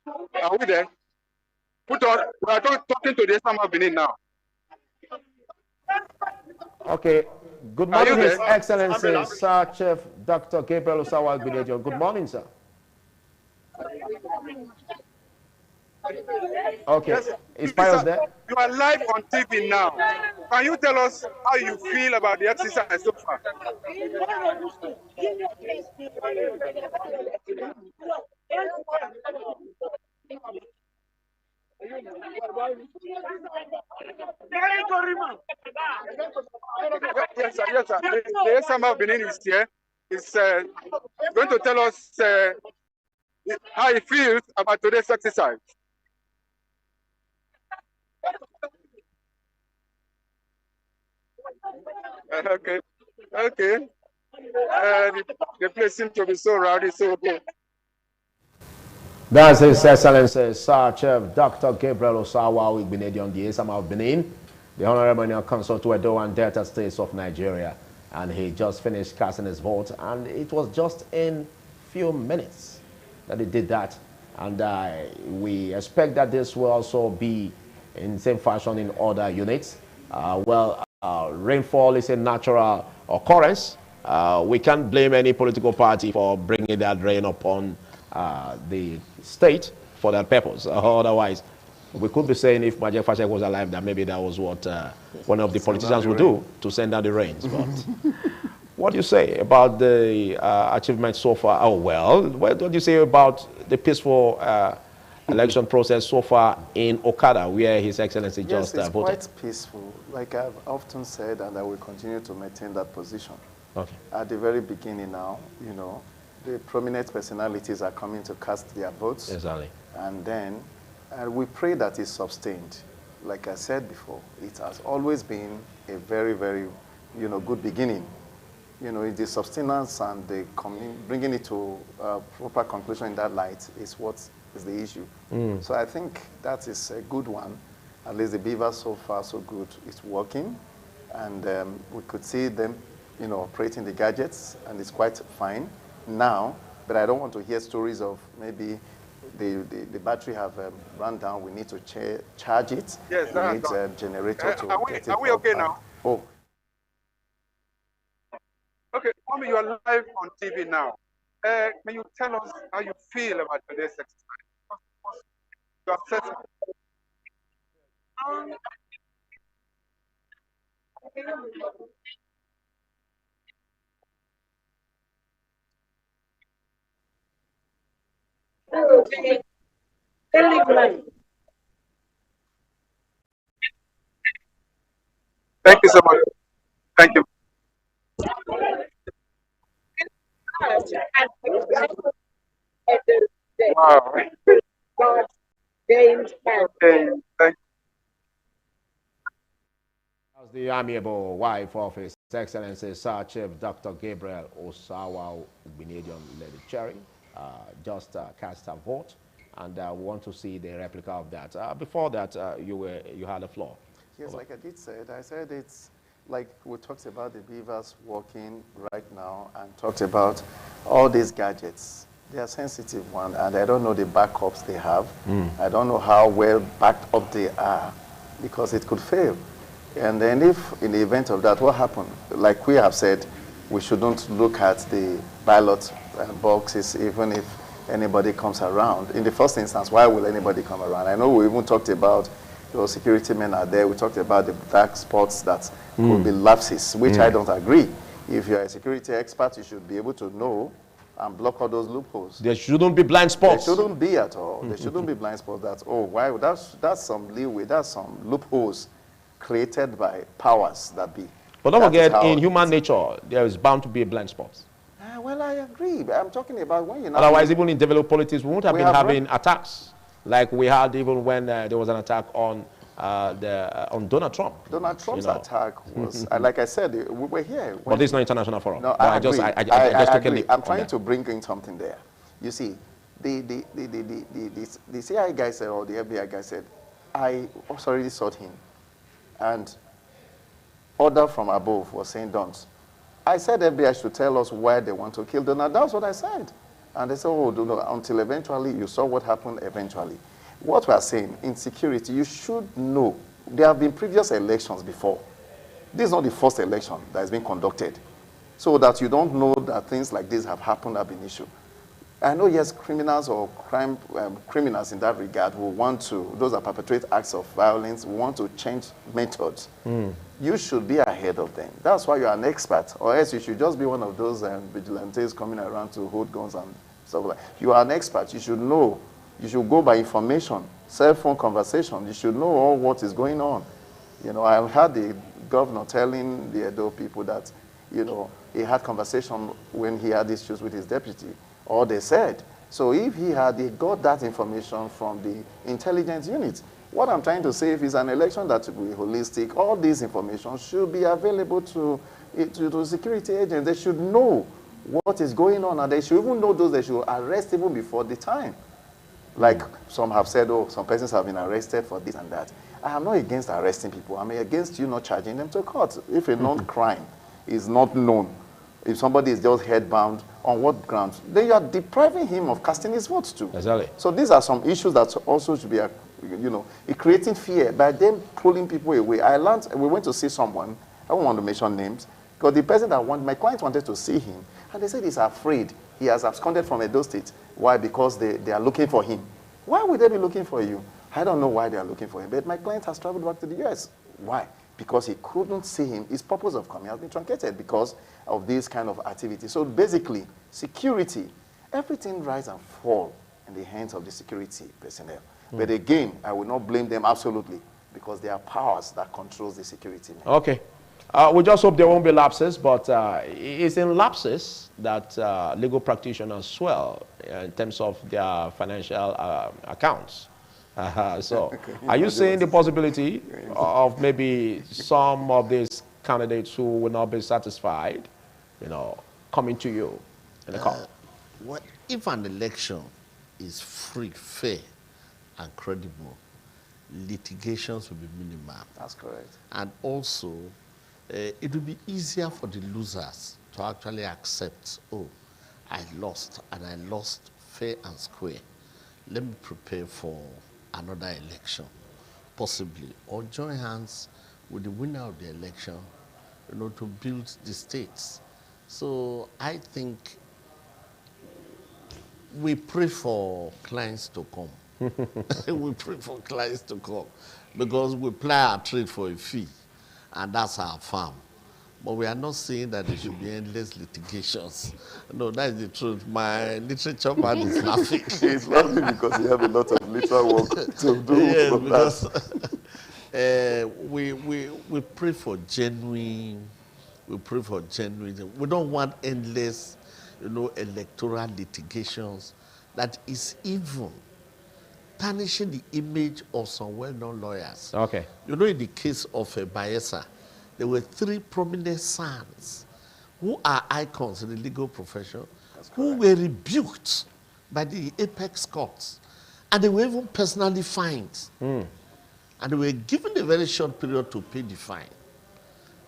Are we there? We are talking to the Esama Benin now. Okay. Good morning, His Excellency, Sir Chief Dr. Gabriel Osawa Igbinedion. Good morning, sir. Okay. Yes, Is Pius there? You are live on TV now. Can you tell us how you feel about the exercise so far? Yes, sir. Yes, sir. The Esama Benin is here. Is going to tell us how he feels about today's exercise. Okay. Okay. The place seems to be so rowdy, so okay. That's His Excellency Sir Chief Dr. Gabriel Osawa Igbinedion, the Esama of Benin, the Honorable Consul to Edo and Delta States of Nigeria. And he just finished casting his vote, and it was just in few minutes that he did that. And we expect that this will also be in the same fashion in other units. Rainfall is a natural occurrence. We can't blame any political party for bringing that rain upon the state for that purpose. Otherwise, we could be saying if Majek Fashek was alive, that maybe that was what one of the politicians would do to send down the rains. But what do you say about the achievement so far? Oh, well, what do you say about the peaceful election process so far in Okada, where His Excellency just it's voted? Quite peaceful. Like I've often said, and I will continue to maintain that position. Okay. At the very beginning now, the prominent personalities are coming to cast their votes. Exactly. And then we pray that it's sustained. Like I said before, it has always been a very, very, good beginning you know, the substance and the bringing it to proper conclusion in that light is what is the issue. So I think that is a good one. At least the beavers, so far so good, it's working. And we could see them, you know, operating the gadgets, and it's quite fine now. But I don't want to hear stories of maybe the battery have run down. We need to charge it. Yes, we need a generator to get it Are we okay now? Oh. Okay, Mommy, you are live on TV now. Can you tell us how you feel about today's exercise? Your assessment. Thank you so much. Thank you. Wow. Okay, thank As the amiable wife of His Excellency Sir Chief Dr. Gabriel Osawa Ubinadion Lady Cherry just cast a vote, and we want to see the replica of that. Before that, you had the floor. Yes, like I did say, I said it's like we talked about the beavers working right now and talked about all these gadgets. They are sensitive one, and I don't know the backups they have. I don't know how well backed up they are, because it could fail. And then if in the event of that, what happened? Like we have said, we shouldn't look at the ballot boxes even if anybody comes around. In the first instance, why will anybody come around? I know we even talked about those security men are there. We talked about the dark spots that could be lapses, which I don't agree. If you're a security expert, you should be able to know and block all those loopholes. There shouldn't be blind spots. There shouldn't be at all. There shouldn't be blind spots. That's, oh, why? That's some leeway. That's some loopholes created by powers that be. But don't forget, in human nature, there is bound to be a blind spot. Well, I agree. But I'm talking about when you're Otherwise, even in developed politics, we wouldn't have been having attacks like we had even when there was an attack on Donald Trump. Donald Trump's attack was, like I said, we were here. But this is not international forum. No, I just took a leap. I'm trying to bring in something there. You see, the CIA guy said, or the FBI guy said, I already sought him. And order from above was saying don't. I said FBI should tell us why they want to kill Donald. That's what I said. And they said, oh, no, until eventually you saw what happened eventually. What we are saying, in security, you should know. There have been previous elections before. This is not the first election that has been conducted. So that you don't know that things like this have happened have been issued. I know, yes, criminals or criminals in that regard will want to, those that perpetrate acts of violence, will want to change methods. You should be ahead of them. That's why you're an expert, or else you should just be one of those vigilantes coming around to hold guns and stuff like that. You are an expert. You should know. You should go by information, cell phone conversation. You should know all what is going on. You know, I heard the governor telling the EDO people that, you know, he had conversation when he had issues with his deputy. Or they said. So if he got that information from the intelligence unit, what I'm trying to say, if it's an election that will be holistic, all this information should be available to security agents. They should know what is going on, and they should even know those they should arrest even before the time. Like some have said, oh, some persons have been arrested for this and that. I am not against arresting people. I'm against you not charging them to court. If a known crime is not known, if somebody is just headbound, on what grounds? Then you are depriving him of casting his votes too. Exactly. So these are some issues that also should be, you know, creating fear by them pulling people away. We went to see someone, I don't want to mention names, because the person my client wanted to see him, and they said he's afraid. He has absconded from Edo State. Why? Because they are looking for him. Why would they be looking for you? I don't know why they are looking for him, but my client has traveled back to the US. Why? Because he couldn't see him. His purpose of coming has been truncated because of this kind of activity. So basically, security, everything rise and fall in the hands of the security personnel. But again, I will not blame them absolutely because there are powers that controls the security. Okay. We just hope there won't be lapses, but it's in lapses that legal practitioners swell in terms of their financial accounts. So are you seeing the possibility of maybe some of these candidates who will not be satisfied coming to you in the call? Well, if an election is free, fair, and credible, litigations will be minimal. That's correct. And also, it will be easier for the losers to actually accept, oh, I lost, and I lost fair and square. Let me prepare for another election, possibly, or join hands with the winner of the election, to build the states. So I think we pray for clients to come. We pray for clients to come because we ply our trade for a fee, and that's our farm. But we are not saying that there should be endless litigations. No, that is the truth. My literature man is laughing. He's laughing because you have a lot of literal work to do. Yes, because we pray for genuine. We pray for genuine. We don't want endless, electoral litigations that is even tarnishing the image of some well-known lawyers. Okay. In the case of Bayelsa, there were 3 prominent sons who are icons in the legal profession who were rebuked by the apex courts. And they were even personally fined. And they were given a very short period to pay the fine.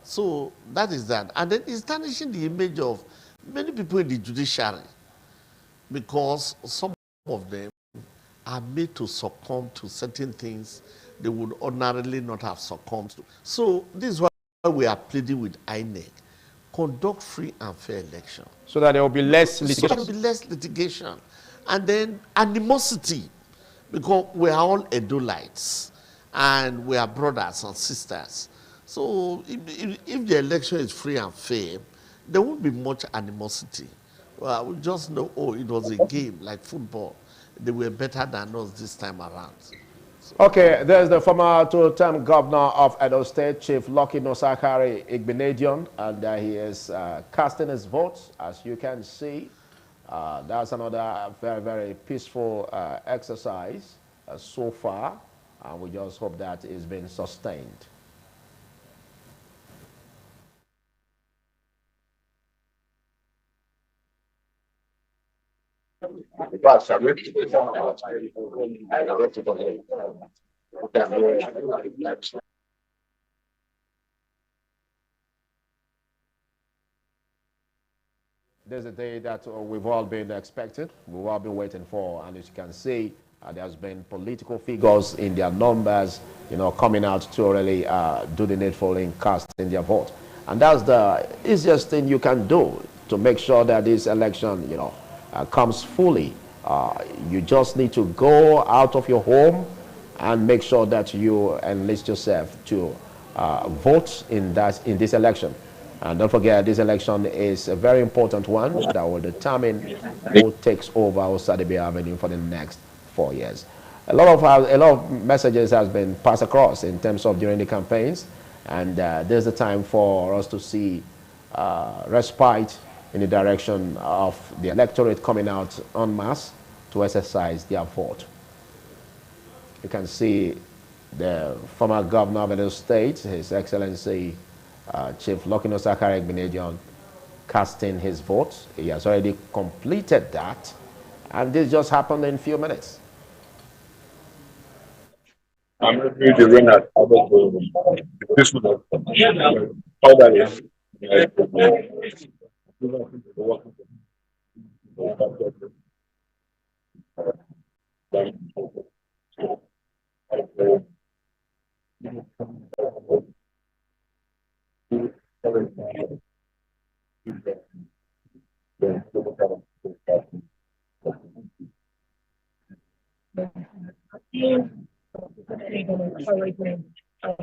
So that is that. And then it's tarnishing the image of many people in the judiciary because some of them are made to succumb to certain things they would ordinarily not have succumbed to. So this is why we are pleading with INEC. Conduct free and fair election. So that there will be less litigation. So there will be less litigation. And then animosity, because we are all Edolites and we are brothers and sisters. So if the election is free and fair, there won't be much animosity. Well, we just know, oh, it was a game like football. They were better than us this time around. Okay, there's the former two-term governor of Edo State, Chief Lucky Nosakari Igbenedion, and he is casting his votes, as you can see. That's another very, very peaceful exercise so far, and we just hope that it's been sustained. There's a day that we've all been expecting, we've all been waiting for, and as you can see, there's been political figures in their numbers, coming out to really do the needful in casting their vote. And that's the easiest thing you can do to make sure that this election, comes fully. You just need to go out of your home and make sure that you enlist yourself to vote in this election. And don't forget, this election is a very important one that will determine who takes over Osadebe Avenue for the next 4 years. A lot of messages has been passed across in terms of during the campaigns, and there's a time for us to see respite in the direction of the electorate coming out en masse to exercise their vote. You can see the former governor of Edo State, His Excellency Chief Lucky Nosakari Igbenedion, casting his vote. He has already completed that, and this just happened in a few minutes. I'm going to be the winner of this one. How that is. Encouraging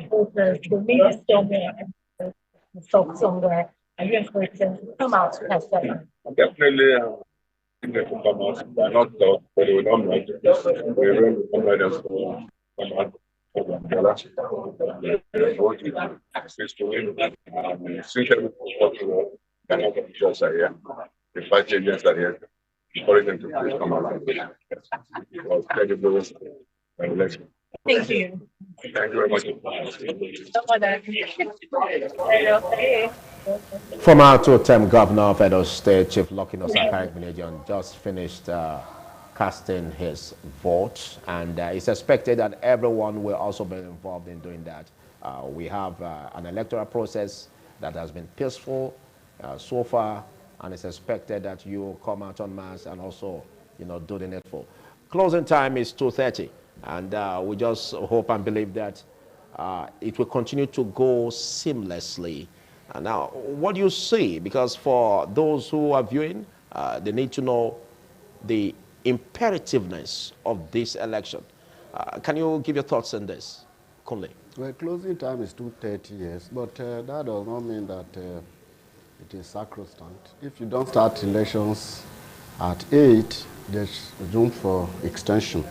voters to meet somewhere and talk somewhere. Are you encouraging them to come out to have fun? Definitely, they will come out. They are not taught, but they will not know. We will come out and come out. Essentially, the 5 agents are here. Encourage them to please come out. Thank you. Thank you very much. Former two-term governor of Edo State, Chief Lucky Nosakari Gbenejian, just finished casting his vote, and it's expected that everyone will also be involved in doing that. We have an electoral process that has been peaceful so far, and it's expected that you come out en masse and also, do the needful. Closing time is 2:30, and we just hope and believe that it will continue to go seamlessly. Now, what do you see? Because for those who are viewing, they need to know the imperativeness of this election. Can you give your thoughts on this, Kunle? Well, closing time is 2:30, yes, but that does not mean that it is sacrosanct. If you don't start elections at 8, there's room for extension.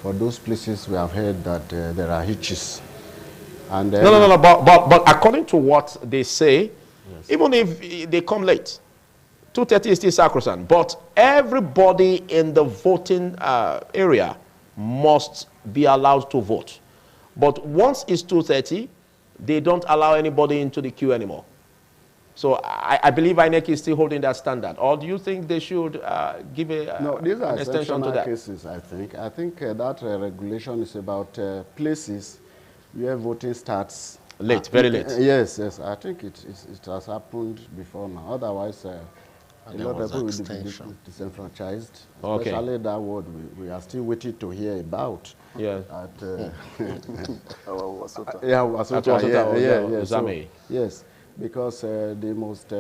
For those places we have heard that there are hitches. And no, but according to what they say, yes, even if they come late, 2:30 is still sacrosanct, but everybody in the voting area must be allowed to vote. But once it's 2:30, they don't allow anybody into the queue anymore. So I believe INEC is still holding that standard. Or do you think they should give no, these are an extension to that? Cases, I think. I think that regulation is about places where voting starts late, very late. Yes. I think it has happened before now. Otherwise, a lot of people will be disenfranchised. Okay. Especially that word we are still waiting to hear about. Yeah. Yes, because the most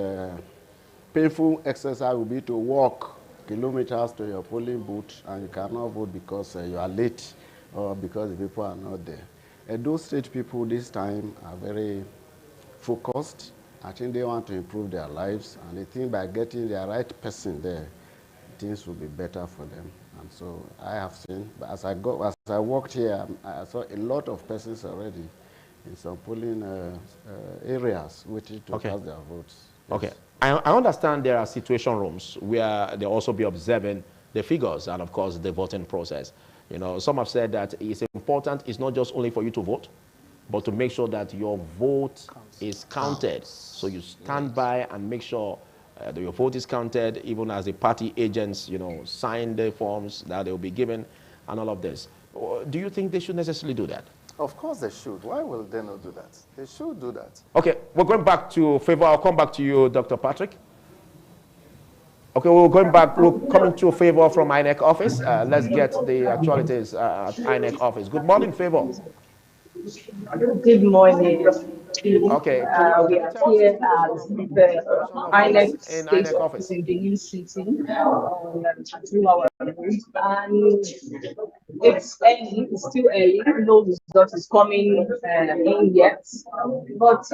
painful exercise will be to walk kilometers to your polling booth, and you cannot vote because you are late or because the people are not there. Those state people this time are very focused. I think they want to improve their lives, and they think by getting the right person there, things will be better for them. And so I have seen, as I walked here, I saw a lot of persons already in some polling areas waiting to cast their votes. Yes. Okay. I understand there are situation rooms where they'll also be observing the figures and, of course, the voting process. Some have said that it's important, it's not just only for you to vote, but to make sure that your vote is counted. So you stand by and make sure that your vote is counted, even as the party agents, sign the forms that they will be given and all of this. Do you think they should necessarily do that? Of course they should. Why will they not do that? They should do that. Okay, we're going back to Favor. I'll come back to you, Dr. Patrick. Okay, we're going back. We're coming to Favor from INEC office. Let's get the actualities at INEC office. Good morning, Favor. Good morning. Okay. We are here at the INEC State Office in the new city on 2 hours. And it's early, it's still early. No result is coming in yet. But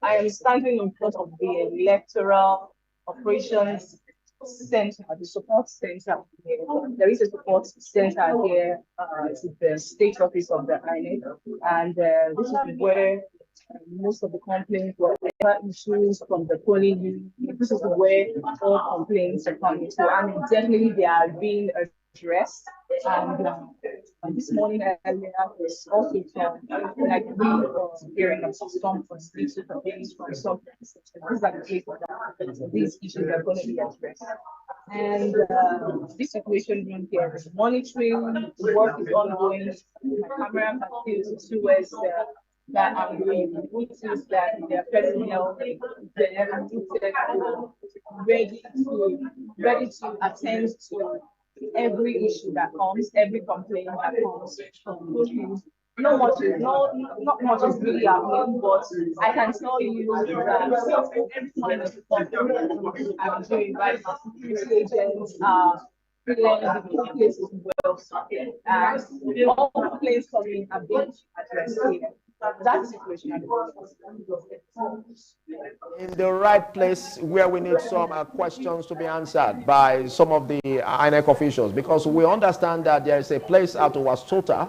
I am standing in front of the Electoral Operations Center, the support center here. There is a support center here at the state office of the INEC, and this is where most of the complaints, whatever issues from the polling unit, this is where all complaints are coming to, and definitely they are being addressed. And this morning earlier was also like we hearing of some frustration complaints from some. These are the places that these issues are going to be addressed. And this situation room here is monitoring, the work is ongoing. My camera appears towards that I'm doing, which is that their personnel, ready to attend to every issue that comes, every complaint that comes from those. Not much is really happening, but I can tell you that every kind of complaint I'm doing right now, security agents are feeling the place is well sorted, and all complaints coming are being addressed here. That's the situation. In the right place where we need some questions to be answered by some of the INEC officials, because we understand that there is a place out to Wasota,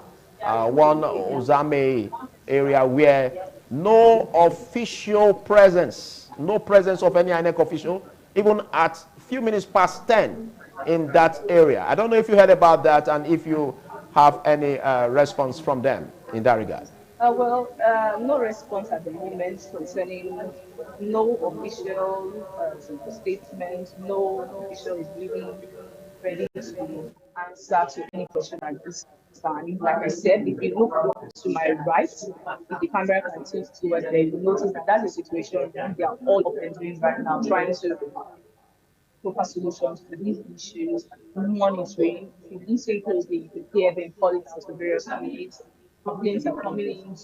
one Ozame area, where no official presence, no presence of any INEC official, even at few minutes past 10 in that area. I don't know if you heard about that and if you have any response from them. in that regard? No response at the moment concerning no official statement. No official is really ready to answer to any question at this time. Like I said, if you look to my right, if the camera can tilt towards there, you notice that that's the situation they are all up and doing right now, trying to proper solutions to these issues, monitoring. If you listen closely, you can hear them calling out to various communities. Complaints are coming in,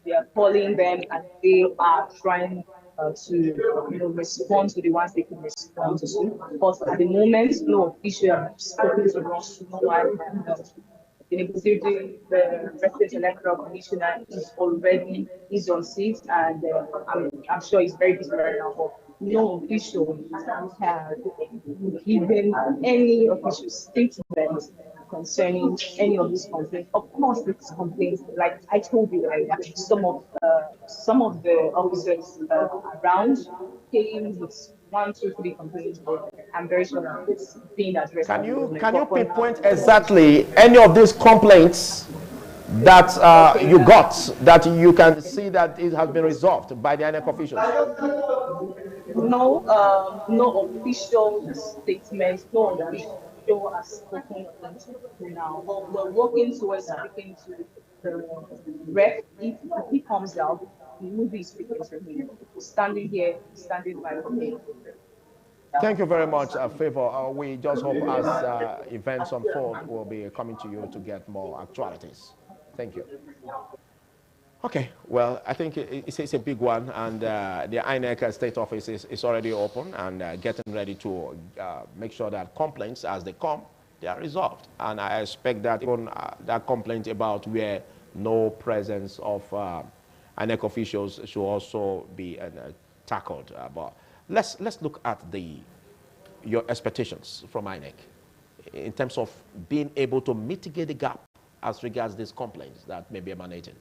they are calling them, and they are trying to respond to the ones they can respond to. But at the moment, no official have spoken to us, no one. The negotiating the resident electoral commissioner is on seat, and I'm sure he's very busy right now. But no official has given any official statement concerning any of these complaints. Of course, these complaints, like I told you, like, some of the officers around came with 1, 2, 3 complaints, but I'm very sure that it's being addressed at the moment. Can you pinpoint exactly any of these complaints that you got, that you can see that it has been resolved by the INEC officials? No official statement, no official has spoken until now. But we're working towards speaking to the rep. If he comes out, we will be speaking to him. Standing here, standing by me. Thank you very much, Favor. We just hope as events unfold, we'll be coming to you to get more actualities. Thank you. Okay, well, I think it's a big one, and the INEC state office is already open and getting ready to make sure that complaints, as they come, they are resolved. And I expect that even that complaint about where no presence of INEC officials should also be tackled. But let's look at your expectations from INEC in terms of being able to mitigate the gap as regards these complaints that may be emanating.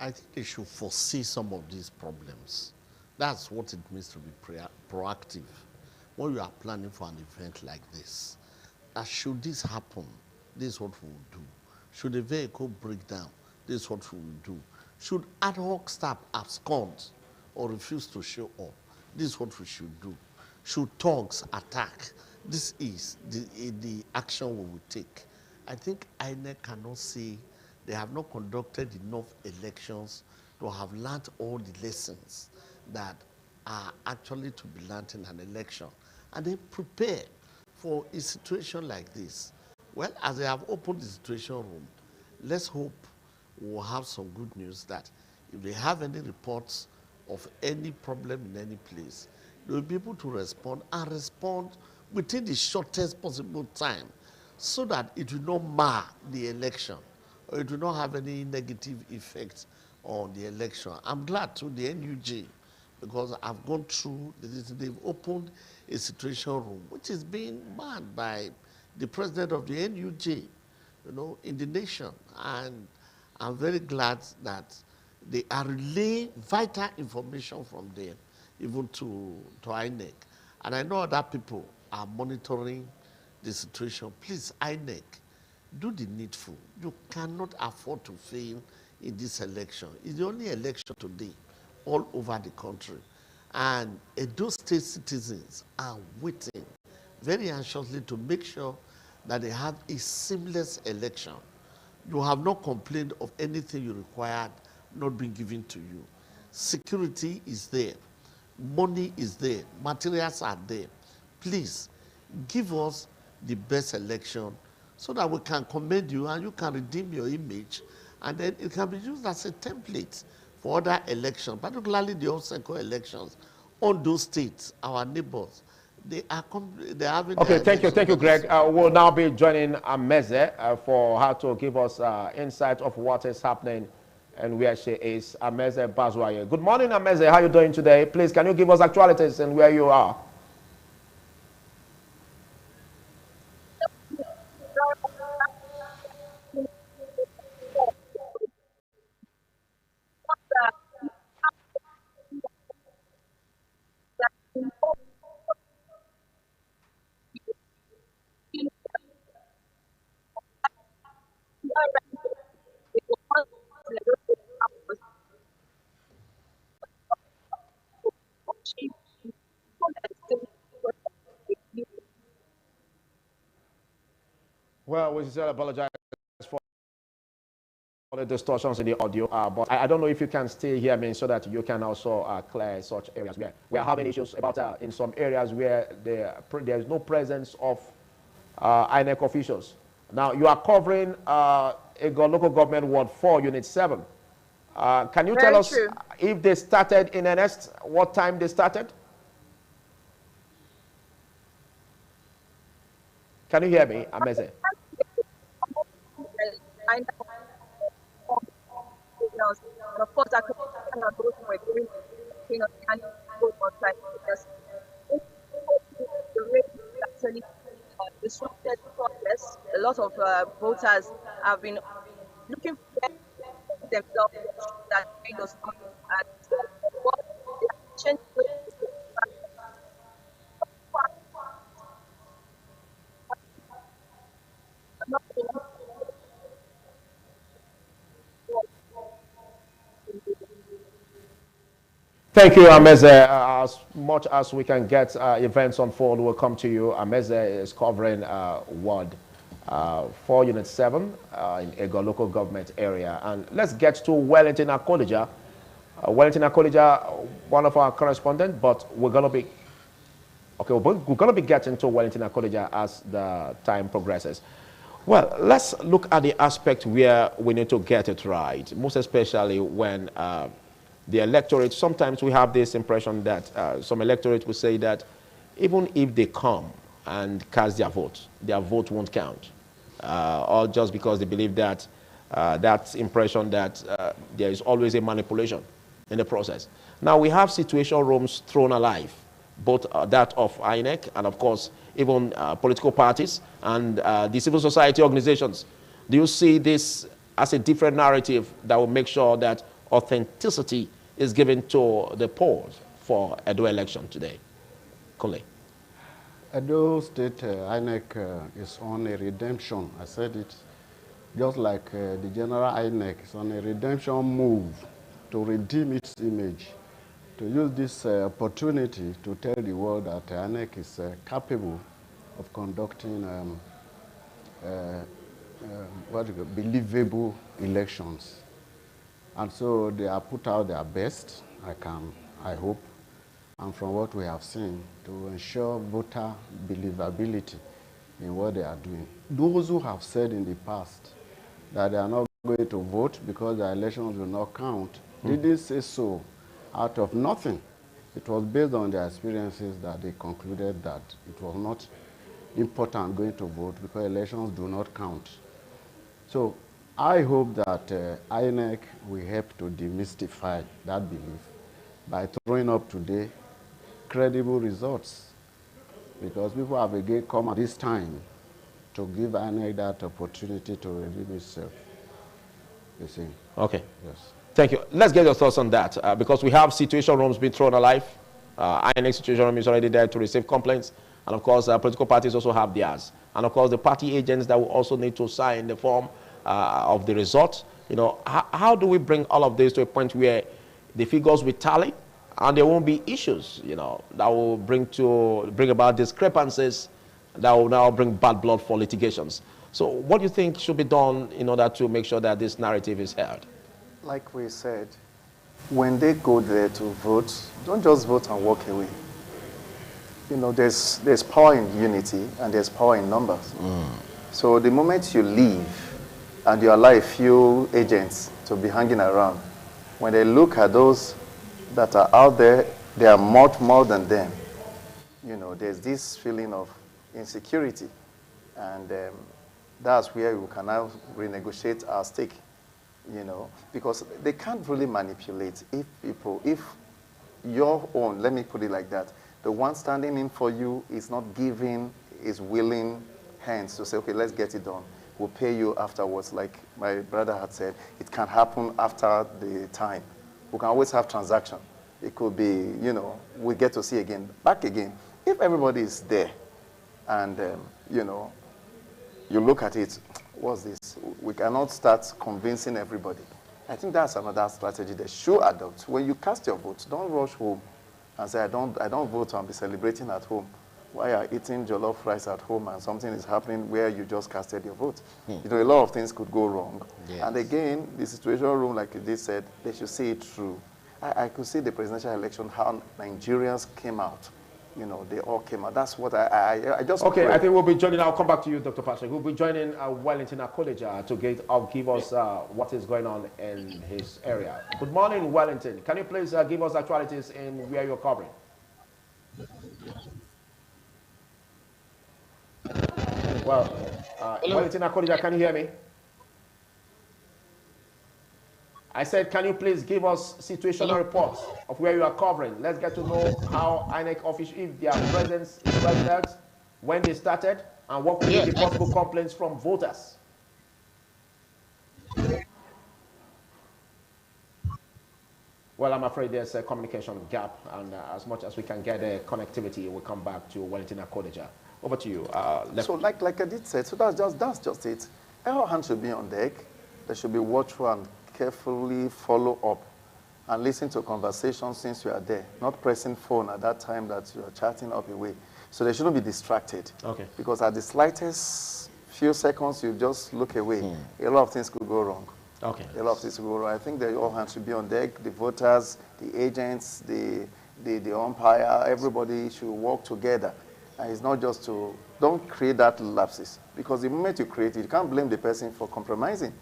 I think they should foresee some of these problems. That's what it means to be proactive. When you are planning for an event like this, that should this happen, this is what we will do. Should a vehicle break down, this is what we will do. Should ad hoc staff abscond or refuse to show up, this is what we should do. Should thugs attack, this is the action we will take. I think INEC cannot say they have not conducted enough elections to have learned all the lessons that are actually to be learned in an election, and they prepare for a situation like this. Well, as they have opened the situation room, let's hope we'll have some good news that if they have any reports of any problem in any place, they will be able to respond and respond within the shortest possible time so that it will not mar the election or it will not have any negative effect on the election. I'm glad to the NUJ because I've gone through, they've opened a situation room which is being manned by the president of the NUJ, in the nation. And I'm very glad that they are relaying vital information from there, even to INEC. And I know other people are monitoring the situation. Please, INEC, do the needful. You cannot afford to fail in this election. It's the only election today all over the country. And those state citizens are waiting very anxiously to make sure that they have a seamless election. You have not complained of anything you required not being given to you. Security is there. Money is there. Materials are there. Please, give us the best election so that we can commend you and you can redeem your image, and then it can be used as a template for other elections, particularly the Oseko elections. On those states, our neighbors, they are having. Okay, thank you, Greg. We'll now be joining Ameze for her to give us insight of what is happening and where she is. Ameze Bazwaye. Good morning, Ameze. How are you doing today? Please, can you give us actualities and where you are? Well, we sincerely apologize for the distortions in the audio, but I don't know if you can still hear me so that you can also clear such areas where we are having issues about in some areas where there is no presence of INEC officials. Now, you are covering a local government ward 4, Unit 7. Can you tell Very us true. if they started in earnest, what time they started? Can you hear me, Ameze? And of course, that could be those who were going and go on site because the rate actually disrupted the process. A lot of voters have been looking for themselves that rain does not. And so, what they have changed the Thank you, Ameze. As much as we can get events unfold, we'll come to you. Ameze is covering Ward 4, Unit 7 in Ego local government area. And let's get to Wellington Akolija. Wellington Akolija, one of our correspondents, but we're going to be getting to Wellington Akolija as the time progresses. Well, let's look at the aspect where we need to get it right, most especially when the electorate, sometimes we have this impression that some electorate will say that even if they come and cast their vote won't count. Or just because they believe that that impression that there is always a manipulation in the process. Now we have situation rooms thrown alive, both that of INEC and of course even political parties and the civil society organizations. Do you see this as a different narrative that will make sure that authenticity is given to the polls for Edo election today? Kole. Edo State INEC is on a redemption. I said it just like the general INEC is on a redemption move to redeem its image, to use this opportunity to tell the world that INEC is capable of conducting believable elections. And so they have put out their best, I hope, and from what we have seen, to ensure voter believability in what they are doing. Those who have said in the past that they are not going to vote because the elections will not count, didn't say so out of nothing. It was based on their experiences that they concluded that it was not important going to vote because elections do not count. So I hope that INEC will help to demystify that belief by throwing up today credible results, because people have again come at this time to give INEC that opportunity to redeem itself. You see? Okay. Yes. Thank you. Let's get your thoughts on that, because we have situation rooms being thrown alive. INEC situation room is already there to receive complaints. And of course, political parties also have theirs. And of course, the party agents that will also need to sign the form of the result. You know, how do we bring all of this to a point where the figures will tally and there won't be issues, you know, that will bring about discrepancies that will now bring bad blood for litigations? So what do you think should be done in order to make sure that this narrative is heard? Like we said, when they go there to vote, don't just vote and walk away. You know, there's power in unity and there's power in numbers. So the moment you leave and you allow a few agents to be hanging around, when they look at those that are out there, they are much more than them. You know, there's this feeling of insecurity. And that's where we can now renegotiate our stake, you know, because they can't really manipulate if your own, let me put it like that, the one standing in for you is not giving his willing hands to say, okay, let's get it done. We'll pay you afterwards. Like my brother had said, it can happen after the time. We can always have transaction. It could be, you know, we get to see again, back again. If everybody is there and, you know, you look at it, what's this? We cannot start convincing everybody. I think that's another strategy they should adopt. When you cast your vote, don't rush home and say, I don't vote, I'll be celebrating at home. why are eating jollof rice at home and something is happening where you just casted your vote? You know, a lot of things could go wrong. Yes. And again, the situation room, like you did said, they should see it through. I could see the presidential election, how Nigerians came out. You know, they all came out. That's what I just Okay, pray. I think we'll be joining. I'll come back to you, Dr. Patrick. We'll be joining Wellington Akodeja to give us what is going on in his area. Good morning, Wellington. Can you please give us actualities in where you're covering? Well, Wellington Akodeja, can you hear me? I said, can you please give us situational reports of where you are covering? Let's get to know how INEC officials, if their presence is resident, when they started, and what could be the possible complaints from voters. Well, I'm afraid there's a communication gap, and as much as we can get a connectivity, we'll come back to Wellington Akodeja. Over to you. So like I did say, so that's just it. All hands should be on deck. They should be watchful and carefully follow up and listen to conversations since you are there, not pressing phone at that time that you are chatting up away. So they shouldn't be distracted. Okay. Because at the slightest few seconds, you just look away. A lot of things could go wrong. Okay. A lot of things could go wrong. I think that all hands should be on deck. The voters, the agents, the umpire, everybody should work together. And it's not just to, don't create that lapses. Because the moment you create it, you can't blame the person for compromising.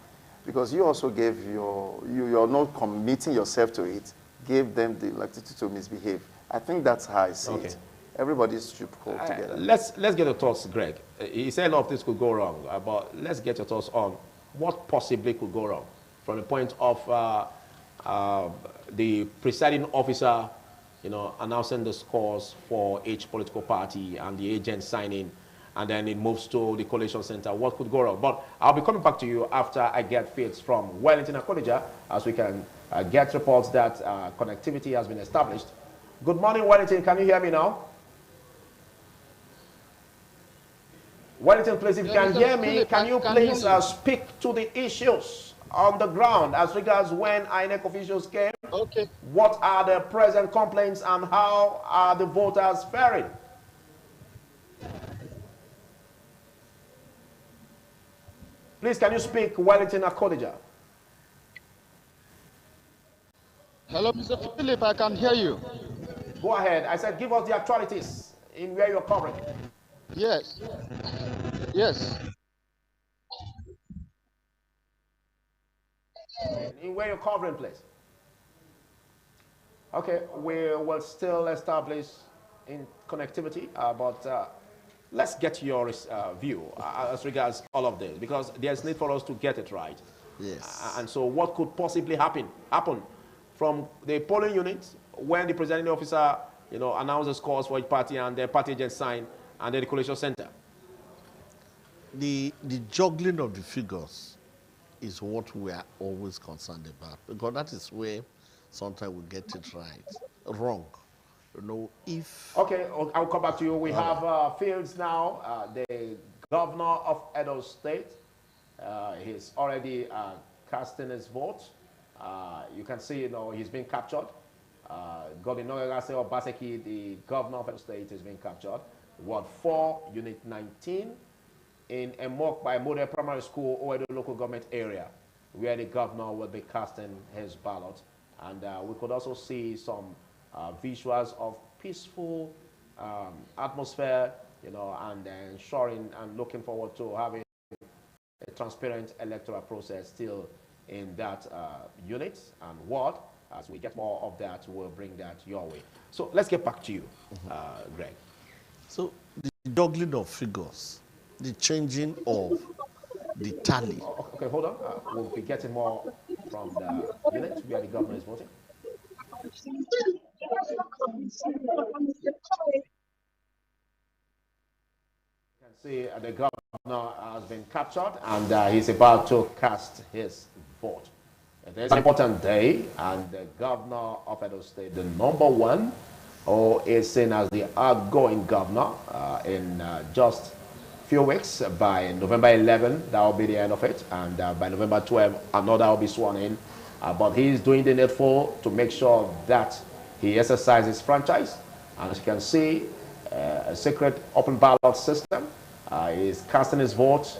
Because you also gave you're not committing yourself to it, gave them the latitude to misbehave. I think that's how I see it. Everybody should hold together. Let's get your thoughts, Greg. You said a lot of things could go wrong, but let's get your thoughts on what possibly could go wrong from the point of the presiding officer, you know, announcing the scores for each political party and the agent signing, and then it moves to the coalition center. What could go wrong? But I'll be coming back to you after I get feeds from Wellington Akodeja, as we can get reports that connectivity has been established. Good morning, Wellington. Can you hear me now? Wellington, please, if you can hear me, can you please speak to the issues on the ground as regards when INEC officials came? Okay. What are the present complaints and how are the voters faring? Please, can you speak, Wellington Akodeja? Hello, Mr. Philip, I can hear you. Go ahead. I said give us the actualities in where you're covering. Yes. Yes. In where you're covering, please. Okay, we will still establish in connectivity, but let's get your view as regards all of this, because there's need for us to get it right. Yes. And so what could possibly happen from the polling unit when the presiding officer, you know, announces scores for each party and the party agents sign, and then the coalition center? The juggling of the figures is what we are always concerned about, because that is where sometimes we get it wrong. You know, if... Okay, I'll come back to you. We have Fields now, the governor of Edo State. He's already casting his vote. You can see, you know, he's been captured. Governor Obaseki, the governor of Edo State, is being captured. Ward 4, Unit 19, in Emok by Model Primary School, Oedo local government area, where the governor will be casting his ballot. And we could also see some visuals of peaceful atmosphere, you know, and ensuring and looking forward to having a transparent electoral process still in that unit and ward. As we get more of that, we'll bring that your way. So let's get back to you, Greg. So the juggling of figures, the changing of the tally. Okay, hold on. We'll be getting more from the unit where the governor is voting. You can see the governor has been captured and he's about to cast his vote. It is an important day, and the governor of Edo State, the #1, who is seen as the outgoing governor in just few weeks. By November 11, that will be the end of it, and by November 12, another will be sworn in. But he is doing the needful to make sure that he exercises franchise. And as you can see, a secret open ballot system. He's casting his vote,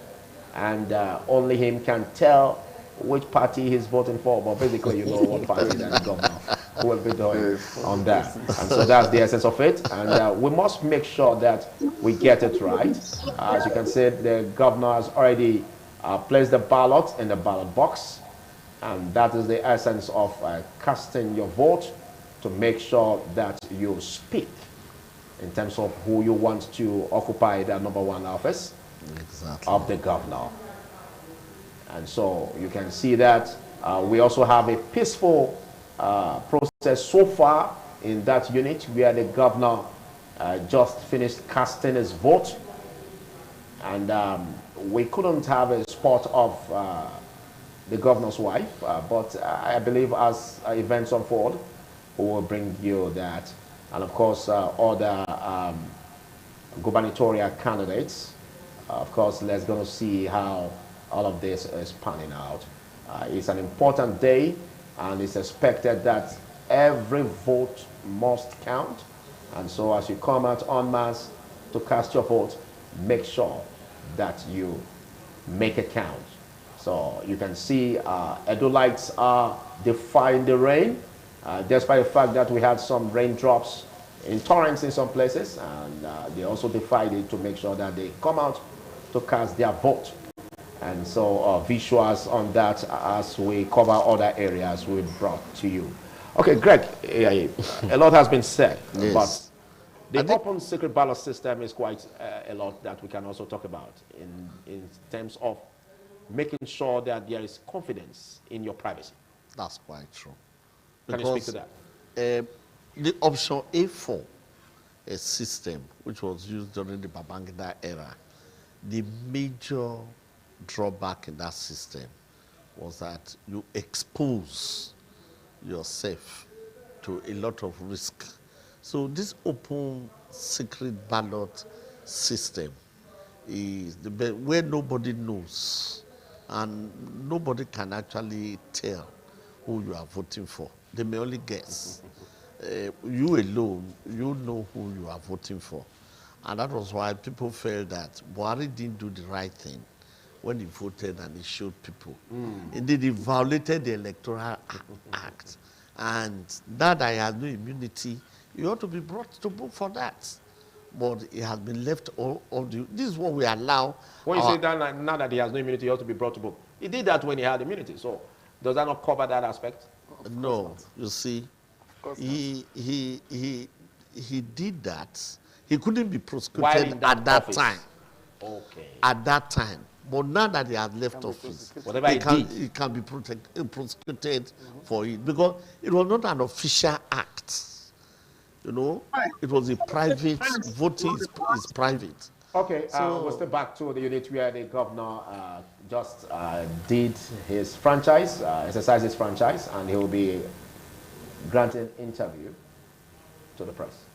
and only him can tell which party he's voting for. But basically, you know what party that the governor will be doing on that. And so that's the essence of it. And we must make sure that we get it right. As you can see, the governor has already placed the ballot in the ballot box. And that is the essence of casting your vote, to make sure that you speak in terms of who you want to occupy the #1 office of the governor. And so you can see that we also have a peaceful process so far in that unit, where the governor just finished casting his vote. And we couldn't have a spot of the governor's wife, but I believe as events unfold, we will bring you that. And of course, other gubernatorial candidates. Of course, let's go see how all of this is panning out. It's an important day, and it's expected that every vote must count. And so as you come out en masse to cast your vote, make sure that you make it count. So you can see Edo-lights are defying the rain, despite the fact that we had some raindrops in torrents in some places, and they also defied it to make sure that they come out to cast their vote. And so visuals on that as we cover other areas we brought to you. Okay, Greg, a lot has been said, yes, but the open secret ballot system is quite a lot that we can also talk about in terms of making sure that there is confidence in your privacy. That's quite true. Can you speak to that? The option A4, a system which was used during the Babangida era, the major drawback in that system was that you expose yourself to a lot of risk. So this open secret ballot system is the best, where nobody knows and nobody can actually tell who you are voting for. They may only guess. You alone, you know who you are voting for. And that was why people felt that Buhari didn't do the right thing when he voted and he showed people. Indeed, he violated the Electoral Act. And now that he has no immunity, you ought to be brought to book for that. But it has been left all the... This is what we allow... When you say that now that he has no immunity, he ought to be brought to book. He did that when he had immunity. So does that not cover that aspect? No, you see, he did that. He couldn't be prosecuted at that time. Okay. At that time. But now that he has left office, he can be prosecuted for it, because it was not an official act. You know, it was a private, voting is private. Okay, so we'll step back to the unit where the governor just did his franchise, exercised his franchise, and he will be granting interview to the press.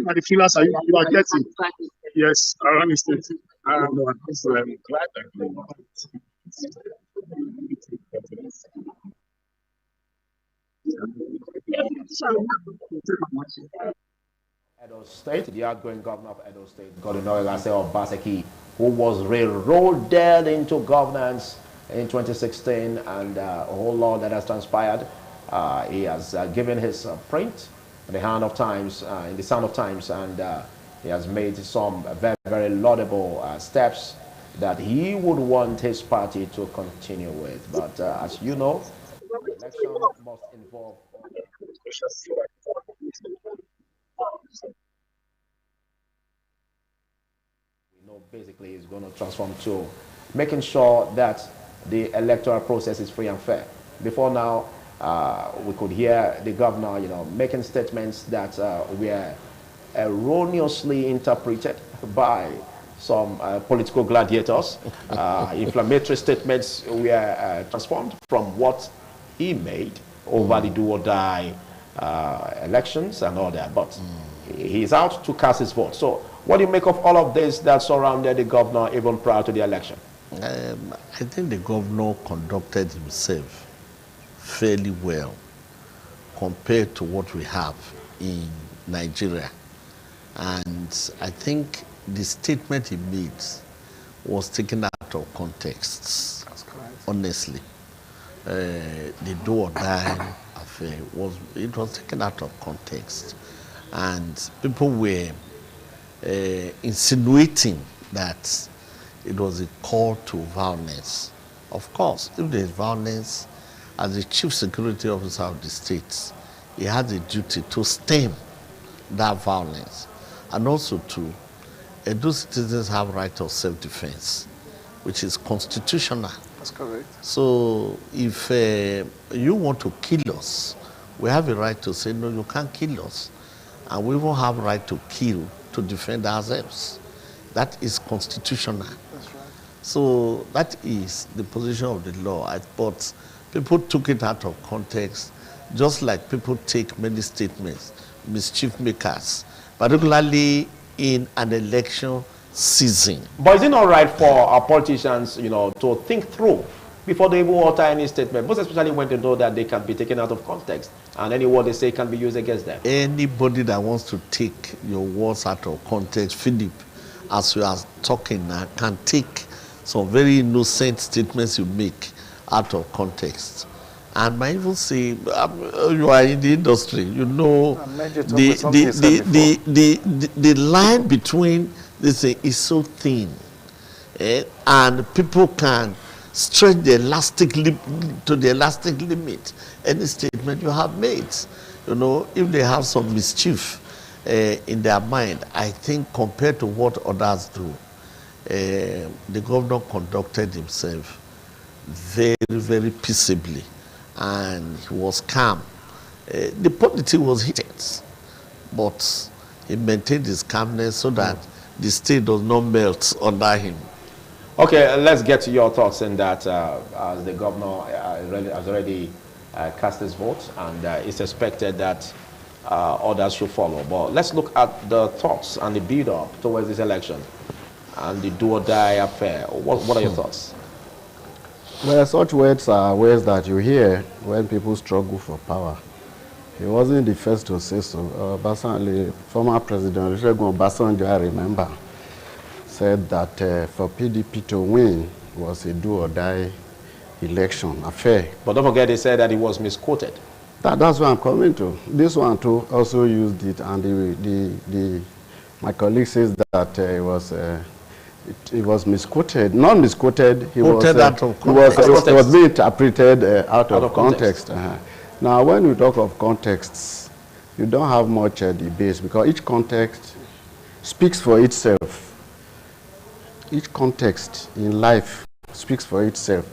The feelers you are getting. Yes, around the state. I'm glad Edo State, the outgoing governor of Edo State, Governor Obaseki, who was railroaded into governance in 2016, and a whole lot that has transpired. He has given his print in the hand of times, in the sound of times, and he has made some very, very laudable steps that he would want his party to continue with. But as you know, the election must involve basically is going to transform to making sure that the electoral process is free and fair. Before now, we could hear the governor, making statements that were erroneously interpreted by some political gladiators. Inflammatory statements were transformed from what he made over the do or die elections and all that. But he's out to cast his vote. So what do you make of all of this that surrounded the governor even prior to the election? I think the governor conducted himself fairly well compared to what we have in Nigeria. And I think the statement he made was taken out of context. That's correct. Honestly. The do or die affair was taken out of context. And people were insinuating that it was a call to violence. Of course, if there is violence, as the chief security officer of the state, he has a duty to stem that violence. And also to, those citizens have right of self-defense, which is constitutional. That's correct. So if you want to kill us, we have a right to say, no, you can't kill us. And we will have a right to kill to defend ourselves. That is constitutional. That's right. So that is the position of the law. But people took it out of context, just like people take many statements, mischief makers, particularly in an election season. But is it not right for our politicians, to think through before they even utter any statement, most especially when they know that they can be taken out of context and any word they say can be used against them? Anybody that wants to take your words out of context, Philip, as you are talking now, can take some very innocent statements you make out of context. And might even say, you are in the industry, you know, the line between this is so thin, and people can stretch the elastic to the elastic limit. Any statement you have made, if they have some mischief in their mind, I think compared to what others do, the governor conducted himself very, very peaceably, and he was calm. The politics was heated, but he maintained his calmness so that the state does not melt under him. Okay, let's get to your thoughts in that as the governor has already cast his vote, and it's expected that others should follow. But let's look at the thoughts and the build-up towards this election and the do-or-die affair. What are your thoughts? Well, such words are words that you hear when people struggle for power. He wasn't the first to say so. Former President Olusegun Obasanjo, I remember, said that for PDP to win was a do-or-die election affair. But don't forget, they said that it was misquoted. That's what I'm coming to. This one too also used it, and my colleague says that it was misquoted. Not misquoted. It was being interpreted out of context. Now, when you talk of contexts, you don't have much debate because each context speaks for itself. Each context in life speaks for itself.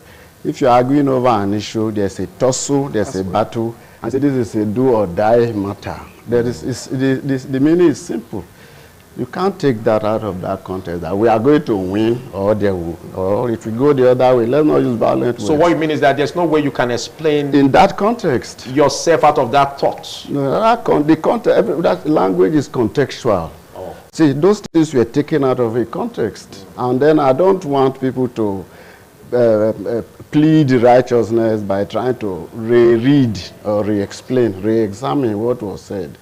If you're arguing over an issue, there's a tussle, there's a battle, and so this is a do or die matter. The meaning is simple. You can't take that out of that context, that we are going to win, or if we go the other way, let's not use violent words. So what you mean is that there's no way you can explain in that context yourself out of that thought? No, that language is contextual. Oh. See, those things were taken out of a context. And then I don't want people to plead righteousness by trying to reread or re-explain, re-examine what was said.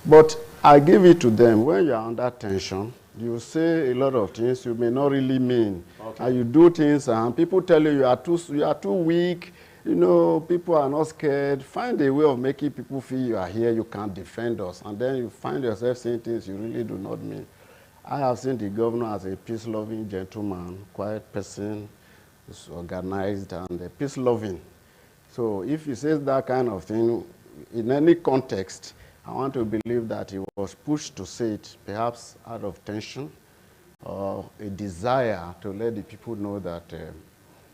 But I give it to them. When you are under tension, you say a lot of things you may not really mean. Okay. And you do things and people tell you you are too weak. People are not scared. Find a way of making people feel you are here, you can't defend us. And then you find yourself saying things you really do not mean. I have seen the governor as a peace-loving gentleman, quiet person, is organized and peace-loving. So if he says that kind of thing in any context, I want to believe that he was pushed to say it, perhaps out of tension or a desire to let the people know that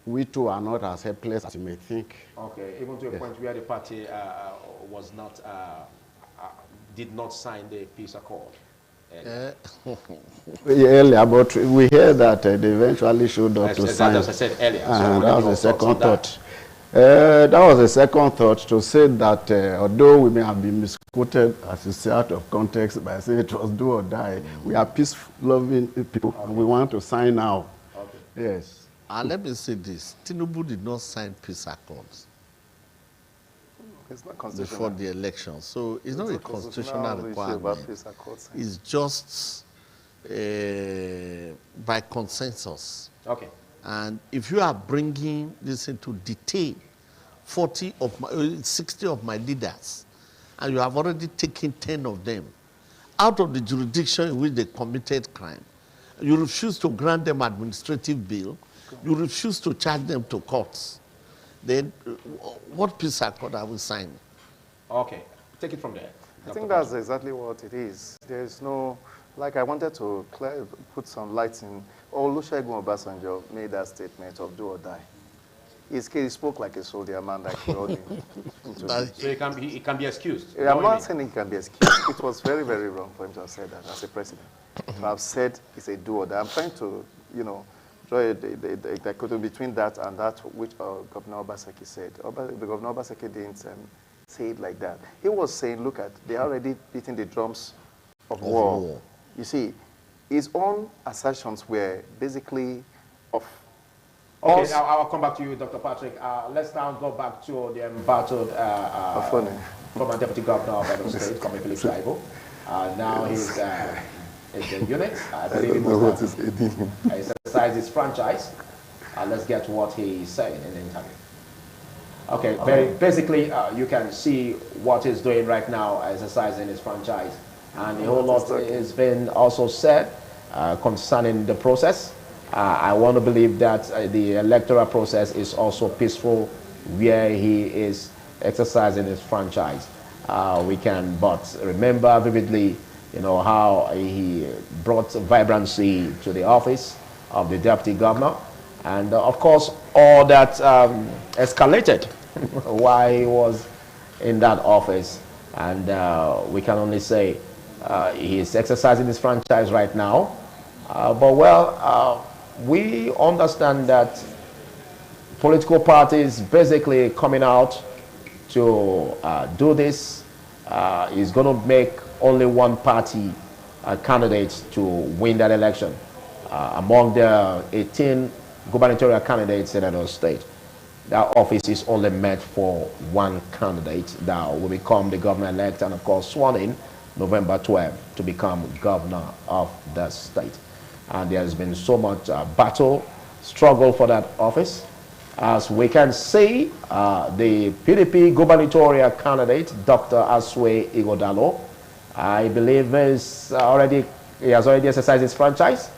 we too are not as helpless as you may think. Okay, even to a point where the party was not, did not sign the peace accord. Earlier, but we hear that they eventually showed up to sign. As I said earlier. And that was the second thought. That was the second thought, to say that although we may have been misquoted, as you say, out of context by saying it was do or die, we are peace-loving people, and we want to sign now. Okay. Yes. And let me say this, Tinubu did not sign peace accords. It's not constitutional. Before the election. So it's not a constitutional requirement. It's just by consensus. Okay. And if you are bringing this into detail, 60 of my leaders, and you have already taken 10 of them out of the jurisdiction in which they committed crime, you refuse to grant them administrative bail, you refuse to charge them to courts, then what peace accord are we signing? Okay, take it from there. I think that's exactly what it is. There's no, like I wanted to put some light in. Olusegun Obasanjo made that statement of do or die. He spoke like a soldier man, like we all do. So it can be excused. I'm not saying it can be excused. It was very, very wrong for him to have said that as a president. To have said it's a do or die. I'm trying to, you know, draw a dichotomy between that and that which Governor Obaseki said. Governor Obaseki didn't say it like that. He was saying, look at, they're already beating the drums of war. You see, his own assertions were basically of... Okay, I'll come back to you, Dr. Patrick. Let's now go back to the embattled former Deputy Governor of Edo State, Coming Philip Shaibu. Now he's the unit. I believe he must have exercised his franchise. Let's get what he said in the interview. Okay, basically, you can see what he's doing right now, exercising his franchise. And a whole lot has been also said concerning the process. I want to believe that the electoral process is also peaceful where he is exercising his franchise. We can but remember vividly, you know, how he brought vibrancy to the office of the deputy governor. And of course, all that escalated while he was in that office. And we can only say he is exercising his franchise right now. We understand that political parties basically coming out to do this is going to make only one party candidate to win that election. Among the 18 gubernatorial candidates in Edo State, that office is only meant for one candidate that will become the governor-elect and, of course, sworn in November 12 to become governor of the state. And there's been so much battle, struggle for that office. As we can see, the PDP gubernatorial candidate, Dr. Aswe Igodalo, I believe he has already exercised his franchise.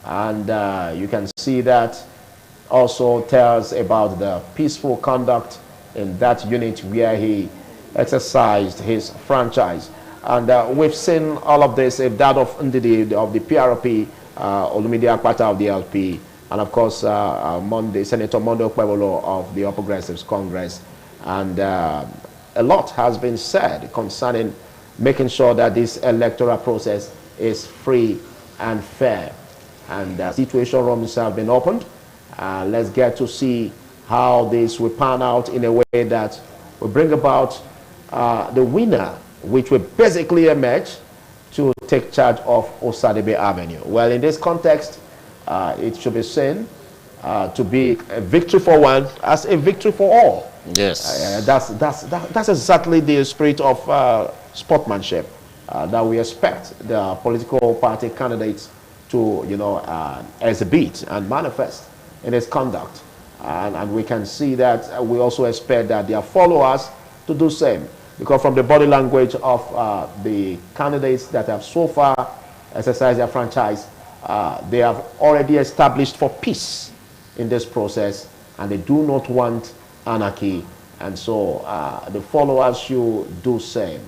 And you can see that also tells about the peaceful conduct in that unit where he exercised his franchise. And we've seen all of this, if that of the PRP, Olumide Akpata of the LP, and of course Senator Mondo Kwebolo of the All Progressives Congress. And a lot has been said concerning making sure that this electoral process is free and fair. And situation rooms have been opened. Let's get to see how this will pan out in a way that will bring about the winner, which will basically emerge to take charge of Osadebe Avenue. Well, in this context, it should be seen to be a victory for one as a victory for all. Yes. That's exactly the spirit of sportsmanship that we expect the political party candidates to, you know, exhibit and manifest in its conduct. And we can see that we also expect that their followers to do same. Because from the body language of the candidates that have so far exercise their franchise. They have already established for peace in this process, and they do not want anarchy. And so the followers should do same.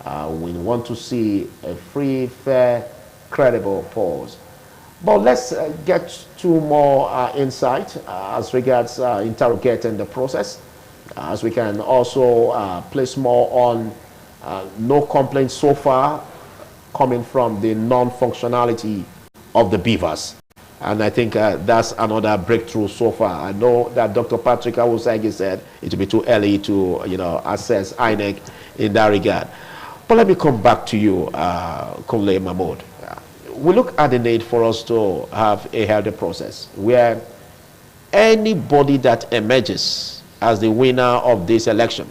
We want to see a free, fair, credible polls. But let's get to more insight as regards interrogating the process, as we can also place more on no complaints so far coming from the non-functionality of the beavers. And I think that's another breakthrough so far. I know that Dr. Patrick Awosagi said it will be too early to assess INEC in that regard. But let me come back to you, Kunle Mahmood. We look at the need for us to have a healthy process where anybody that emerges as the winner of this election,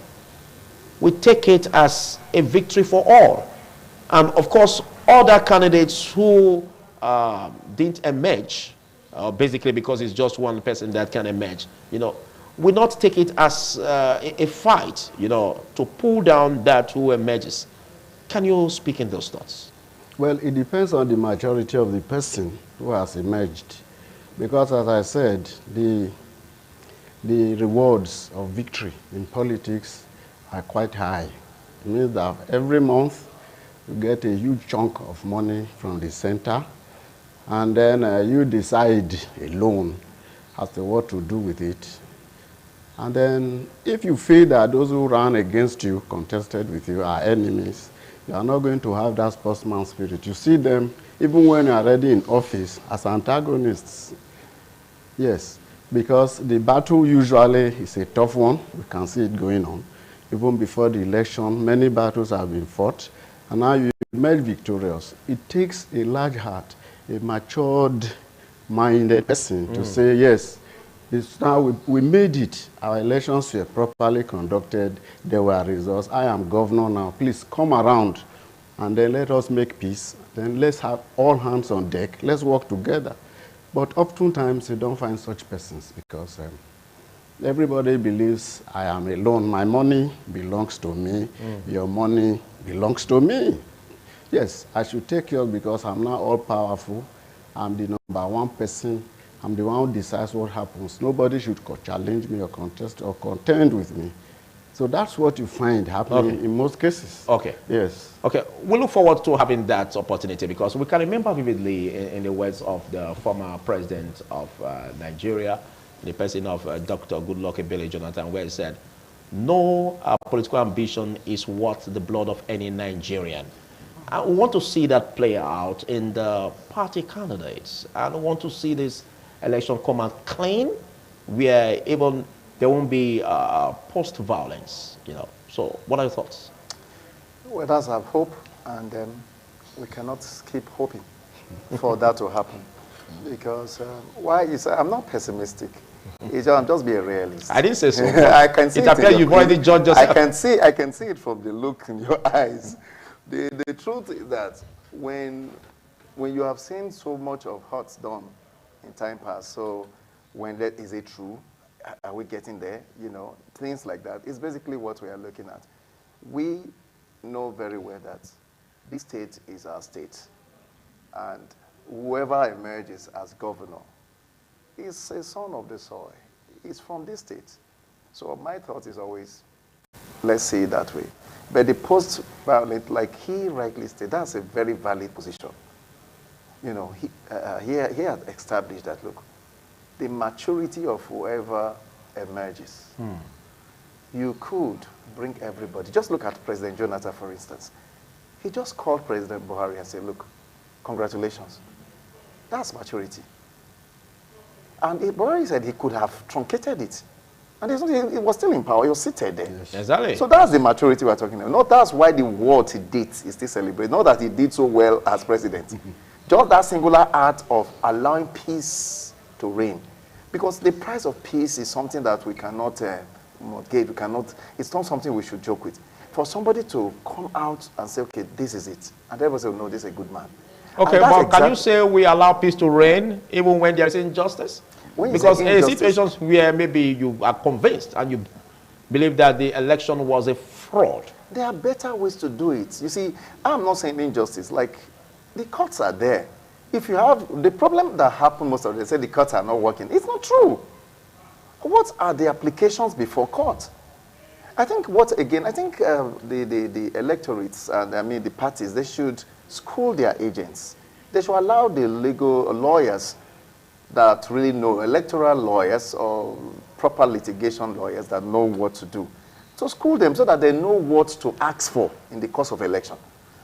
we take it as a victory for all. And of course, other candidates who didn't emerge, basically because it's just one person that can emerge, we not take it as a fight, to pull down that who emerges. Can you speak in those thoughts? Well, it depends on the maturity of the person who has emerged. Because as I said, the rewards of victory in politics are quite high. It means that every month you get a huge chunk of money from the center, and then you decide alone as to what to do with it. And then if you feel that those who ran against you, contested with you, are enemies, you are not going to have that sportsman spirit. You see them, even when you are already in office, as antagonists. Yes, because the battle usually is a tough one. We can see it going on. Even before the election, many battles have been fought, and now you emerge victorious. It takes a large heart, a matured-minded person to say, yes, now we made it. Our elections were properly conducted. There were results. I am governor now. Please come around and then let us make peace. Then let's have all hands on deck. Let's work together. But oftentimes you don't find such persons because everybody believes I am alone. My money belongs to me. Your money belongs to me. Yes, I should take yours because I'm not all powerful. I'm the number one person. I'm the one who decides what happens. Nobody should challenge me or contest or contend with me. So that's what you find happening in most cases. Okay. Yes. Okay. We look forward to having that opportunity because we can remember vividly in the words of the former president of Nigeria, in the person of Dr. Goodluck Ebele Jonathan, where he said, no political ambition is worth the blood of any Nigerian. I want to see that play out in the party candidates. I don't want to see this election come out clean, where even there won't be post-violence, So what are your thoughts? Well, that's our hope, and we cannot keep hoping for that to happen. Because why is I'm not pessimistic. I'm just being a realist. I didn't say so. I can see it appears you've already judged yourself. I can see it from the look in your eyes. The truth is that when you have seen so much of hurts done in time past, so is it true? Are we getting there? Things like that. It's basically what we are looking at. We know very well that this state is our state, and whoever emerges as governor is a son of the soil. He's from this state. So my thought is always, let's say it that way. But the post-violent, like he rightly stated, that's a very valid position. He had established that, look, the maturity of whoever emerges, you could bring everybody. Just look at President Jonathan, for instance. He just called President Buhari and said, look, congratulations. That's maturity. And Buhari said he could have truncated it. And he was still in power. He was seated there. Yes. Exactly. So that's the maturity we're talking about. That's why the world he did is still celebrated. Not that he did so well as president. Just that singular act of allowing peace to reign. Because the price of peace is something that we cannot mortgage. It's not something we should joke with. For somebody to come out and say, okay, this is it. And everybody will know this is a good man. Okay, but can you say we allow peace to reign even when there is injustice? Because in situations where maybe you are convinced and you believe that the election was a fraud. There are better ways to do it. You see, I'm not saying injustice. Like the courts are there. If you have, the problem that happened most of them, they say the courts are not working. It's not true. What are the applications before court? I think the electorates and the parties, they should school their agents. They should allow the legal lawyers that really know, electoral lawyers or proper litigation lawyers that know what to do, to school them so that they know what to ask for in the course of election.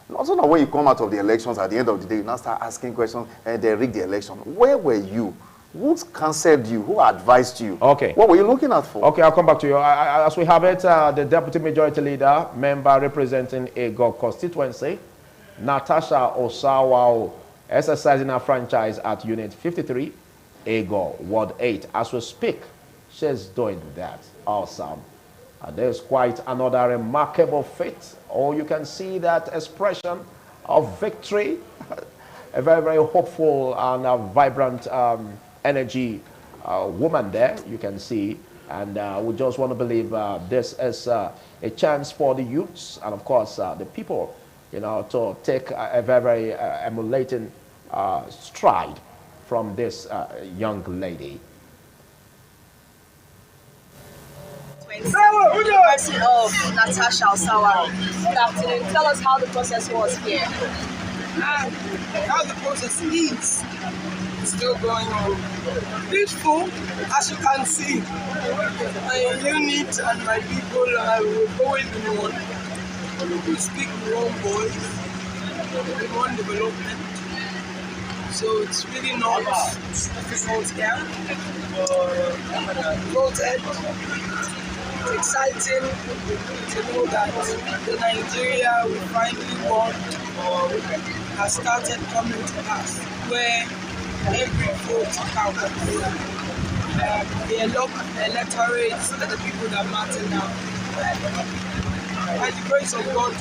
Not so that when you come out of the elections, at the end of the day, you now start asking questions and they rig the election. Where were you? Who counseled you? Who advised you? Okay. What were you looking out for? Okay, I'll come back to you. As we have it, the Deputy Majority Leader, member representing EDO constituency, Natasha Osawao, exercising her franchise at Unit 53, EDO, Ward 8. As we speak, she's doing that. Awesome. There's quite another remarkable feat. Oh, you can see that expression of victory. A very, very hopeful and a vibrant energy woman there, you can see. And we just want to believe this is a chance for the youths and, of course, the people, to take a very, very emulating stride from this young lady. The person of Natasha Osawa. Good afternoon. Tell us how the process was here. How the process is still going on. Peaceful, as you can see. My unit and my people are going in one. We speak one voice, in one development. So it's really not difficult here. Voted. It's exciting to know that the Nigeria we finally want has started coming to pass, where every vote counts. The electorates are the people that matter now. By the grace of God,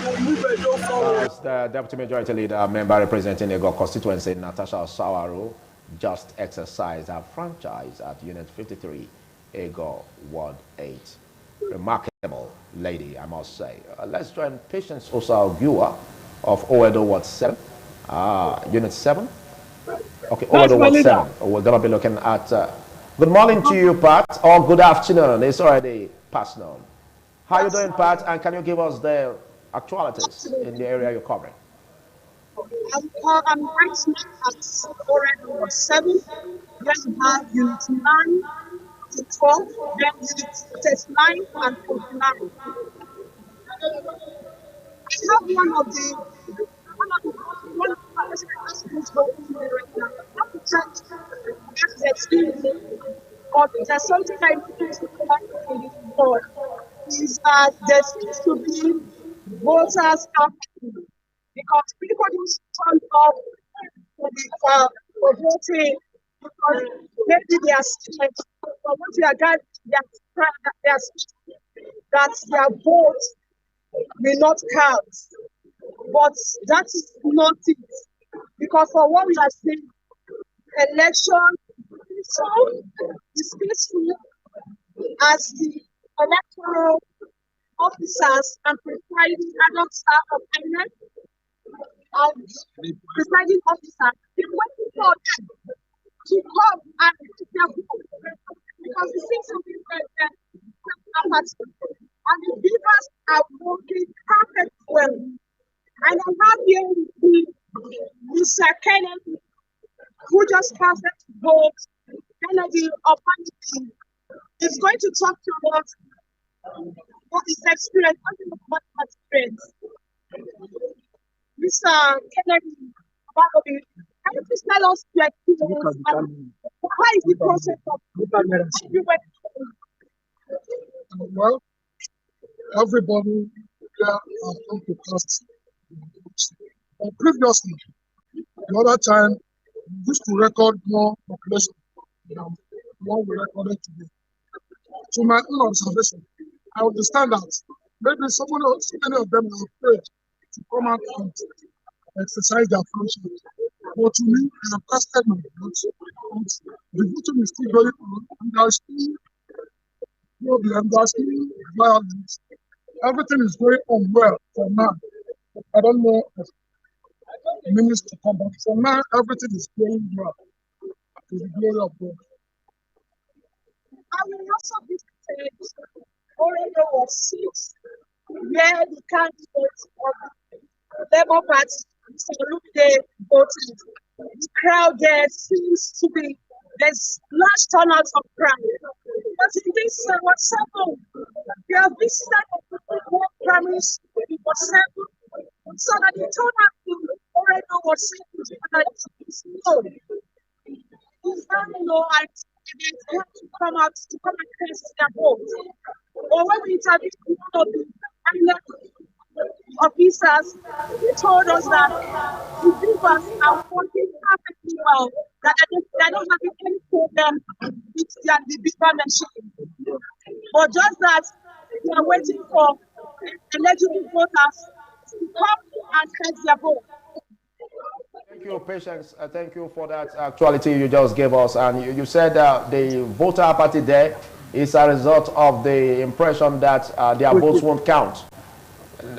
we'll move a door forward. The Deputy Majority Leader, member representing EDO constituency, Natasha Osawao, just exercised her franchise at Unit 53. EDO Ward 8. Remarkable lady, I must say. Let's join Patience Osaogiwa of Oedo Ward 7, Unit 7. Okay, Oedo Ward 7. We're going to be looking at... good morning to you, Pat, or good afternoon. It's already past noon. How are you doing, Pat? And can you give us the actualities in the area you're covering? I'm right now at Oedo Ward 7, where we have Unit 9, to 12, then Unit 39 and 49. I have one of the aspirants voting here right now. Not to check the experience, but there's something I noticed in this report is that there seems to be voters apathy because people didn't turn up for voting because maybe they are scared. But once they are guided, that their vote will not count. But that is not it. Because for what we are saying, election is peaceful as the electoral officers and presiding adult staff of INEC and presiding officer, they're waiting for them to come and take their vote because it seems to be and the beavers are working perfect well. And I'm not here with Mr. Kennedy, who just passed the vote. Kennedy of Panama is going to talk to us what is experience, what experience. Mr. Kennedy, can you please tell us your experience? How is the process of well, everybody here has come to cast. But previously, the other time, we used to record more population than what we recorded today. To my own observation, I understand that maybe so many of them are afraid to come out and exercise their functions. But to me, I have casted my vote. The voting is still going on, and there is still problem, there is still violence. Everything is going on well for now. I don't know if minutes to come back. So now everything is going well. To the glory of God. I will also visited Orlando was 6, where the candidates of the Labour Party, Mr. Olumide, voted. The crowd there seems to be, there's large turnout of crowd. But in this was 7, we have visited the primary school, it was 7, so that the turnout in Orlando was 7, and it's low. It's very low, and they have to come out to come and cast their votes. Or when we interviewed one of the officers, they told us that the beavers are working perfectly well, that they don't have any problem with the beaver machine. But just that we are waiting for eligible voters to come and cast their vote. Thank you, Patience. Thank you for that actuality you just gave us. And you said the voter apathy there is a result of the impression that their votes won't count.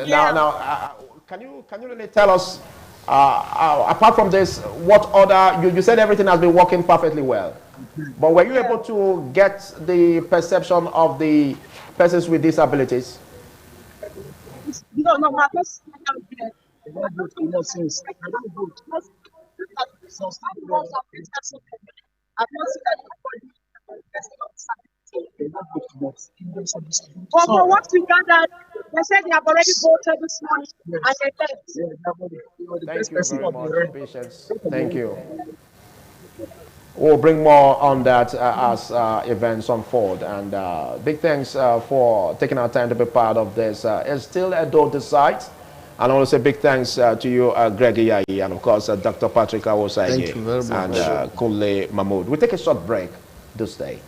Yeah. Now, can you really tell us, apart from this, what other, you said everything has been working perfectly well, but were you able to get the perception of the persons with disabilities? No, my first I don't vote for nonsense. I don't vote. But from what we gathered, they said they have already voted this morning and they left. Thank you very much, Patience. Thank you. We'll bring more on that as events unfold. And big thanks for taking our time to be part of this. It's still EDO decides. And also big thanks to you, Greg Iyayi, and of course, Dr. Patrick Awosage. Thank you very much. And Kunle Mahmood. We'll take a short break this day.